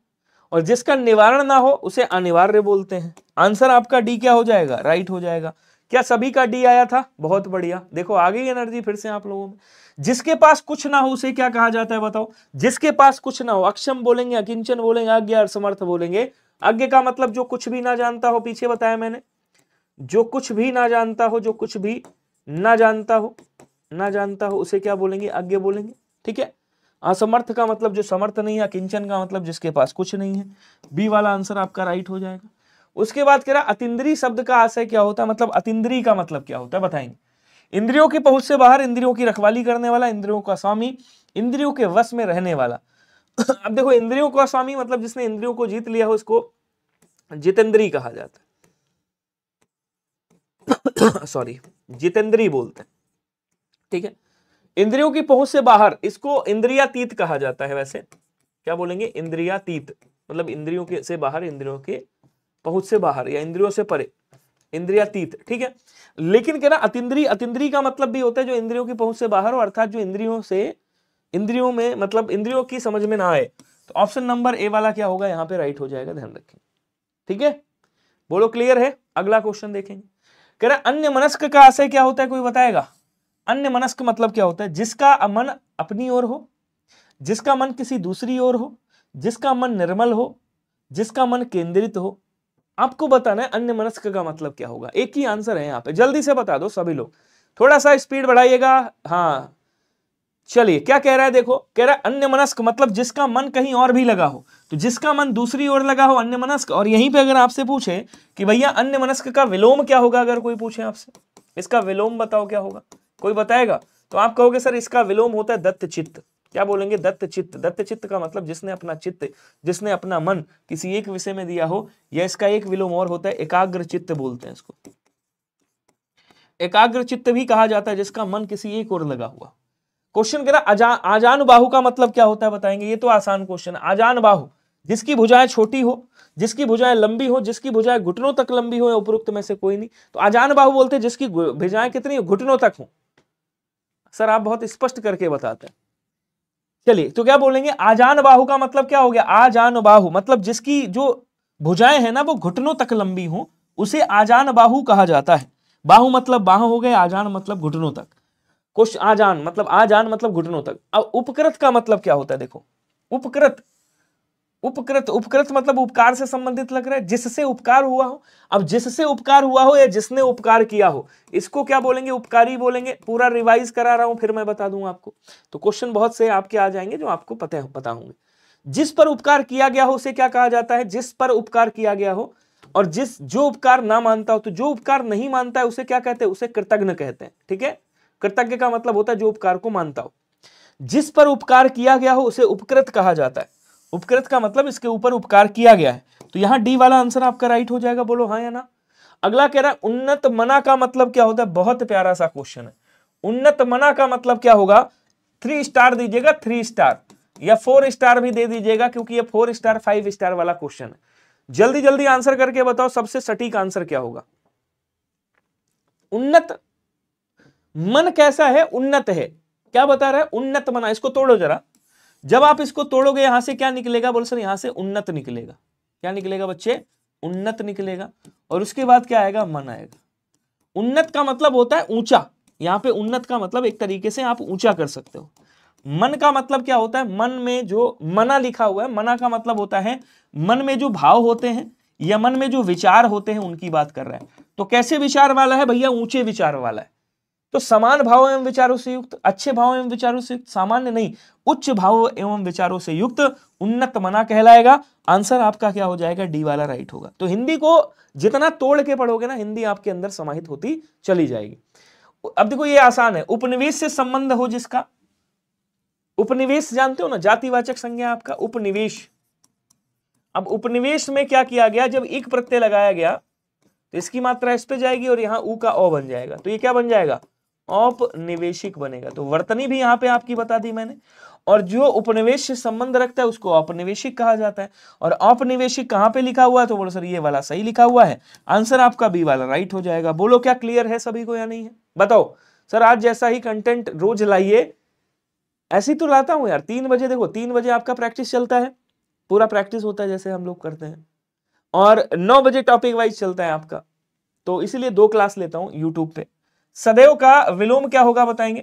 और जिसका निवारण ना हो उसे अनिवार्य बोलते हैं। आंसर आपका डी क्या हो जाएगा, राइट हो जाएगा। क्या सभी का डी आया था? बहुत बढ़िया। देखो आ गई एनर्जी फिर से आप लोगों में। जिसके पास कुछ ना हो उसे क्या कहा जाता है बताओ? जिसके पास कुछ ना हो, अक्षम बोलेंगे, अकिंचन बोलेंगे, अज्ञ, असमर्थ बोलेंगे। अज्ञ का मतलब जो कुछ भी ना जानता हो, पीछे बताया मैंने, जो कुछ भी ना जानता हो, जो कुछ भी ना जानता हो, ना जानता हो उसे क्या बोलेंगे, अज्ञ बोलेंगे। ठीक है। असमर्थ का मतलब जो समर्थ नहीं है, किंचन का मतलब जिसके पास कुछ नहीं है। बी वाला आंसर आपका राइट हो जाएगा। उसके बाद कह रहा अतीन्द्रिय शब्द का आशय क्या होता है, मतलब अतीन्द्रिय का मतलब क्या होता है बताएंगे। इंद्रियों की पहुंच से बाहर, इंद्रियों की रखवाली करने वाला, इंद्रियों का स्वामी, इंद्रियों के वश में रहने वाला। अब देखो इंद्रियों का स्वामी मतलब जिसने इंद्रियों को जीत लिया हो, इसको जितेंद्रिय कहा जाता है। सॉरी, जितेंद्रिय बोलते हैं। ठीक है। इंद्रियों की पहुंच से बाहर, इसको इंद्रियातीत कहा जाता है। वैसे क्या बोलेंगे, इंद्रियातीत मतलब इंद्रियों के से बाहर, इंद्रियों के पहुंच से बाहर या इंद्रियों से परे, इंद्रियातीत। ठीक है। लेकिन कह रहा अतीन्द्रिय, अतीन्द्रिय का मतलब भी होता है जो इंद्रियों की पहुंच से बाहर हो, अर्थात जो इंद्रियों में मतलब इंद्रियों की समझ में ना आए। तो ऑप्शन नंबर ए वाला क्या होगा यहाँ पे राइट हो जाएगा, ध्यान रखें। ठीक है, बोलो क्लियर है। अगला क्वेश्चन देखेंगे। कह रहा अन्य मनस्क का आशय क्या होता है, कोई बताएगा? अन्य मनस्क मतलब क्या होता है? जिसका मन अपनी ओर हो, जिसका मन किसी दूसरी ओर हो, जिसका मन निर्मल हो, जिसका मन केंद्रित हो। आपको बताना है अन्य मनस्क का मतलब क्या होगा। एक ही आंसर है यहाँ पे, जल्दी से बता दो सभी लोग, थोड़ा सा स्पीड बढ़ाइएगा। हाँ चलिए, क्या कह रहा है देखो, कह रहा है अन्य मनस्क मतलब जिसका मन कहीं और भी लगा हो। तो जिसका मन दूसरी ओर लगा हो अन्य मनस्क। और यहीं पे अगर आपसे पूछे कि भैया अन्य मनस्क का विलोम क्या होगा, अगर कोई पूछे आपसे इसका विलोम बताओ क्या होगा, कोई बताएगा? तो आप कहोगे सर इसका विलोम होता है दत्त चित्त। क्या बोलेंगे? दत्त चित्त। दत्त चित्त का मतलब जिसने अपना चित्त, जिसने अपना मन किसी एक विषय में दिया हो। या इसका एक विलोम और होता है एकाग्र चित्त बोलते हैं इसको। एकाग्र चित्त भी कहा जाता है जिसका मन किसी एक ओर लगा हुआ। क्वेश्चन कह रहा आजान बाहु का मतलब क्या होता है बताएंगे। ये तो आसान क्वेश्चन है। आजान बाहु जिसकी भुजाएं छोटी हो, जिसकी भुजाएं लंबी हो, जिसकी भुजाएं घुटनों तक लंबी हो, उपरोक्त में से कोई नहीं। तो आजान बाहु बोलते हैं जिसकी भुजाएं कितनी घुटनों तक हो। सर आप बहुत स्पष्ट करके बताते हैं। चलिए तो क्या बोलेंगे, आजान बाहु का मतलब क्या हो गया? आजान बाहु मतलब जिसकी जो भुजाएं है ना वो घुटनों तक लंबी हो, उसे आजान बाहु कहा जाता है। बाहु मतलब बाह हो गए, आजान मतलब घुटनों तक। कुछ आजान मतलब घुटनों तक। अब उपकृत का मतलब क्या होता है देखो। उपकृत, उपकृत, उपकृत मतलब उपकार से संबंधित लग रहा है, जिससे उपकार हुआ हो। अब जिससे उपकार हुआ हो या जिसने उपकार किया हो, इसको क्या बोलेंगे? उपकारी बोलेंगे। पूरा रिवाइज करा रहा हूं, फिर मैं बता दूंगा आपको। तो क्वेश्चन बहुत से आपके आ जाएंगे जो आपको पता होंगे। जिस पर उपकार किया गया हो उसे क्या कहा जाता है? जिस पर उपकार किया गया हो। और जो उपकार ना मानता हो, तो जो उपकार नहीं मानता है उसे क्या कहते हैं? उसे कृतज्ञ कहते हैं। ठीक है। कृतज्ञ का मतलब होता है जो उपकार को मानता हो। जिस पर उपकार किया गया हो उसे उपकृत कहा जाता है। उपकृत का मतलब इसके ऊपर उपकार किया गया है। तो यहां डी वाला आंसर आपका राइट हो जाएगा। बोलो हाँ या ना। अगला कह रहा है उन्नत मना का मतलब क्या होता है? बहुत प्यारा सा क्वेश्चन है। उन्नत मना का मतलब क्या होगा? 3 स्टार दीजिएगा, 3 स्टार या 4 स्टार भी दे दीजिएगा, क्योंकि ये 4 स्टार 5 स्टार वाला क्वेश्चन है। जल्दी जल्दी आंसर करके बताओ सबसे सटीक आंसर क्या होगा। उन्नत मन कैसा है? उन्नत है। क्या बता रहा है? उन्नत मना। इसको तोड़ो जरा। जब आप इसको तोड़ोगे यहां से क्या निकलेगा? बोल सर यहां से उन्नत निकलेगा। क्या निकलेगा बच्चे? उन्नत निकलेगा। और उसके बाद क्या आएगा? मन आएगा। उन्नत का मतलब होता है ऊंचा। यहां पे उन्नत का मतलब एक तरीके से आप ऊंचा कर सकते हो। मन का मतलब क्या होता है? मन में जो मना लिखा हुआ है, मना का मतलब होता है मन में जो भाव होते हैं या मन में जो विचार होते हैं उनकी बात कर रहा है। तो कैसे विचार वाला है भैया? ऊंचे विचार वाला है। तो समान भाव एवं विचारों से युक्त, अच्छे भाव एवं विचारों से युक्त, सामान्य नहीं उच्च भाव एवं विचारों से युक्त उन्नत मना कहलाएगा। आंसर आपका क्या हो जाएगा? डी वाला राइट होगा। तो हिंदी को जितना तोड़ के पढ़ोगे ना, हिंदी आपके अंदर समाहित होती चली जाएगी। अब देखो ये आसान है। उपनिवेश से संबंध हो जिसका, उपनिवेश जानते हो ना, जातिवाचक संज्ञा आपका उपनिवेश। अब उपनिवेश में क्या किया गया? जब एक प्रत्यय लगाया गया तो इसकी मात्रा इस पे जाएगी और यहां ऊ का ओ बन जाएगा। तो ये क्या बन जाएगा? औपनिवेशिक बनेगा। तो वर्तनी भी यहां पे आपकी बता दी मैंने, और जो उपनिवेश से संबंध रखता है उसको औपनिवेशिक कहा जाता है। और औपनिवेशिक कहां पे लिखा हुआ है, तो बोलो सर ये वाला सही लिखा हुआ है, आंसर आपका बी वाला राइट हो जाएगा। बोलो क्या क्लियर है सभी को या नहीं है, बताओ। सर आज जैसा ही कंटेंट रोज लाइए, ऐसे ही तो लाता हूं यार। 3 बजे देखो, 3 बजे आपका प्रैक्टिस चलता है, पूरा प्रैक्टिस होता है जैसे हम लोग करते हैं, और 9 बजे टॉपिक वाइज चलता है आपका। तो इसीलिए 2 क्लास लेता हूं यूट्यूब पे। सदैव का विलोम क्या होगा बताएंगे।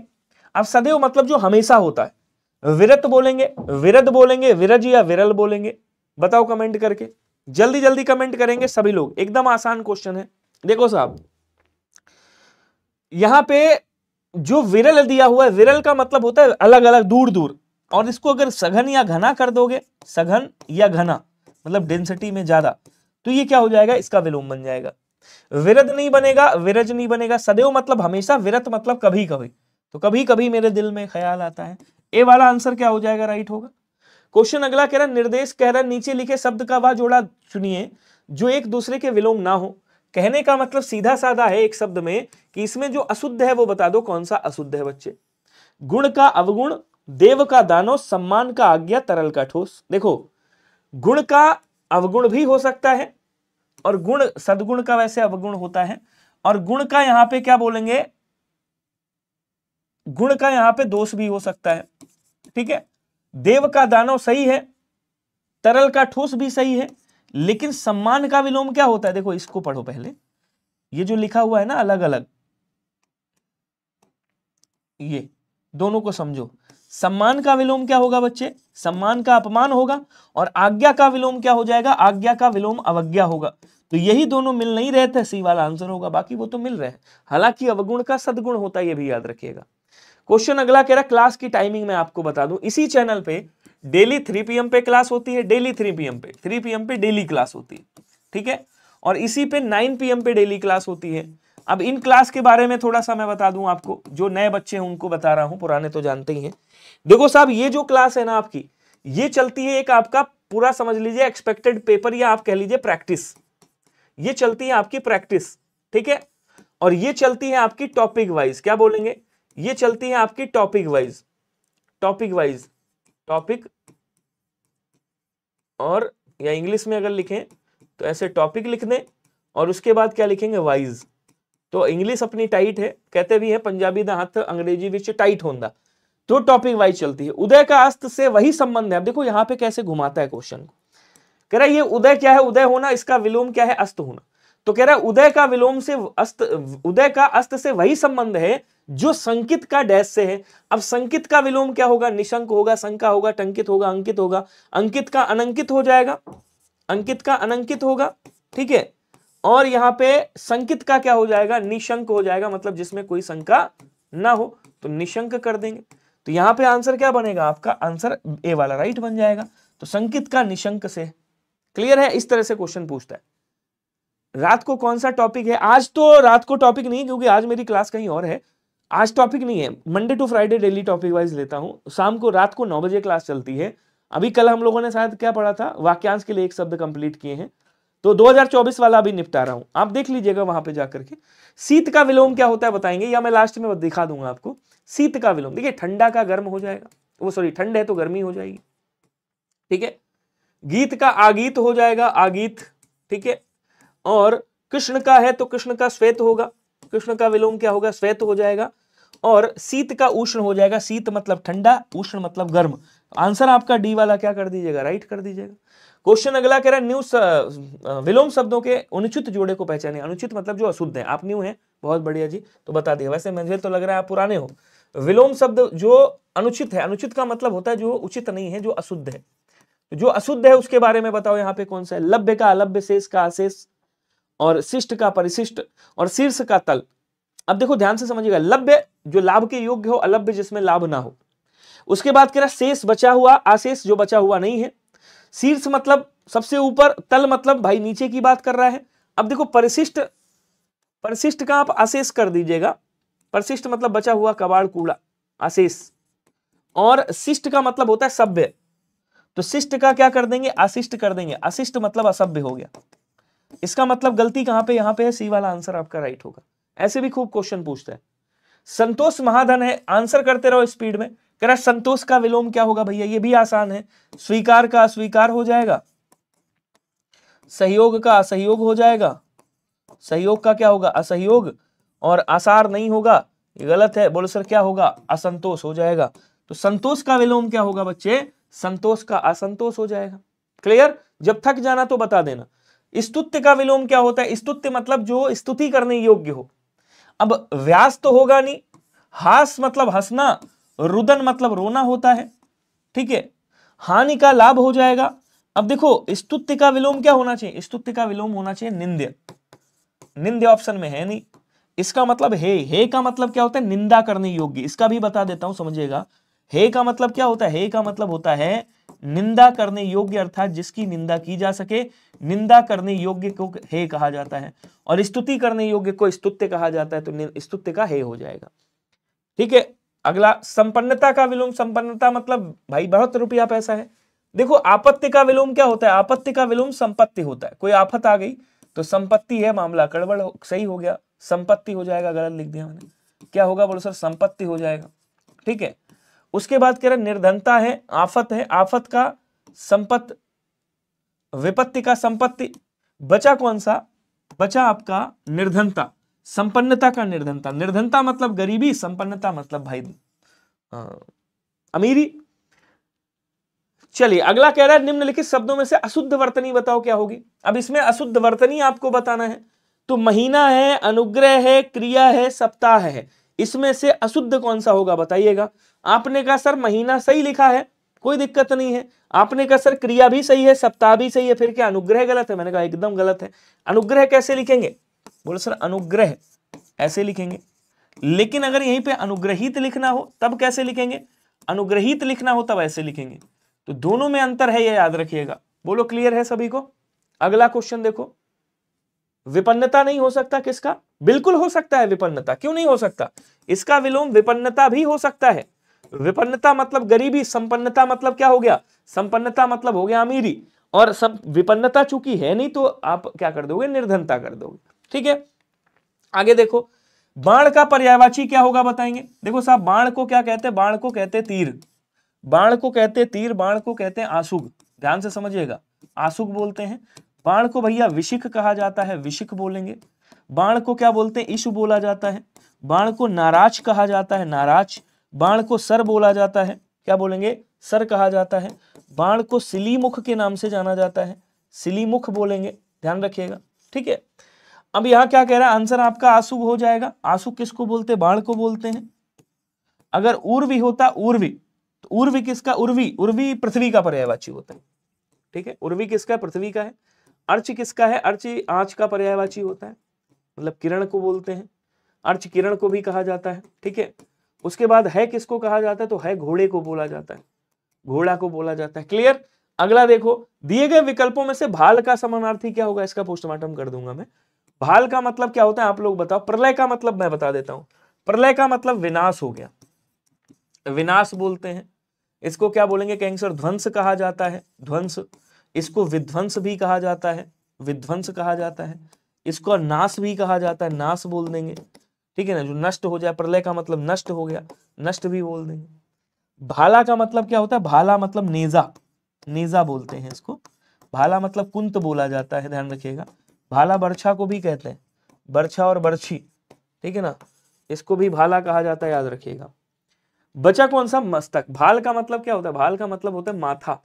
अब सदैव मतलब जो हमेशा होता है, विरत बोलेंगे, विरद बोलेंगे, विरज या विरल बोलेंगे, बताओ कमेंट करके। जल्दी जल्दी कमेंट करेंगे सभी लोग, एकदम आसान क्वेश्चन है। देखो साहब, यहां पे जो विरल दिया हुआ है, विरल का मतलब होता है अलग अलग, दूर दूर, और इसको अगर सघन या घना कर दोगे, सघन या घना मतलब डेंसिटी में ज्यादा, तो ये क्या हो जाएगा, इसका विलोम बन जाएगा। विरद नहीं बनेगा, विरज नहीं बनेगा। सदैव मतलब हमेशा, विरत मतलब कभी कभी, तो कभी कभी मेरे दिल में ख्याल आता है। ए वाला आंसर क्या हो जाएगा, राइट होगा। क्वेश्चन अगला कह रहा है, निर्देश कह रहा है नीचे लिखे शब्द का वह जोड़ा चुनिए जो एक दूसरे के विलोम ना हो। कहने का मतलब सीधा साधा है एक शब्द में कि इसमें जो अशुद्ध है वो बता दो, कौन सा अशुद्ध है बच्चे। गुण का अवगुण, देव का दानव, सम्मान का आज्ञा, तरल का ठोस। देखो, गुण का अवगुण भी हो सकता है, और गुण सदगुण का वैसे अवगुण होता है, और गुण का यहां पे क्या बोलेंगे, गुण का यहां पे दोष भी हो सकता है, ठीक है। देव का दानव सही है, तरल का ठोस भी सही है, लेकिन सम्मान का विलोम क्या होता है, देखो इसको पढ़ो पहले, ये जो लिखा हुआ है ना अलग अलग, ये दोनों को समझो। सम्मान का विलोम क्या होगा बच्चे, सम्मान का अपमान होगा, और आज्ञा का विलोम क्या हो जाएगा, आज्ञा का विलोम अवज्ञा होगा। तो यही दोनों मिल नहीं रहे थे, सी वाला आंसर होगा, बाकी वो तो मिल रहे हैं। हालांकि अवगुण का सदगुण होता है, ये भी याद रखिएगा। क्वेश्चन अगला कह रहा, क्लास की टाइमिंग में आपको बता दूं, इसी चैनल पे डेली 3 PM पे क्लास होती है, डेली 3 PM पे डेली क्लास होती है, ठीक है। और इसी पे 9 PM पे डेली क्लास होती है। अब इन क्लास के बारे में थोड़ा सा मैं बता दूं आपको, जो नए बच्चे हैं उनको बता रहा हूं, पुराने तो जानते ही हैं। देखो साहब, ये जो क्लास है ना आपकी, ये चलती है एक आपका पूरा समझ लीजिए एक्सपेक्टेड पेपर, या आप कह लीजिए प्रैक्टिस। ये चलती है आपकी प्रैक्टिस, ठीक है। और ये चलती है आपकी टॉपिक वाइज, क्या बोलेंगे, ये चलती है आपकी topic wise, topic wise, topic, और या इंग्लिश में अगर लिखें तो ऐसे टॉपिक लिख दें, और उसके बाद क्या लिखेंगे, वाइज। तो इंग्लिश अपनी टाइट है, कहते भी है पंजाबी दा हथ अंग्रेजी विच टाइट होंदा, तो टॉपिक वाइज चलती है। उदय का अस्त से वही संबंध है। अब देखो यहां पे कैसे घुमाता है क्वेश्चन को, कह रहा है ये उदय क्या है, उदय होना, इसका विलोम क्या है, अस्त होना। तो कह रहा है उदय का विलोम से अस्त, उदय का अस्त से वही संबंध है जो संकित का डैश से है। अब संकित का विलोम क्या होगा, निशंक होगा, शंका होगा, टंकित होगा, अंकित होगा। अंकित का अनंकित हो जाएगा, अंकित का अनंकित होगा, ठीक है। और यहां पे संकित का क्या हो जाएगा, निशंक हो जाएगा, मतलब जिसमें कोई शंका ना हो, तो निशंक कर देंगे। तो यहां पे आंसर क्या बनेगा, आपका आंसर ए वाला राइट बन जाएगा। तो संकित का निशंक से, क्लियर है। इस तरह से क्वेश्चन पूछता है। रात को कौन सा टॉपिक है, आज तो रात को टॉपिक नहीं, क्योंकि आज मेरी क्लास कहीं और है, आज टॉपिक नहीं है। Monday to Friday daily topic wise लेता हूं। शाम को रात को 9 बजे क्लास चलती है। अभी कल हम लोगों ने शायद क्या पढ़ा था, वाक्यांश के लिए एक शब्द कंप्लीट किए हैं, तो 2024 वाला अभी निपटा रहा हूं, आप देख लीजिएगा वहां पे जाकर के। शीत का विलोम क्या होता है बताएंगे, या मैं लास्ट में दिखा दूंगा आपको। शीत का विलोम, देखिए ठंडा का गर्म हो जाएगा, वो सॉरी ठंड है तो गर्मी हो जाएगी, ठीक है। गीत का आगीत हो जाएगा, आगीत, ठीक है। और कृष्ण का है तो कृष्ण का श्वेत होगा, कृष्ण का विलोम क्या होगा, श्वेत हो जाएगा। और शीत का उष्ण हो जाएगा, शीत मतलब ठंडा, उष्ण मतलब गर्म। आंसर आपका डी वाला क्या कर दीजिएगा, राइट कर दीजिएगा। क्वेश्चन अगला कह रहा है, न्यू विलोम शब्दों के अनुचित जोड़े को पहचाने। अनुचित मतलब जो अशुद्ध है, आप न्यू है, बहुत बढ़िया जी, तो बता दिया। वैसे मुझे तो लग रहा है आप पुराने हो। विलोम शब्द जो अनुचित है, अनुचित का मतलब होता है जो उचित नहीं है, जो अशुद्ध है। जो अशुद्ध है उसके बारे में बताओ यहाँ पे कौन सा है। लभ्य का अलभ्य, शेष का अशेष, और शिष्ट का परिशिष्ट, और शीर्ष का तल। अब देखो ध्यान से समझिएगा, लभ्य जो लाभ के योग्य हो, अलभ्य जिसमें लाभ ना हो। उसके बाद कह रहा शेष बचा हुआ, आशेष जो बचा हुआ नहीं है। शीर्ष मतलब सबसे ऊपर, तल मतलब भाई नीचे की बात कर रहा है। अब देखो परिशिष्ट, परिशिष्ट का आप आशेष कर दीजिएगा, परिशिष्ट मतलब बचा हुआ कबाड़ कूड़ा, आशेष। और शिष्ट का मतलब होता है सभ्य, तो शिष्ट का क्या कर देंगे, अशिष्ट कर देंगे। अशिष्ट मतलब असभ्य हो गया। इसका मतलब गलती कहां पे, यहां पे है, सी वाला आंसर आपका राइट होगा। ऐसे भी खूब क्वेश्चन पूछता है। संतोष महाधन है, आंसर करते रहो स्पीड में। कह रहा संतोष का विलोम क्या होगा भैया, ये भी आसान है, स्वीकार का अस्वीकार हो जाएगा, सहयोग का असहयोग हो जाएगा, सहयोग का क्या होगा असहयोग, और आसार नहीं होगा, ये गलत है, बोलो सर क्या होगा असंतोष हो जाएगा। तो संतोष का विलोम क्या होगा बच्चे, संतोष का असंतोष हो जाएगा। क्लियर, जब थक जाना तो बता देना। स्तुत्य का विलोम क्या होता है, स्तुत्य मतलब जो स्तुति करने योग्य हो। अब व्यास तो होगा नहीं, हास मतलब हंसना, रुदन मतलब रोना होता है, ठीक है, हानि का लाभ हो जाएगा। अब देखो स्तुत्य का विलोम क्या होना चाहिए, स्तुत्य का विलोम होना चाहिए निंद्य, निंद्य ऑप्शन में है नहीं, इसका मतलब हे का मतलब क्या होता है निंदा करने योग्य, इसका भी बता देता हूं समझिएगा। हे का मतलब क्या होता है, हे का मतलब होता है निंदा करने योग्य, अर्थात जिसकी निंदा की जा सके, निंदा करने योग्य को हे कहा जाता है, और स्तुति करने योग्य को स्तुत्य कहा जाता है, तो स्तुत्य का हे हो जाएगा। ठीक है, अगला संपन्नता का विलोम, संपन्नता मतलब भाई बहुत रुपया पैसा है। देखो आपत्ति का विलोम क्या होता है, आपत्ति का विलोम संपत्ति होता है, कोई आफत आ गई तो संपत्ति है, मामला गड़बड़ सही हो गया, संपत्ति हो जाएगा, गलत लिख दिया मैंने, क्या होगा बोलो सर संपत्ति हो जाएगा। ठीक है, उसके बाद कह रहे निर्धनता है, आफत है, आफत का संपत्ति, विपत्ति का संपत्ति, बचा कौन सा, बचा आपका निर्धनता, संपन्नता का निर्धनता, निर्धनता मतलब गरीबी, संपन्नता मतलब भाई अमीरी। चलिए अगला कह रहा है निम्नलिखित शब्दों में से अशुद्ध वर्तनी बताओ क्या होगी। अब इसमें अशुद्ध वर्तनी आपको बताना है, तो महीना है, अनुग्रह है, क्रिया है, सप्ताह है, इसमें से अशुद्ध कौन सा होगा बताइएगा। आपने कहा सर महीना सही लिखा है, कोई दिक्कत नहीं है, आपने कहा सर क्रिया भी सही है, सप्ताह भी सही है, फिर क्या अनुग्रह गलत है, मैंने कहा एकदम गलत है। अनुग्रह कैसे लिखेंगे, बोलो सर अनुग्रह ऐसे लिखेंगे, लेकिन अगर यहीं पे अनुग्रहित लिखना हो तब कैसे लिखेंगे, अनुग्रहित लिखना हो तब ऐसे लिखेंगे, तो दोनों में अंतर है, ये याद रखिएगा। बोलो क्लियर है सभी को। अगला क्वेश्चन देखो, विपन्नता नहीं हो सकता किसका, बिल्कुल हो सकता है विपन्नता, क्यों नहीं हो सकता, इसका विलोम विपन्नता भी हो सकता है। विपन्नता मतलब गरीबी, संपन्नता मतलब क्या हो गया, संपन्नता मतलब हो गया अमीरी, और सब विपन्नता चूंकि है नहीं तो आप क्या कर दोगे निर्धनता कर दोगे। ठीक है, आगे देखो, बाण का पर्यायवाची क्या होगा बताएंगे। देखो साहब बाण को क्या कहते हैं, बाण को कहते हैं तीर, बाण को कहते हैं तीर, बाण को कहते हैं आशुक, ध्यान से समझिएगा, आशुक बोलते हैं। बाण को भैया विशिख कहा जाता है, विशिख बोलेंगे। बाण को क्या बोलते हैं, ईशु बोला जाता है। बाण को नाराज कहा जाता है, नाराज। बाण को सर बोला जाता है, क्या बोलेंगे, सर कहा जाता है। बाण को सिलीमुख के नाम से जाना जाता है, सिलीमुख बोलेंगे, ध्यान रखिएगा। ठीक है, अब यहां क्या कह रहा है, आंसर आपका आशुक हो जाएगा। आशुक किसको बोलते हैं, बाण को बोलते हैं। अगर उर्वी होता, उर्वी, तो उर्वी किसका, उर्वी, उर्वी पृथ्वी का पर्यायवाची होता है। ठीक है, उर्वी किसका, पृथ्वी का है। अर्च किसका है, अर्च आंच का पर्यायवाची होता है, मतलब किरण को बोलते हैं, अर्च किरण को भी कहा जाता है। ठीक है, उसके बाद है किसको कहा जाता है, तो है घोड़े को बोला जाता है, घोड़ा को बोला जाता है। क्लियर। अगला देखो, दिए गए विकल्पों में से भाल का समानार्थी क्या होगा, इसका पोस्टमार्टम कर दूंगा मैं। भाल का मतलब क्या होता है आप लोग बताओ। प्रलय का मतलब मैं बता देता हूं, प्रलय का मतलब विनाश हो गया, विनाश बोलते हैं। इसको क्या बोलेंगे, कहेंगे सर ध्वंस कहा जाता है, ध्वंस। इसको विध्वंस भी कहा जाता है, विध्वंस कहा जाता है। इसको नाश भी कहा जाता है, नाश बोल देंगे। ठीक है ना, जो नष्ट हो जाए, प्रलय का मतलब नष्ट हो गया, नष्ट भी बोल देंगे। भाला का मतलब क्या होता है, भाला मतलब नेजा, नेजा बोलते हैं इसको। भाला मतलब कुंत बोला जाता है, ध्यान रखिएगा। भाला बर्छा को भी कहते हैं, बर्छा और बर्छी, ठीक है ना, इसको भी भाला कहा जाता है, याद रखिएगा। बचा कौन सा, मस्तक। भाल का मतलब क्या होता है, भाल का मतलब होता है माथा,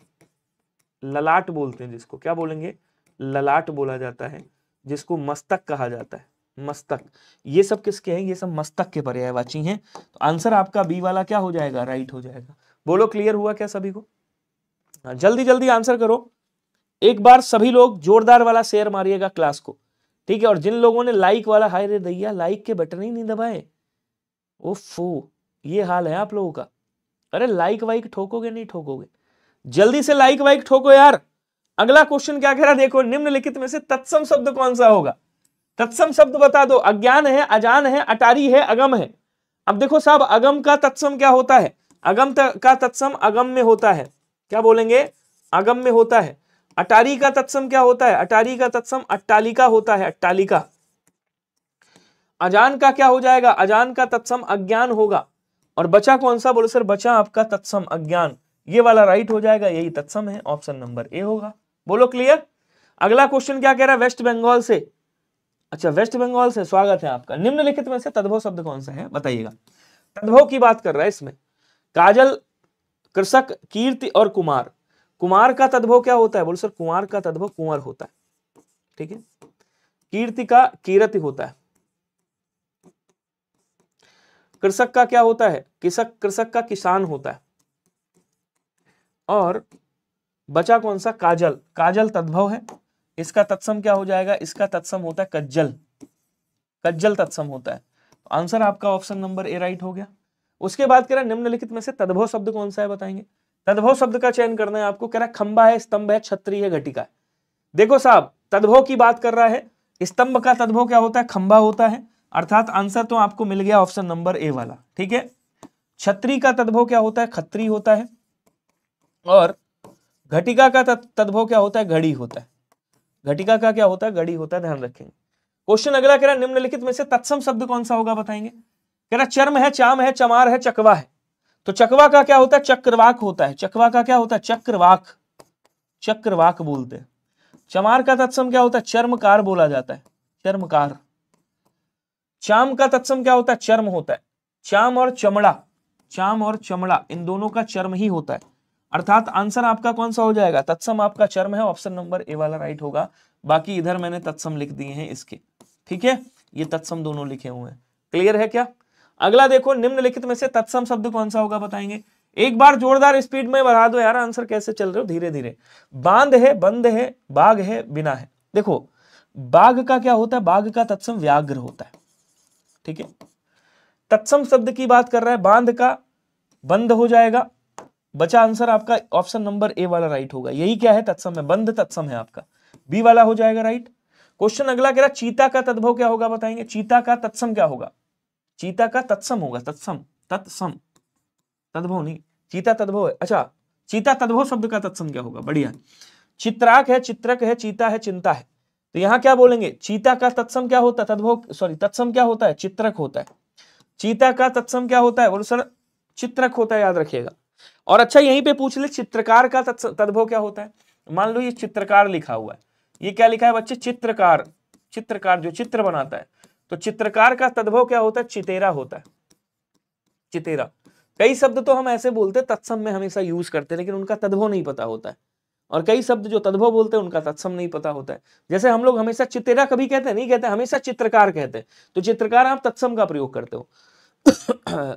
ललाट बोलते हैं जिसको, क्या बोलेंगे, ललाट बोला जाता है, जिसको मस्तक कहा जाता है, मस्तक। ये सब किसके हैं, ये सब मस्तक के पर्यायवाची हैं। तो आंसर आपका बी वाला क्या हो जाएगा, राइट हो जाएगा। बोलो क्लियर हुआ क्या सभी को। जल्दी जल्दी आंसर करो। एक बार सभी लोग जोरदार वाला शेयर मारिएगा क्लास को, ठीक है। और जिन लोगों ने लाइक वाला, हाय रे दैया लाइक के बटन ही नहीं दबाए, ओफो ये हाल है आप लोगों का। अरे लाइक वाइक ठोकोगे नहीं ठोकोगे, जल्दी से लाइक वाइक ठोको यार। अगला क्वेश्चन क्या कह रहा है देखो, निम्नलिखित में से तत्सम शब्द कौन सा होगा। तत्सम शब्द बता दो। अज्ञान है, अजान है, अटारी है, अगम है। अब देखो साहब अगम का तत्सम क्या होता है, अगम का तत्सम अगम में होता है, क्या बोलेंगे, अगम में होता है। अटारी का तत्सम क्या होता है, अटारी का तत्सम अट्टालिका होता है, अट्टालिका। अजान का क्या हो जाएगा, अजान का तत्सम अज्ञान होगा। और बचा कौन सा, बोले सर बचा आपका तत्सम अज्ञान, ये वाला राइट हो जाएगा, यही तत्सम है, ऑप्शन नंबर ए होगा। बोलो क्लियर। अगला क्वेश्चन क्या कह रहा है, वेस्ट बंगाल से, अच्छा वेस्ट बंगाल से स्वागत है आपका। निम्नलिखित में से तद्भव शब्द कौन सा है बताइएगा। तद्भव की बात कर रहा है इसमें, काजल, कृषक, कीर्ति और कुमार। कुमार का तद्भव क्या होता है, बोलो सर कुमार का तद्भव कुंवर होता है, ठीक है। कीर्ति का कीरति होता है। कृषक का क्या होता है, कृषक का किसान होता है। और बचा कौन सा, काजल, काजल तद्भव है, इसका तत्सम क्या हो जाएगा, इसका तत्सम होता है कज्जल, कज्जल तत्सम होता है। आंसर आपका ऑप्शन नंबर ए राइट हो गया। उसके बाद कह रहा है निम्नलिखित में से तद्भव शब्द कौन सा है बताएंगे। तद्भव शब्द का चयन करना है आपको, कह रहा है खंबा है, स्तंभ है, छतरी है, घटिका है। देखो साहब तद्भव की बात कर रहा है, स्तंभ का तद्भव क्या होता है, खंबा होता है, अर्थात आंसर तो आपको मिल गया ऑप्शन नंबर ए वाला, ठीक है। छतरी का तद्भव क्या होता है, खत्री होता है। और घटिका का तद्भव क्या होता है, घड़ी होता है। घटिका का क्या होता है, घड़ी होता है, ध्यान रखेंगे। क्वेश्चन अगला कह रहा है निम्नलिखित में से तत्सम शब्द कौन सा होगा बताएंगे। कह रहा चर्म है, चाम है, चमार है, चकवा है। तो चकवा का क्या होता है, चक्रवाक होता है। चकवा का क्या होता है, चक्रवाक, चक्रवाक बोलते हैं। चमार का तत्सम क्या होता है, चर्मकार बोला जाता है, चर्मकार। चाम का तत्सम क्या होता है, चर्म होता है। चाम और चमड़ा, चाम और चमड़ा इन दोनों का चर्म ही होता है, अर्थात आंसर आपका कौन सा हो जाएगा, तत्सम आपका चर्म है, ऑप्शन नंबर ए वाला राइट होगा। बाकी इधर मैंने तत्सम लिख दिए हैं इसके, ठीक है, ये तत्सम दोनों लिखे हुए हैं। क्लियर है क्या। अगला देखो निम्नलिखित में से तत्सम शब्द कौन सा होगा बताएंगे। एक बार जोरदार स्पीड में बढ़ा दो यार, आंसर कैसे चल रहे हो धीरे धीरे। बांध है, बंद है, बाघ है, बिना है। देखो बाघ का क्या होता है, बाघ का तत्सम व्याघ्र होता है, ठीक है। तत्सम शब्द की बात कर रहा है, बांध का बंद हो जाएगा। बचा आंसर आपका ऑप्शन नंबर ए वाला राइट होगा, यही क्या है, तत्सम है, बंद तत्सम है आपका, बी वाला हो जाएगा राइट। क्वेश्चन अगला कह रहा चीता का तद्भव क्या होगा बताएंगे। चीता का तत्सम क्या होगा, चीता का तत्सम होगा, तत्सम, तत्सम, तद्भव नहीं, चीता तद्भव है। अच्छा चीता तद्भव शब्द का तत्सम क्या होगा, बढ़िया। चित्राक है, चित्रक है, चीता है, चिंता है। तो यहां क्या बोलेंगे, चीता का तत्सम क्या होता है, तद्भव सॉरी तत्सम क्या होता है, चित्रक होता है। चीता का तत्सम क्या होता है, बोलो सर चित्रक होता है, याद रखिएगा। और अच्छा यहीं पे पूछ ले चित्रकार का तद्भव क्या होता है। मान लो ये चित्रकार लिखा हुआ है, ये क्या लिखा है बच्चे, चित्रकार, चित्रकार जो चित्र बनाता है। तो चित्रकार का तद्भव क्या होता है, चितेरा होता है, चितेरा। कई शब्द तो हम ऐसे बोलते हैं तत्सम में हमेशा यूज करते हैं, लेकिन उनका तद्भव नहीं पता होता है। और कई शब्द जो तद्भव बोलते हैं उनका तत्सम नहीं पता होता है। जैसे हम लोग हमेशा चितेरा कभी कहते हैं, नहीं कहते, हमेशा चित्रकार कहते हैं। तो चित्रकार आप तत्सम का प्रयोग करते हो।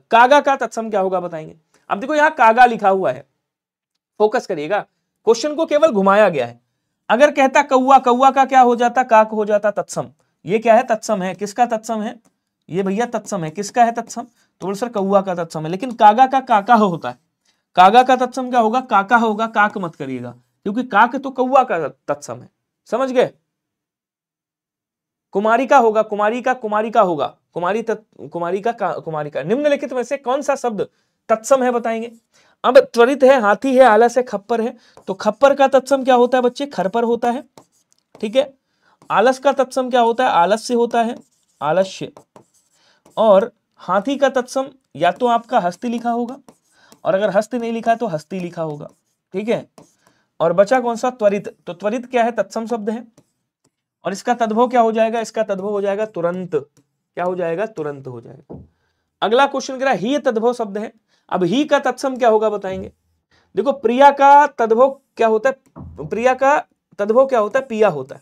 कागा का तत्सम क्या होगा बताएंगे। अब देखो यहां कागा लिखा हुआ है, फोकस करिएगा, क्वेश्चन को केवल घुमाया गया है। अगर कहता कौआ, कौआ का क्या हो जाता, काक हो जाता तत्सम। ये क्या है, तत्सम है, किसका तत्सम है, ये भैया तत्सम है, किसका है तत्सम, तो बोल सर कौआ का तत्सम है। लेकिन कागा का काका होता है, कागा का तत्सम क्या होगा, काका होगा, काक मत करिएगा, क्योंकि काक तो कौआ का तत्सम है, समझ गए। कुमारी का होगा, कुमारी का कुमारी का होगा, कुमारी कुमारी का कुमारी का। निम्नलिखित में से कौन सा शब्द तत्सम है बताएंगे। अब त्वरित है, हाथी है, आलस है, खप्पर है। तो खप्पर का तत्सम क्या होता है बच्चे, खरपर होता है, ठीक है। आलस का तत्सम क्या होता है, आलस्य होता है, आलस्य। और हाथी का तत्सम या तो आपका हस्ती लिखा होगा, और अगर हस्ती नहीं लिखा तो हस्ती लिखा होगा, ठीक है। और बचा कौन सा, त्वरित। तो त्वरित क्या है, तत्सम शब्द है। और इसका तद्भव क्या हो जाएगा, इसका तद्भव हो जाएगा तुरंत, क्या हो जाएगा, तुरंत हो जाएगा। अगला क्वेश्चन कह रहा है ही तद्भव शब्द है। अब ही का तत्सम क्या होगा बताएंगे। देखो प्रिया का तद्भव क्या होता है, प्रिया का तद्भव क्या होता है, पिया होता है,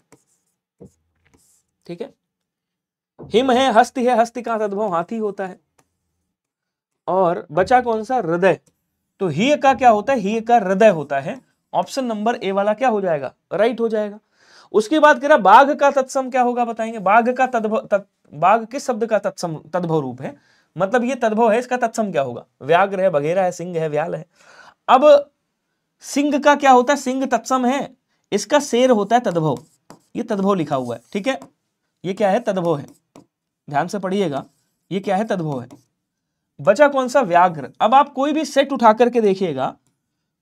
ठीक है। हिम है, हस्ति है, हस्ति का तद्भव हाथी होता है। और बचा कौन सा, हृदय। तो ही का क्या होता है, ही का हृदय होता है, ऑप्शन नंबर ए वाला क्या हो जाएगा, राइट हो जाएगा। उसके बाद कह रहा बाघ का तत्सम क्या होगा बताएंगे। बाघ का तद्भव, बाघ किस शब्द का तत्सम तद्भव रूप है, मतलब ये तद्भव है, इसका तत्सम क्या होगा, व्याघ्र है, बघेरा है, सिंह है, व्याल है। अब सिंह का क्या होता है, सिंह तत्सम है, इसका शेर होता है तद्भव, ये तद्भव लिखा हुआ है, ठीक है। ये क्या है, तद्भव है, ध्यान से पढ़िएगा, ये क्या है, तद्भव है। बचा कौन सा, व्याघ्र। अब आप कोई भी सेट उठा करके देखिएगा,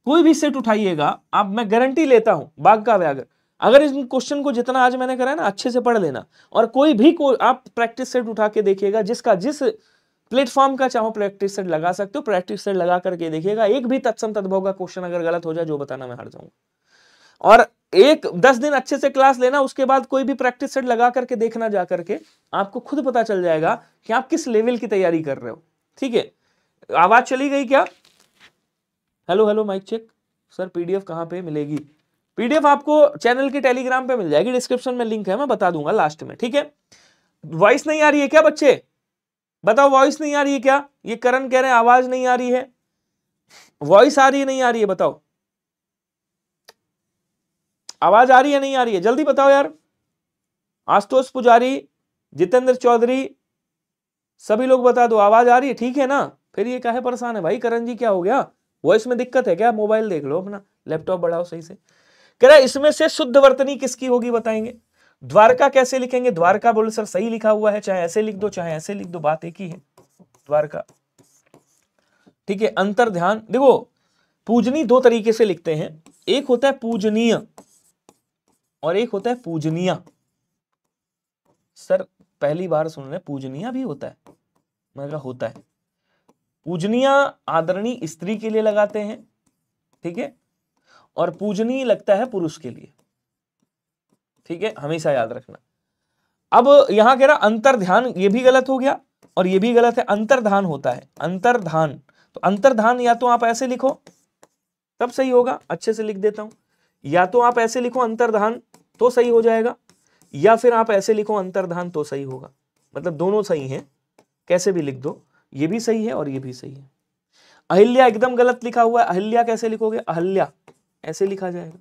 कोई भी सेट उठाइएगा आप, मैं गारंटी लेता हूं बाघ का व्याघ्र, अगर इस क्वेश्चन को जितना आज मैंने करा है ना अच्छे से पढ़ लेना, और कोई भी आप प्रैक्टिस सेट उठा के देखिएगा, जिसका जिस प्लेटफॉर्म का चाहो प्रैक्टिस सेट लगा सकते हो, प्रैक्टिस सेट लगा करके देखिएगा, एक भी तत्सम तद्भव का क्वेश्चन अगर गलत हो जाए, जो बताना मैं हार जाऊंगा। और 10 दिन अच्छे से क्लास लेना, उसके बाद कोई भी प्रैक्टिस सेट लगा करके देखना, जा करके आपको खुद पता चल जाएगा कि आप किस लेवल की तैयारी कर रहे हो। ठीक है, आवाज चली गई क्या? Hello hello mic check. Sir PDF कहाँ पे मिलेगी? पीडीएफ आपको चैनल के टेलीग्राम पे मिल जाएगी, डिस्क्रिप्शन में लिंक है, मैं बता दूंगा लास्ट में। ठीक है, वॉइस नहीं आ रही है क्या बच्चे? बताओ, वॉइस नहीं आ रही है क्या? ये करण कह रहे हैं आवाज नहीं आ रही है, वॉइस आ रही है नहीं आ रही है? बताओ, आवाज आ रही है नहीं आ रही है? जल्दी बताओ यार। आशुतोष पुजारी, जितेंद्र चौधरी, सभी लोग बता दो, आवाज आ रही है? ठीक है ना? फिर ये काहे परेशान है भाई? करण जी क्या हो गया, वॉइस में दिक्कत है क्या? मोबाइल देख लो अपना, लैपटॉप बढ़ाओ सही से। कह रहा है इसमें से शुद्ध वर्तनी किसकी होगी बताएंगे? द्वारका कैसे लिखेंगे? द्वारका बोले सर सही लिखा हुआ है, चाहे ऐसे लिख दो चाहे ऐसे लिख दो, बात एक ही है, द्वारका। ठीक है, अंतर ध्यान देखो, पूजनी दो तरीके से लिखते हैं, एक होता है पूजनीय और एक होता है पूजनीय। सर पहली बार सुन रहे, पूजनीय भी होता है? मैंने कहा होता है। पूजनीय आदरणीय स्त्री के लिए लगाते हैं, ठीक है, और पूजनीय लगता है पुरुष के लिए। ठीक है, हमेशा याद रखना। अब यहां कह रहा अंतर्ध्यान, ये भी गलत हो गया और ये भी गलत है। अंतर्धान होता है, अंतर्धान। तो अंतर्धान या तो आप ऐसे लिखो तब सही होगा, अच्छे से लिख देता हूं, या तो आप ऐसे लिखो अंतर्धान तो सही हो जाएगा, या फिर आप ऐसे लिखो अंतर्धान तो सही होगा। मतलब दोनों सही हैं, कैसे भी लिख दो, ये भी सही है और ये भी सही है। अहिल्या एकदम गलत लिखा हुआ है, अहिल्या कैसे लिखोगे? अहल्या ऐसे लिखा जाएगा।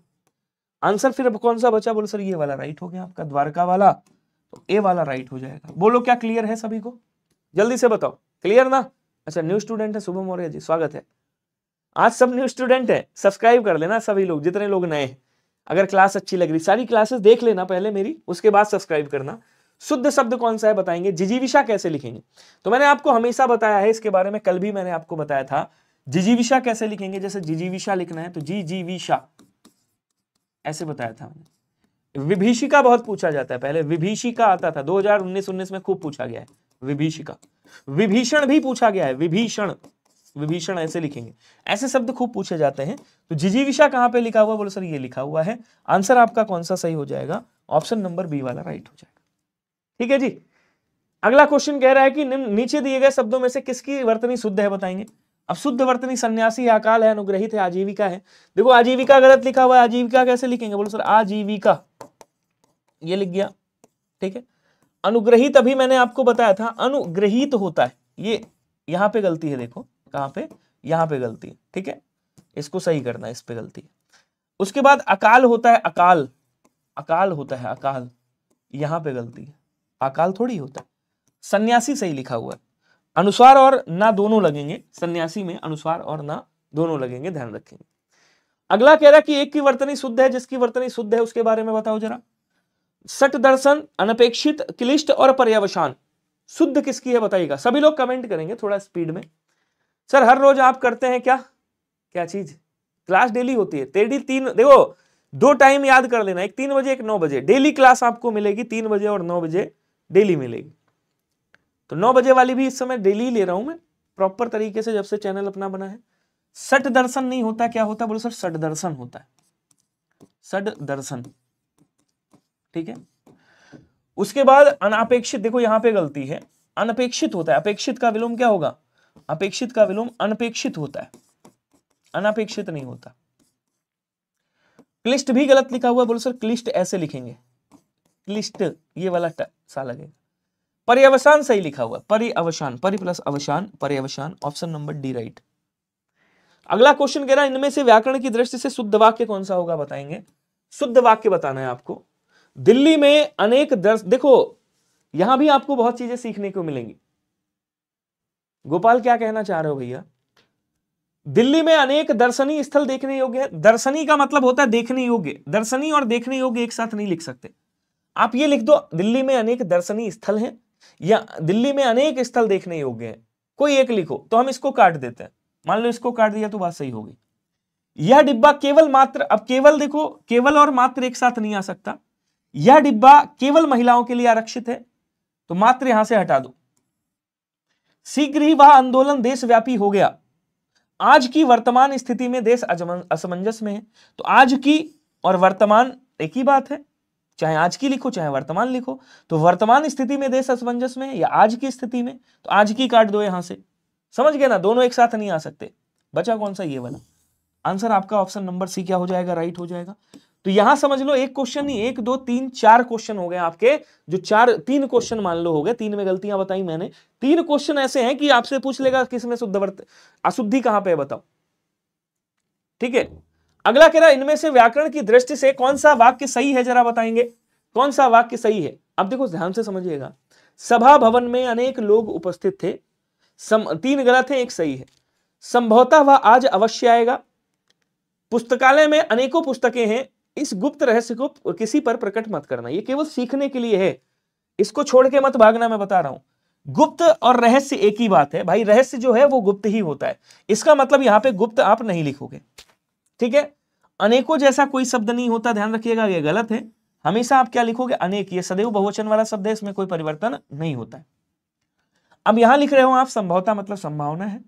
आंसर फिर अब कौन सा बचा? बोलो सर ये वाला राइट हो गया आपका, द्वारका वाला, तो ए वाला राइट हो जाएगा। बोलो क्या क्लियर है सभी को? जल्दी से बताओ, क्लियर ना? अच्छा, न्यू स्टूडेंट है शुभम मौर्य जी, स्वागत है। आज सब न्यू स्टूडेंट है, सब्सक्राइब कर लेना सभी लोग, जितने लोग नए हैं। अगर क्लास अच्छी लग रही, सारी क्लासेस देख लेना पहले मेरी, उसके बाद सब्सक्राइब करना। शुद्ध शब्द कौन सा है बताएंगे? जिजीविषा कैसे लिखेंगे? तो मैंने आपको हमेशा बताया है इसके बारे में, कल भी मैंने आपको बताया था। जिजीविषा कैसे लिखेंगे? जैसे जिजीविषा लिखना है तो जिजीविषा ऐसे बताया था मैंने। विभीषिका बहुत पूछा जाता है, पहले विभीषिका आता था, 2019-19 में खूब पूछा गया है विभीषिका। विभीषण भी पूछा गया है, विभीषण, विभीषण ऐसे लिखेंगे। ऐसे शब्द खूब पूछे जाते हैं। तो जिजीविषा कहां पे लिखा हुआ? बोलो सर ये लिखा हुआ है। आंसर आपका कौन सा सही हो जाएगा? ऑप्शन नंबर बी वाला राइट हो जाएगा। ठीक है जी। अगला क्वेश्चन कह रहा है कि नीचे दिए गए शब्दों में से किसकी वर्तनी शुद्ध है बताएंगे? अब शुद्ध वर्तनी सन्यासी है, अकाल है, अनुग्रहित है, आजीविका है। देखो आजीविका गलत लिखा हुआ है, आजीविका कैसे लिखेंगे? बोलो सर आजीविका, ये लिख गया। ठीक है, अनुग्रहित अभी मैंने आपको बताया था, अनुग्रहित होता है, ये यहां पे गलती है, देखो कहां पे, यहां पे गलती है। ठीक है, इसको सही करना है, इस पे गलती है। उसके बाद अकाल होता है, अकाल, अकाल होता है, अकाल, यहां पे गलती है, अकाल थोड़ी होता है। सन्यासी सही लिखा हुआ है, अनुस्वार और ना दोनों लगेंगे, सन्यासी में अनुस्वार और ना दोनों लगेंगे, ध्यान रखेंगे। अगला कह रहा है कि एक की वर्तनी शुद्ध है, जिसकी वर्तनी शुद्ध है उसके बारे में बताओ जरा। सट दर्शन, अनपेक्षित, क्लिष्ट और पर्यवसान, शुद्ध किसकी है बताइएगा? सभी लोग कमेंट करेंगे थोड़ा स्पीड में। सर हर रोज आप करते हैं क्या? क्या चीज? क्लास डेली होती है तेरी? तीन, देखो दो टाइम याद कर लेना, एक 3 बजे एक 9 बजे, डेली क्लास आपको मिलेगी, 3 बजे और 9 बजे डेली मिलेगी। तो 9 बजे वाली भी इस समय डेली ले रहा हूं मैं, प्रॉपर तरीके से, जब से चैनल अपना बना है। सट दर्शन नहीं होता, क्या होता है? बोलो सर सट दर्शन होता है, सट दर्शन। ठीक है, उसके बाद अनापेक्षित, देखो यहां पे गलती है, अनपेक्षित होता है। अपेक्षित का विलोम क्या होगा? अपेक्षित का विलोम अनपेक्षित होता है, अनापेक्षित नहीं होता। क्लिष्ट भी गलत लिखा हुआ है, बोलो सर क्लिष्ट ऐसे लिखेंगे, क्लिष्ट ये वाला सा लगेगा। पर्यवसान सही लिखा हुआ, परिअवसान, परि प्लस अवसान, पर्यवसान, ऑप्शन नंबर डी राइट। अगला क्वेश्चन कह रहा है इनमें से व्याकरण की दृष्टि से शुद्ध वाक्य कौन सा होगा बताएंगे? शुद्ध वाक्य बताना है आपको। दिल्ली में अनेक देखो यहां भी आपको बहुत चीजें सीखने को मिलेंगी। गोपाल क्या कहना चाह रहे हो भैया? दिल्ली में अनेक दर्शनीय स्थल देखने योग्य है। दर्शनी का मतलब होता है देखने योग्य, दर्शनी और देखने योग्य एक साथ नहीं लिख सकते। आप ये लिख दो दिल्ली में अनेक दर्शनीय स्थल हैं, या दिल्ली में अनेक स्थल देखने योग्य हैं, कोई एक लिखो, तो हम इसको काट देते हैं। मान लो इसको काट दिया तो बात सही होगी। यह डिब्बा केवल मात्र, अब केवल देखो, केवल और मात्र एक साथ नहीं आ सकता। यह डिब्बा केवल महिलाओं के लिए आरक्षित है, तो मात्र यहां से हटा दो। शीघ्र ही वह आंदोलन देशव्यापी हो गया। आज की वर्तमान स्थिति में देश असमंजस में है। तो आज की और वर्तमान एक ही बात है, चाहे आज की लिखो चाहे वर्तमान लिखो। तो वर्तमान स्थिति में देश असमंजस में है या आज की स्थिति में, तो आज की काट दो यहां से। समझ गए ना, दोनों एक साथ नहीं आ सकते। बचा कौन सा, ये वाला। आंसर आपका ऑप्शन नंबर सी क्या हो जाएगा, राइट हो जाएगा। तो यहां समझ लो एक क्वेश्चन नहीं, 1 2 3 4 क्वेश्चन हो गए आपके, जो 3 क्वेश्चन मान लो हो गए। 3 में गलतियां बताई मैंने। 3 क्वेश्चन ऐसे हैं कि आपसे पूछ लेगा किसमें शुद्ध अशुद्धि कहां पे है बताओ। ठीक है, अगला कह रहा है इनमें से व्याकरण की दृष्टि से कौन सा वाक्य सही है, जरा बताएंगे कौन सा वाक्य सही है। अब देखो ध्यान से समझिएगा। सभा भवन में अनेक लोग उपस्थित थे, 3 गलत है, 1 सही है। संभवतः वह आज अवश्य आएगा। पुस्तकालय में अनेकों पुस्तकें हैं, इस गुप्त रहस्य को किसी पर प्रकट मत करना। ये केवल सीखने के लिए है, इसको छोड़ के मत भागना। मैं बता रहा हूं, गुप्त और रहस्य एक ही बात है भाई। रहस्य जो है वो गुप्त ही होता है, इसका मतलब यहां पे गुप्त आप नहीं लिखोगे। ठीक है, अनेकों जैसा कोई शब्द नहीं होता, ध्यान रखिएगा, ये गलत है। हमेशा आप क्या लिखोगे, अनेक। ये सदैव बहुवचन वाला शब्द है, इसमें कोई परिवर्तन नहीं होता है। अब यहां लिख रहे हो आप संभवतः, मतलब संभावना है।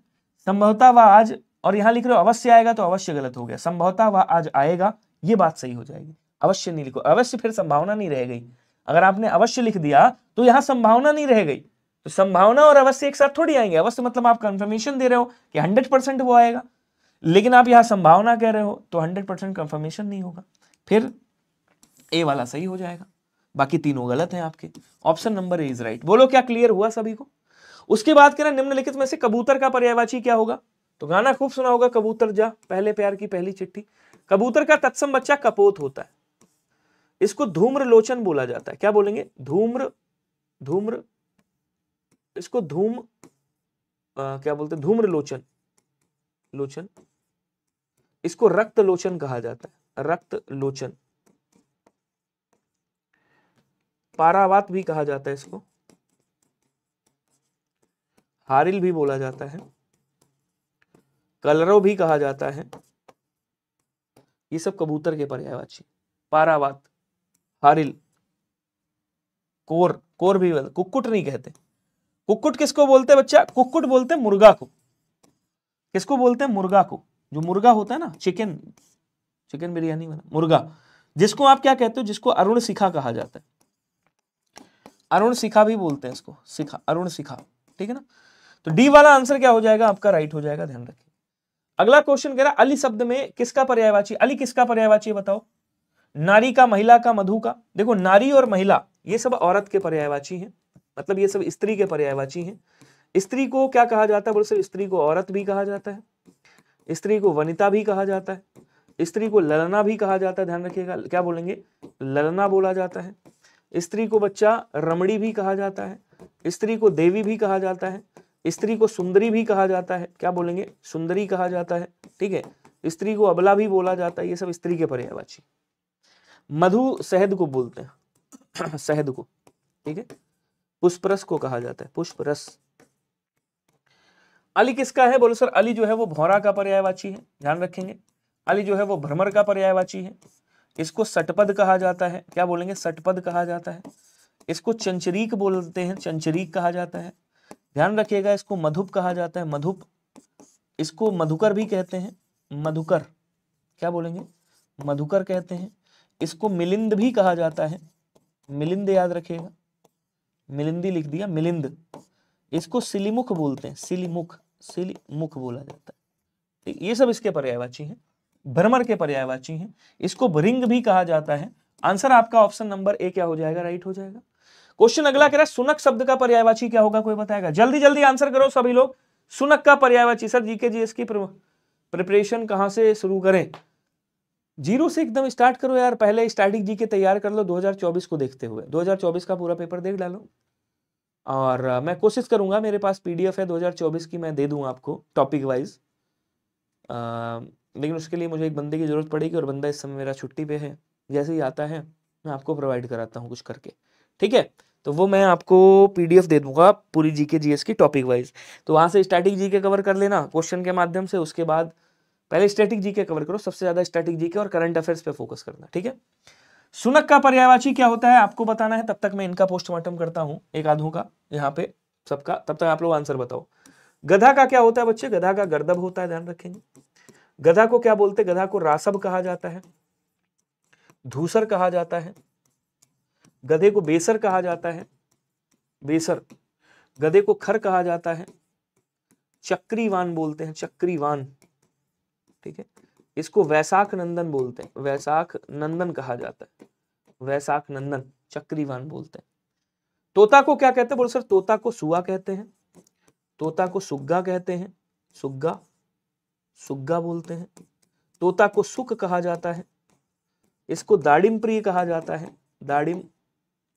संभवतः वह आज, और यहां लिख रहे हो अवश्य आएगा, तो अवश्य गलत हो गया। संभवतः वह आज आएगा, ये बात सही हो जाएगी। अवश्य नहीं लिखो, अवश्य फिर संभावना नहीं रह गई। अगर आपने अवश्य लिख दिया तो यहां संभावना नहीं रह गई। तो संभावना और अवश्य एक साथ थोड़ी आएंगे। अवश्य मतलब आप कंफर्मेशन दे रहे हो कि 100% वो आएगा, लेकिन आप यहां संभावना कह रहे हो तो 100% कंफर्मेशन नहीं होगा। फिर ए वाला सही हो जाएगा, बाकी तीनों गलत हैं आपके। Option number A is right. बोलो क्या क्लियर हुआ सभी को। उसके बाद कह रहा निम्नलिखित में से कबूतर का पर्यायवाची क्या होगा। तो गाना खूब सुना होगा, कबूतर जा पहले प्यार की पहली चिट्ठी। कबूतर का तत्सम बच्चा कपोत होता है, इसको धूम्र लोचन बोला जाता है। क्या बोलेंगे, धूम्र, इसको क्या बोलते हैं, धूम्र लोचन। इसको रक्त लोचन कहा जाता है, रक्त लोचन। पारावात भी कहा जाता है इसको, हारिल भी बोला जाता है, कलरव भी कहा जाता है। ये सब कबूतर के पर्यायवाची। पारावात, हारिल, कोर भी, कुक्कुट नहीं कहते। कुक्कुट किसको बोलते हैं बच्चा, कुक्कुट बोलते हैं मुर्गा को। किसको बोलते हैं, मुर्गा को। जो मुर्गा होता है ना, चिकन बिरयानी वाला मुर्गा, जिसको आप क्या कहते हो, जिसको अरुण शिखा कहा जाता है। अरुण शिखा भी बोलते हैं इसको, शिखा, अरुण शिखा। ठीक है ना। तो डी वाला आंसर क्या हो जाएगा आपका, राइट हो जाएगा, ध्यान रखिए। अगला क्वेश्चन कह रहा अली शब्द में किसका पर्यायवाची। अली किसका पर्यायवाची बताओ। नारी का, महिला का, मधु का। देखो नारी और महिला ये सब औरत के पर्यायवाची हैं, मतलब ये सब स्त्री के पर्यायवाची हैं। स्त्री को क्या कहा जाता है, बोल सर, स्त्री को औरत भी कहा जाता है, स्त्री को वनिता भी कहा जाता है, स्त्री को ललना भी कहा जाता है। ध्यान रखिएगा, क्या बोलेंगे, ललना बोला जाता है। स्त्री को बच्चा रमणी भी कहा जाता है, स्त्री को देवी भी कहा जाता है, स्त्री को सुंदरी भी कहा जाता है। क्या बोलेंगे, सुंदरी कहा जाता है। ठीक है, स्त्री को अबला भी बोला जाता है। ये सब स्त्री के पर्यायवाची। मधु शहद को बोलते हैं, शहद को। ठीक है, पुष्परस को कहा जाता है, पुष्परस। अली किसका है, बोलो सर, अली जो है वो भौरा का पर्यायवाची है, ध्यान रखेंगे। अली जो है वो भ्रमर का पर्यायवाची है। इसको सटपद कहा जाता है। क्या बोलेंगे, सटपद कहा जाता है। इसको चंचरीक बोलते हैं, चंचरीक कहा जाता है। ध्यान रखिएगा, इसको मधुप कहा जाता है, मधुप। इसको मधुकर भी कहते हैं, मधुकर। क्या बोलेंगे, मधुकर कहते हैं। इसको मिलिंद भी कहा जाता है, मिलिंद याद रखिएगा, मिलिंदी लिख दिया, मिलिंद। इसको सिलीमुख बोलते हैं, सिलीमुख बोला जाता है। ये सब इसके पर्यायवाची हैं, भ्रमर के पर्यायवाची हैं। इसको भृंग भी कहा जाता है। आंसर आपका ऑप्शन नंबर ए क्या हो जाएगा, राइट हो जाएगा। क्वेश्चन अगला कह रहा है सुनक शब्द का पर्यायवाची क्या होगा, कोई बताएगा। जल्दी जल्दी आंसर करो सभी लोग। सुनक का पर्यायवाची, सर जीके जीएस की प्रिपरेशन कहां से शुरू करें। 0 से एकदम स्टार्ट करो यार, पहले स्टैटिक जीके तैयार कर लो 2024 को देखते हुए। 2024 का पूरा पेपर देख डालो, और मैं कोशिश करूंगा, मेरे पास पीडीएफ है 2024 की, मैं दे दूं आपको टॉपिक वाइज। लेकिन उसके लिए मुझे एक बंदे की जरूरत पड़ेगी, और बंदा इस समय मेरा छुट्टी पे है। जैसे ही आता है मैं आपको प्रोवाइड कराता हूँ कुछ करके। ठीक है, तो वो मैं आपको पीडीएफ दे दूंगा पूरी जीके जीएस की टॉपिक वाइज। तो वहां से स्टैटिक जीके कवर कर लेना क्वेश्चन के माध्यम से। उसके बाद पहले स्टैटिक जीके कवर करो, सबसे ज्यादा स्टैटिक जीके और करंट अफेयर्स पे फोकस करना, ठीक है। सुनक का पर्यायवाची क्या होता है आपको बताना है, तब तक मैं इनका पोस्टमार्टम करता हूं एक आधों का यहाँ पे सबका, तब तक आप लोग आंसर बताओ। गधा का क्या होता है बच्चे, गधा का गर्दभ होता है, ध्यान रखेंगे। गधा को क्या बोलते हैं, गधा को रासब कहा जाता है, धूसर कहा जाता है, गधे को बेसर कहा जाता है, बेसर, गधे को खर कहा जाता है, चक्रीवान बोलते हैं, चक्रीवान, ठीक है। इसको वैशाख नंदन बोलते हैं, वैशाख नंदन कहा जाता है, वैशाख नंदन, चक्रीवान बोलते हैं। तोता को क्या कहते हैं बोल सर, तोता को सुआ कहते हैं, तोता को सुग्गा कहते हैं, सुग्गा, सुग्गा बोलते हैं। तोता को सुक कहा जाता है, इसको दाड़िम प्रिय कहा जाता है, दाड़िम,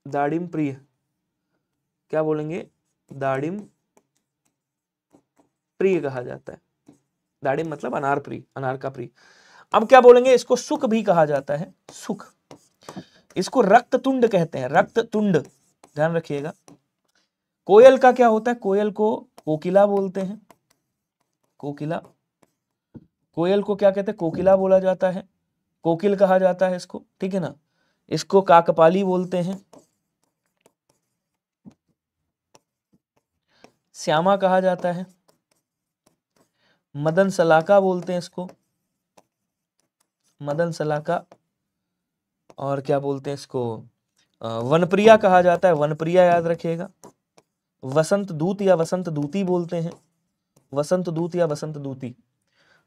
दाड़िम प्रिय, क्या बोलेंगे, दाड़िम प्रिय कहा जाता है, दाड़िम मतलब अनार प्रिय, अनार का प्रिय। अब क्या बोलेंगे, इसको सुक भी कहा जाता है, सुक। इसको रक्ततुंड कहते हैं, रक्ततुंड, ध्यान रखिएगा। कोयल का क्या होता है, कोयल को कोकिला बोलते हैं, कोकिला, कोयल को क्या कहते हैं, कोकिला बोला जाता है, कोकिल कहा जाता है इसको, ठीक है ना। इसको काकपाली बोलते हैं, श्यामा कहा जाता है, मदन सलाका बोलते हैं इसको, मदन सलाका, और क्या बोलते हैं इसको, वनप्रिया कहा जाता है, वनप्रिया याद रखिएगा। वसंत दूत या वसंत दूती बोलते हैं, वसंत दूत या वसंत दूती।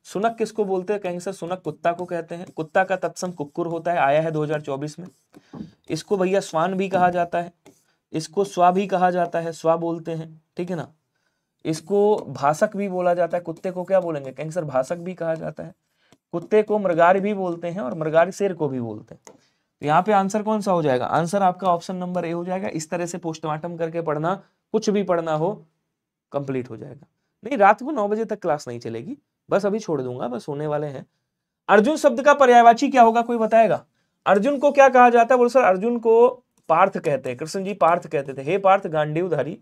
सुनक किसको बोलते हैं, कहेंगे सर सुनक कुत्ता को कहते हैं, कुत्ता का तत्सम कुक्कुर होता है, आया है 2024 में। इसको भैया स्वान भी कहा जाता है, इसको स्वा भी कहा जाता है, स्वा बोलते हैं, ठीक है ना। इसको भाषक भी बोला जाता है, कुत्ते को क्या बोलेंगे, कहेंगे सर भाषक भी कहा जाता है। कुत्ते को मृगार भी बोलते हैं और मृगार शेर को भी बोलते हैं। तो यहाँ पे आंसर कौन सा हो जाएगा, आंसर आपका ऑप्शन नंबर ए हो जाएगा। इस तरह से पोस्टमार्टम करके पढ़ना, कुछ भी पढ़ना हो कंप्लीट हो जाएगा। नहीं, रात को 9 बजे तक क्लास नहीं चलेगी, बस अभी छोड़ दूंगा, बस होने वाले हैं। अर्जुन शब्द का पर्यायवाची क्या होगा, कोई बताएगा। अर्जुन को क्या कहा जाता है, बोलो सर अर्जुन को पार्थ कहते हैं, कृष्ण जी पार्थ कहते थे, हे पार्थ गांडीवधारी,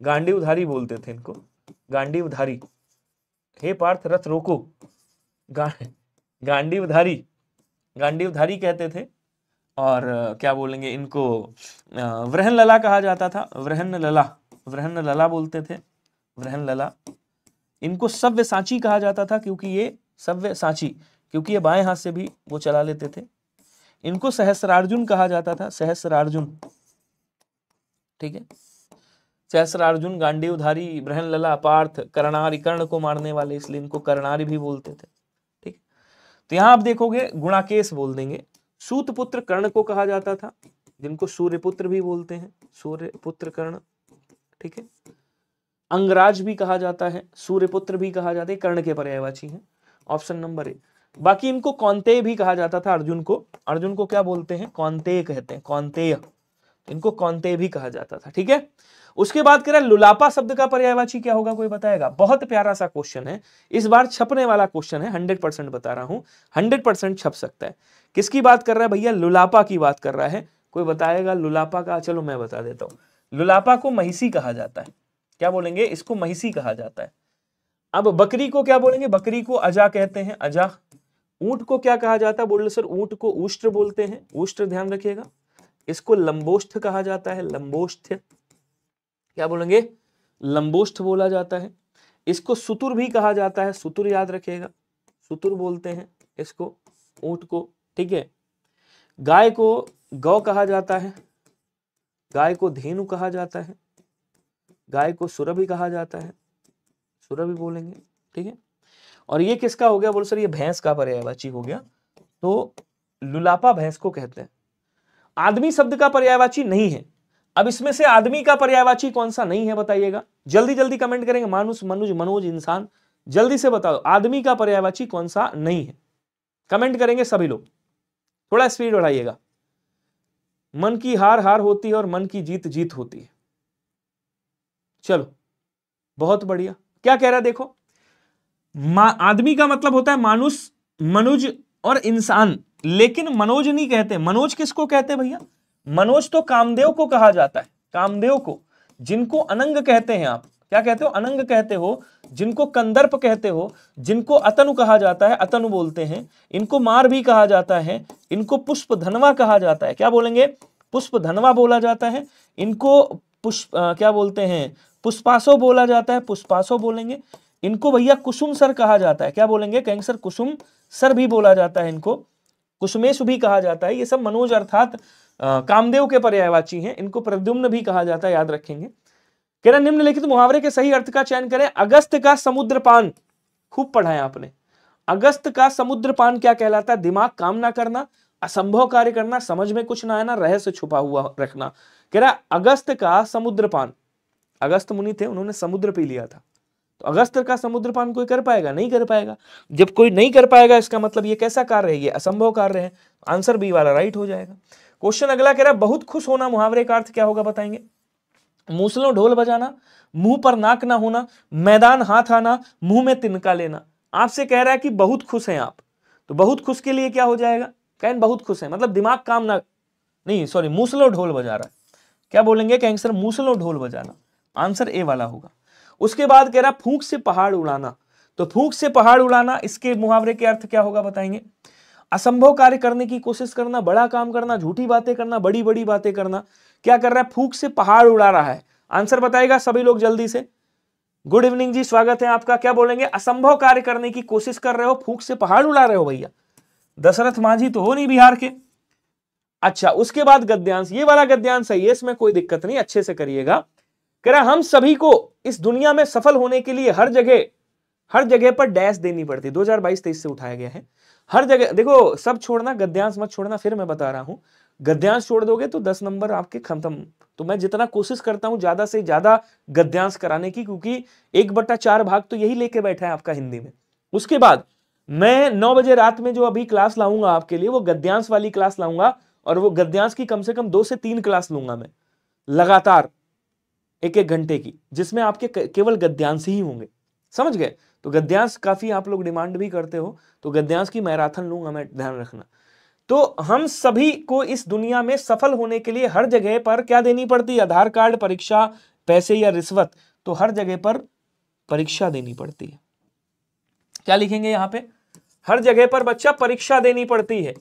गांडीवधारी बोलते थे इनको, गांडीवधारी, हे पार्थ रथ रोको, गांडीवधारी, गांडीवधारी कहते थे। और क्या बोलेंगे इनको, वृहन लला कहा जाता था, वृहन लला, वृहन लला बोलते थे, वृहन लला। इनको सव्य साची कहा जाता था, क्योंकि ये सव्य साची, क्योंकि ये बाएं हाथ से भी वो चला लेते थे। इनको सहस्रार्जुन कहा जाता था, सहस्रार्जुन, ठीक है। सहस्रार्जुन, गांडीवधारी, बृहन लला, पार्थ, कर्णारी, कर्ण को मारने वाले, इसलिए इनको कर्णारी भी बोलते थे, ठीक। तो यहां आप देखोगे गुणाकेश बोल देंगे। सूतपुत्र कर्ण को कहा जाता था, जिनको सूर्यपुत्र भी बोलते हैं, सूर्यपुत्र कर्ण, ठीक है। अंगराज भी कहा जाता है, सूर्यपुत्र भी कहा जाता है, कर्ण के पर्यायवाची हैं, ऑप्शन नंबर ए। बाकी इनको कौंतेय भी कहा जाता था, अर्जुन को, अर्जुन को क्या बोलते हैं, कौंतेय कहते हैं, कौंतेय, इनको कौंतेय भी कहा जाता था, ठीक है। उसके बाद कह रहा है लुलापा शब्द का पर्यायवाची क्या होगा, कोई बताएगा। बहुत प्यारा सा क्वेश्चन है, इस बार छपने वाला क्वेश्चन है, 100% बता रहा हूं, 100% छप सकता है। किसकी बात कर रहा है भैया, लुलापा की बात कर रहा है, कोई बताएगा लुलापा का। चलो मैं बता देता हूं, लुलापा को महिषी कहा जाता है, क्या बोलेंगे, इसको महिषी कहा जाता है। अब बकरी को क्या बोलेंगे, बकरी को अजा कहते हैं, अजा। ऊंट को क्या कहा जाता है, बोल सर ऊंट को उष्ट्र बोलते हैं, उष्ट्र, ध्यान रखिएगा। इसको लंबोष्ठ कहा जाता है, लंबोष्ठ, क्या बोलेंगे, लंबोष्ठ बोला जाता है। इसको सुतुर भी कहा जाता है, सुतुर याद रखिएगा, सुतुर बोलते हैं इसको, ऊंट को, ठीक है। गाय को गौ कहा जाता है, गाय को धेनु कहा जाता है, गाय को सुरभि कहा जाता है, सुरभि बोलेंगे, ठीक है। और ये किसका हो गया, बोल सर ये भैंस का पर्यायवाची हो गया, तो लुलापा भैंस को कहते हैं। आदमी शब्द का पर्यायवाची नहीं है। अब इसमें से आदमी का पर्यायवाची कौन सा नहीं है बताइएगा, जल्दी जल्दी कमेंट करेंगे, मानुष, मनुज, मनोज, इंसान, जल्दी से बताओ आदमी का पर्यायवाची कौन सा नहीं है। कमेंट करेंगे सभी लोग, थोड़ा स्पीड बढ़ाइएगा। मन की हार हार होती है और मन की जीत जीत होती है। चलो बहुत बढ़िया, क्या कह रहा है देखो, आदमी का मतलब होता है मानुष, मनुज और इंसान, लेकिन मनोज नहीं कहते। मनोज किसको कहते हैं भैया, मनोज तो कामदेव को कहा जाता है, कामदेव को, जिनको अनंग कहते हैं आप, क्या कहते हो, अनंग कहते हो, जिनको कंदर्प कहते हो, जिनको अतनु कहा जाता है, अतनु बोलते हैं, इनको मार भी कहा जाता है, इनको पुष्प धनवा कहा जाता है। क्या बोलेंगे? पुष्प धनवा बोला जाता है। इनको क्या बोलते हैं? पुष्पासो बोला जाता है, पुष्पासो बोलेंगे। इनको भैया कुसुम सर कहा जाता है। क्या बोलेंगे? कहेंगे सर कुसुम सर भी बोला जाता है, इनको कुसुमेश भी कहा जाता है। ये सब मनोज अर्थात कामदेव के पर्यायवाची हैं। इनको प्रद्युम्न भी कहा जाता है, याद रखेंगे। कह रहा निम्नलिखित मुहावरे के सही अर्थ का चयन करें। अगस्त का समुद्रपान, खूब पढ़ा है आपने। अगस्त का समुद्रपान क्या कहलाता है? दिमाग काम ना करना, असंभव कार्य करना, समझ में कुछ ना आना, रहस्य छुपा हुआ रखना। कह रहा अगस्त का समुद्रपान, अगस्त मुनि थे, उन्होंने समुद्र पी लिया था। तो अगस्त का समुद्रपान कोई कर पाएगा? नहीं कर पाएगा। जब कोई नहीं कर पाएगा, इसका मतलब ये कैसा कार्य है? ये असंभव कार्य है। आंसर बी वाला राइट हो जाएगा। क्वेश्चन अगला कह रहा बहुत खुश होना, मुहावरे का अर्थ क्या होगा बताएंगे? मूसलों ढोल बजाना, मुंह पर नाक ना होना, मैदान हाथ आना, मुंह में तिनका लेना। आपसे कह रहा है कि बहुत खुश हैं आप, तो बहुत खुश के लिए क्या हो जाएगा? कहें बहुत खुश है मतलब दिमाग काम ना, नहीं सॉरी, मूसलों ढोल बजा रहा है। क्या बोलेंगे? कहेंगे सर मूसलों ढोल बजाना। आंसर ए वाला होगा। उसके बाद कह रहा फूंक से पहाड़ उड़ाना, तो फूंक से पहाड़ उड़ाना, इसके मुहावरे के अर्थ क्या होगा बताएंगे? असंभव कार्य करने की कोशिश करना, बड़ा काम करना, झूठी बातें करना, बड़ी बड़ी बातें करना। क्या कर रहा है? फूंक से पहाड़ उड़ा रहा है। आंसर बताएगा सभी लोग जल्दी से। गुड इवनिंग जी, स्वागत है आपका। क्या बोलेंगे? असंभव कार्य करने की कोशिश कर रहे हो, फूंक से पहाड़ उड़ा रहे हो भैया। दशरथ मांझी तो हो नहीं बिहार के। अच्छा, उसके बाद गद्यांश, ये वाला गद्यांश सही है, इसमें कोई दिक्कत नहीं, अच्छे से करिएगा। कह रहा हम सभी को इस दुनिया में सफल होने के लिए हर जगह पर डैश देनी पड़ती है। 2022-23 से उठाया गया है। हर जगह देखो, सब छोड़ना, गद्यांश मत छोड़ना। फिर मैं बता रहा हूं, गद्यांश छोड़ दोगे तो 10 नंबर आपके खत्म। तो मैं जितना कोशिश करता हूं ज्यादा से ज्यादा गद्यांश कराने की, क्योंकि 1/4 भाग तो यही लेके बैठा है आपका हिंदी में। उसके बाद मैं 9 बजे रात में जो अभी क्लास लाऊंगा आपके लिए, वो गद्यांश वाली क्लास लाऊंगा, और वो गद्यांश की कम से कम 2 से 3 क्लास लूंगा मैं लगातार, 1-1 घंटे की, जिसमें आपके केवल गद्यांश ही होंगे। समझ गए? तो गद्यांश काफी आप लोग डिमांड भी करते हो, तो गद्यांश की मैराथन लूंगा मैं, ध्यान रखना। तो हम सभी को इस दुनिया में सफल होने के लिए हर जगह पर क्या देनी पड़ती है? आधार कार्ड, परीक्षा, पैसे या रिश्वत। तो हर जगह पर परीक्षा देनी पड़ती है। क्या लिखेंगे यहां पे? हर जगह पर बच्चा परीक्षा देनी पड़ती है।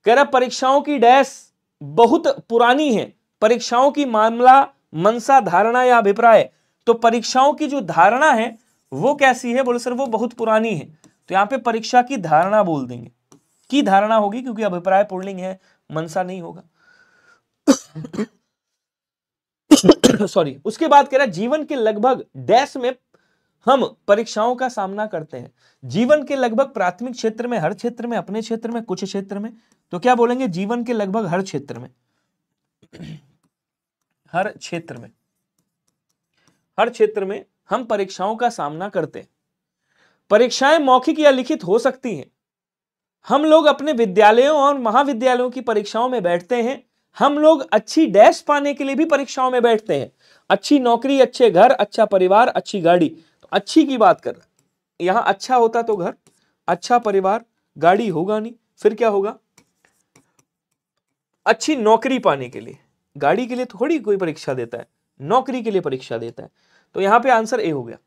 कह रहा परीक्षाओं की डैश बहुत पुरानी है। परीक्षाओं की मामला, मनसा, धारणा या अभिप्राय। तो परीक्षाओं की जो धारणा है वो कैसी है? बोले सर वो बहुत पुरानी है। तो यहां पे परीक्षा की धारणा बोल देंगे, की धारणा होगी, क्योंकि अभिप्राय पुल्लिंग है, मनसा नहीं होगा। सॉरी। उसके बाद कह रहा जीवन के लगभग डैश में हम परीक्षाओं का सामना करते हैं। जीवन के लगभग प्राथमिक क्षेत्र में, हर क्षेत्र में, अपने क्षेत्र में, कुछ क्षेत्र में। तो क्या बोलेंगे? जीवन के लगभग हर क्षेत्र में, हर क्षेत्र में, हर क्षेत्र में हम परीक्षाओं का सामना करते हैं। परीक्षाएं मौखिक या लिखित हो सकती हैं। हम लोग अपने विद्यालयों और महाविद्यालयों की परीक्षाओं में बैठते हैं। हम लोग अच्छी डैश पाने के लिए भी परीक्षाओं में बैठते हैं। अच्छी नौकरी, अच्छे घर, अच्छा परिवार, अच्छी गाड़ी। तो अच्छी की बात कर रहा है यहां। अच्छा होता तो घर, अच्छा परिवार, गाड़ी होगा नहीं, फिर क्या होगा? अच्छी नौकरी पाने के लिए, गाड़ी के लिए थोड़ी कोई परीक्षा देता है, नौकरी के लिए परीक्षा देता है। तो यहां पे आंसर ए हो गया।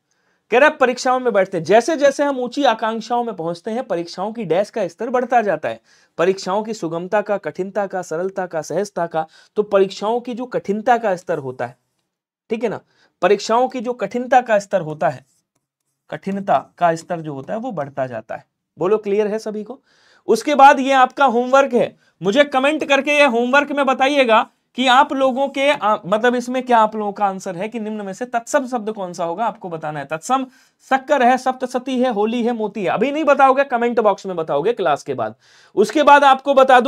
कह रहा है परीक्षाओं में बैठते हैं। जैसे जैसे हम ऊंची आकांक्षाओं में पहुंचते हैं, परीक्षाओं की डैश का स्तर बढ़ता जाता है। परीक्षाओं की सुगमता का, कठिनता का, सरलता का, सहजता का। तो परीक्षाओं की जो कठिनता का स्तर होता है, ठीक है ना, परीक्षाओं की जो कठिनता का स्तर होता है, कठिनता का स्तर जो होता है वो बढ़ता जाता है। बोलो क्लियर है सभी को? उसके बाद ये आपका होमवर्क है। मुझे कमेंट करके ये होमवर्क में बताइएगा कि आप लोगों के मतलब इसमें क्या आप लोगों का आंसर है कि निम्न में से तत्सम शब्द कौन सा होगा, आपको बताना है। तत्सम शक्कर है, सप्तशती है, होली है, मोती है। अभी नहीं बताओगे, कमेंट बॉक्स में बताओगे क्लास के बाद। उसके बाद आपको बता दूं